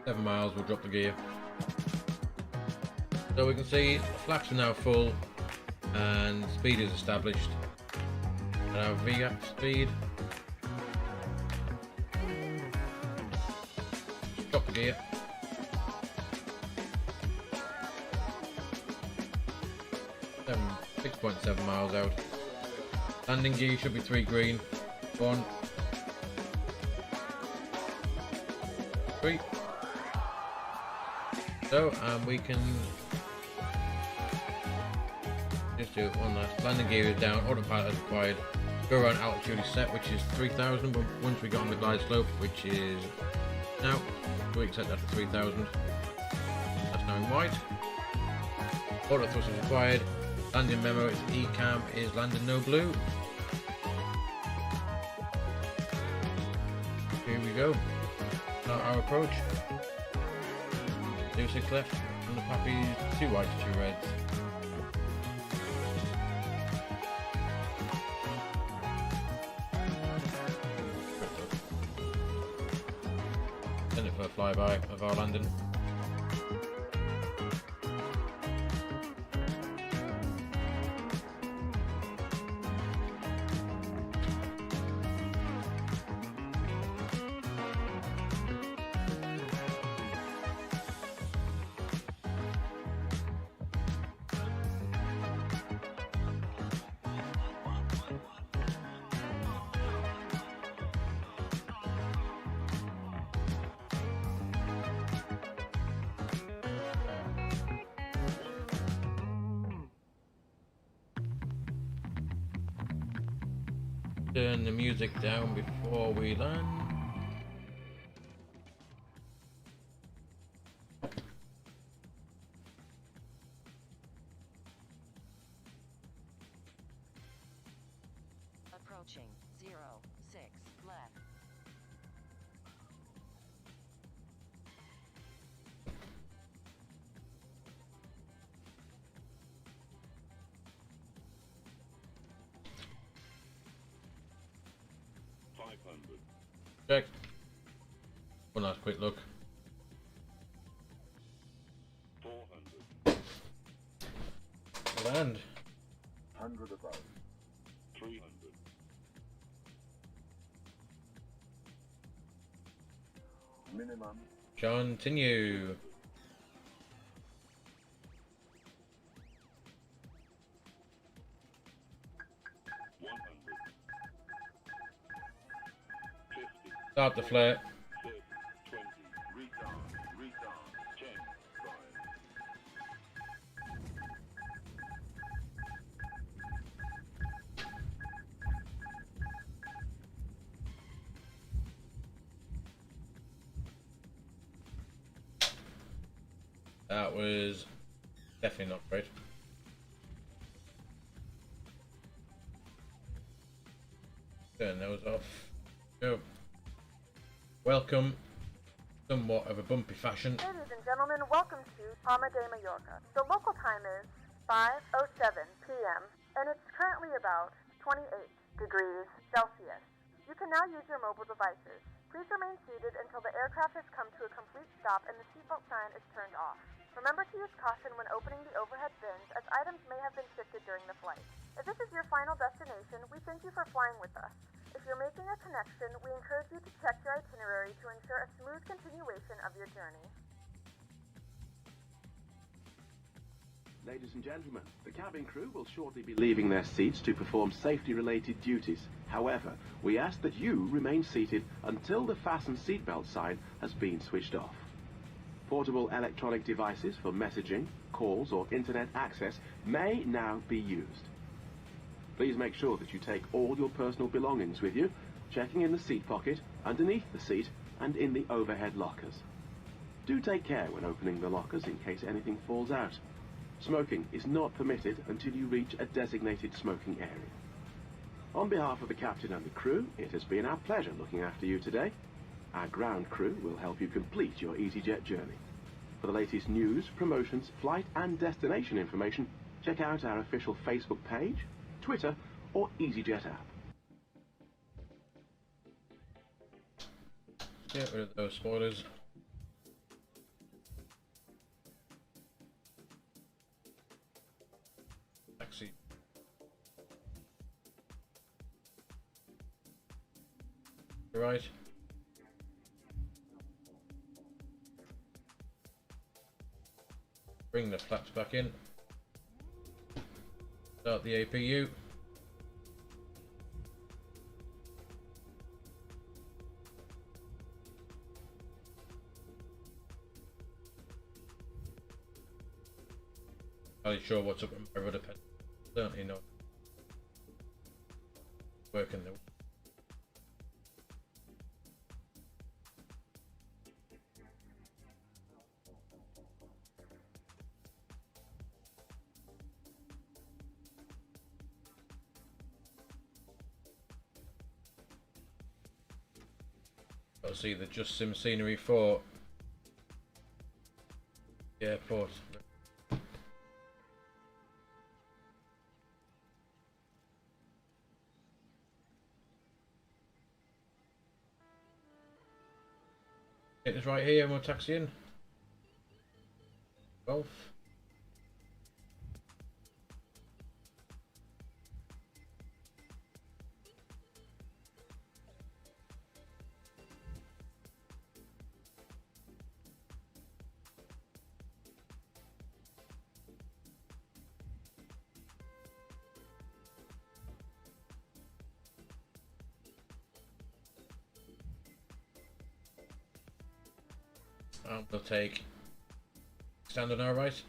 7 miles, we'll drop the gear. So we can see the flaps are now full and speed is established. And our VAP speed. Drop the gear. 6.7 miles out. Landing gear should be 3 green. 1, 3. So, we can just do one last. Landing gear is down, autopilot is required. Go around altitude is set, which is 3,000, but once we get on the glide slope, which is now, we set that to 3,000. That's now in white. Auto thrust is required. Landing memo, its ECAM is landing no blue. Here we go. Now our approach. 06 left, and the Pappy's 2 whites, 2 reds. Send it for a flyby of our landing. Turn the music down before we land. Approaching 06 left. Check. One last quick look. 400. Land. 100 above. 300. Minimum. Continue. Start the flare. 20. Retard. Change. That was definitely not great. Turn those off. Go. Welcome. Somewhat of a bumpy fashion. Ladies and gentlemen, welcome to Palma de Mallorca. The local time is 5:07 p.m. and it's currently about 28 degrees Celsius. You can now use your mobile devices. Please remain seated until the aircraft has come to a complete stop and the seatbelt sign is turned off. Remember to use caution when opening the overhead bins, as items may have been shifted during the flight. If this is your final destination, we thank you for flying with us. If you're making a connection, we encourage you to check your itinerary to ensure a smooth continuation of your journey. Ladies and gentlemen, the cabin crew will shortly be leaving their seats to perform safety-related duties. However, we ask that you remain seated until the fasten seatbelt sign has been switched off. Portable electronic devices for messaging, calls, or internet access may now be used. Please make sure that you take all your personal belongings with you, checking in the seat pocket, underneath the seat, and in the overhead lockers. Do take care when opening the lockers in case anything falls out. Smoking is not permitted until you reach a designated smoking area. On behalf of the captain and the crew, it has been our pleasure looking after you today. Our ground crew will help you complete your EasyJet journey. For the latest news, promotions, flight and destination information, check out our official Facebook page, Twitter, or EasyJet app. Get rid of those spoilers. taxi. Right. Bring the flaps back in. Start the APU. Not really sure what's up with my rudder pedal. Certainly not working though. Got to see the just sim scenery for the airport. It is right here and we'll taxi in. Golf. And we'll take stand on our right.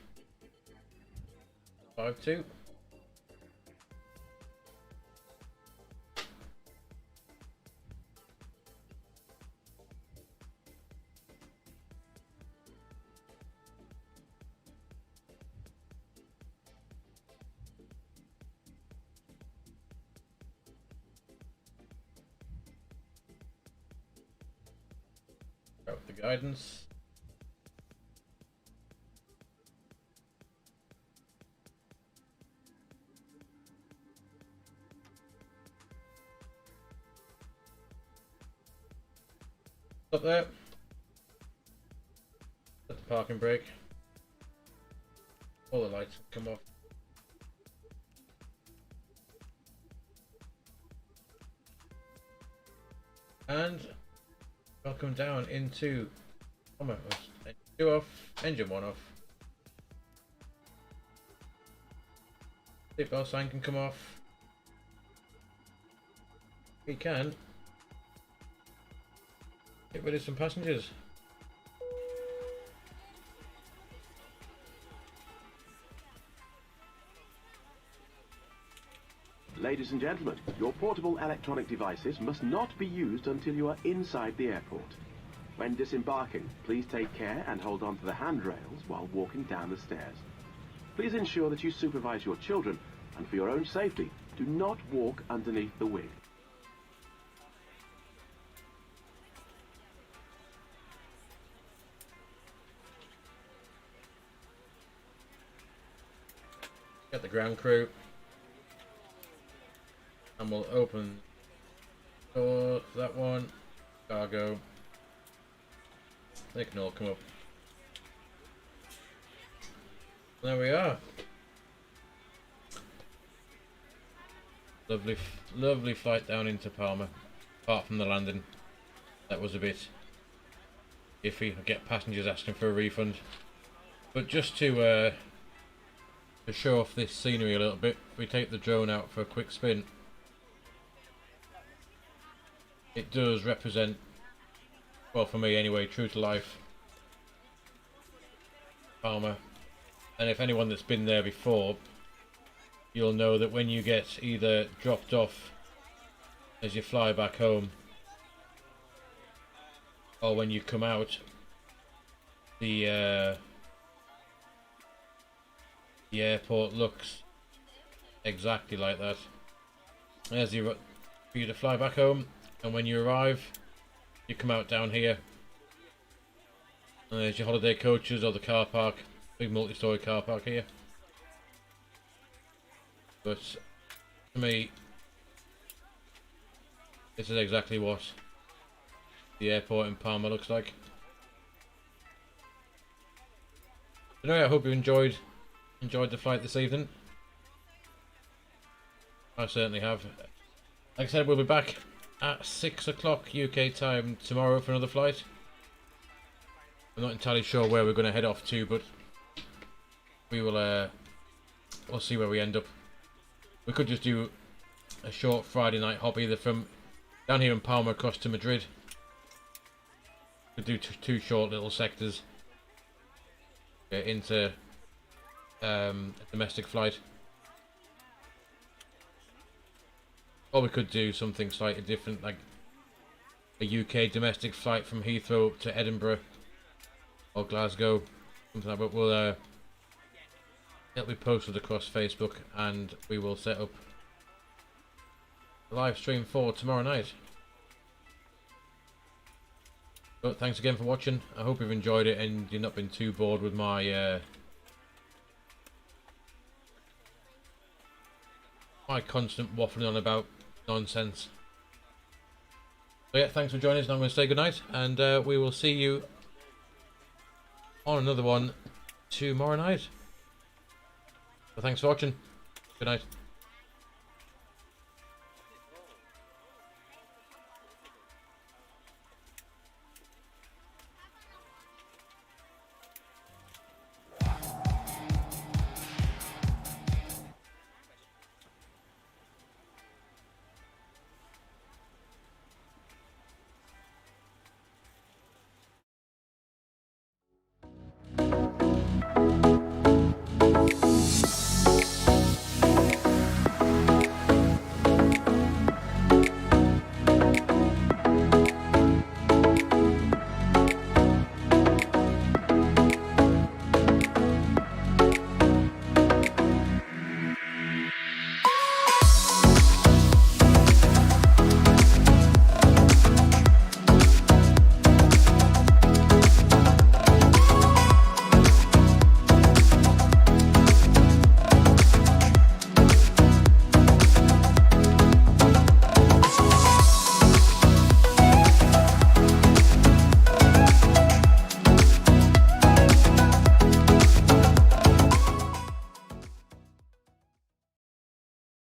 5-2. Out the guidance. Up there. Set the parking brake. All the lights come off. And welcome down into PALMA. Engine 2 off, engine 1 off. Seatbelt sign can come off. We can get rid of some passengers. Ladies and gentlemen, your portable electronic devices must not be used until you are inside the airport. When disembarking, please take care and hold on to the handrails while walking down the stairs. Please ensure that you supervise your children, and for your own safety, do not walk underneath the wing. Get the ground crew. And we'll open door for that one. Cargo. They can all come up. There we are. Lovely flight down into PALMA. Apart from the landing, that was a bit iffy. I get passengers asking for a refund. But just to show off this scenery a little bit, if we take the drone out for a quick spin, it does represent, well for me anyway, true to life PALMA. And if anyone that's been there before, you'll know that when you get either dropped off as you fly back home, or when you come out, the airport looks exactly like that. There's for you to fly back home, and when you arrive, you come out down here. And there's your holiday coaches or the car park, big multi-story car park here. But to me, this is exactly what the airport in PALMA looks like. Anyway, I hope you enjoyed the flight this evening. I certainly have. Like I said, we'll be back at 6 o'clock UK time tomorrow for another flight. I'm not entirely sure where we're going to head off to, but we will. We'll see where we end up. We could just do a short Friday night hop either from down here in Palma across to Madrid. Could do two short little sectors into a domestic flight. Or we could do something slightly different, like a UK domestic flight from Heathrow to Edinburgh or Glasgow, something like that. But we'll it'll be posted across Facebook, and we will set up a live stream for tomorrow night. But thanks again for watching. I hope you've enjoyed it and you've not been too bored with my my constant waffling on about nonsense. So yeah, thanks for joining us, and I'm going to say goodnight, and we will see you on another one tomorrow night. So thanks for watching. Good night.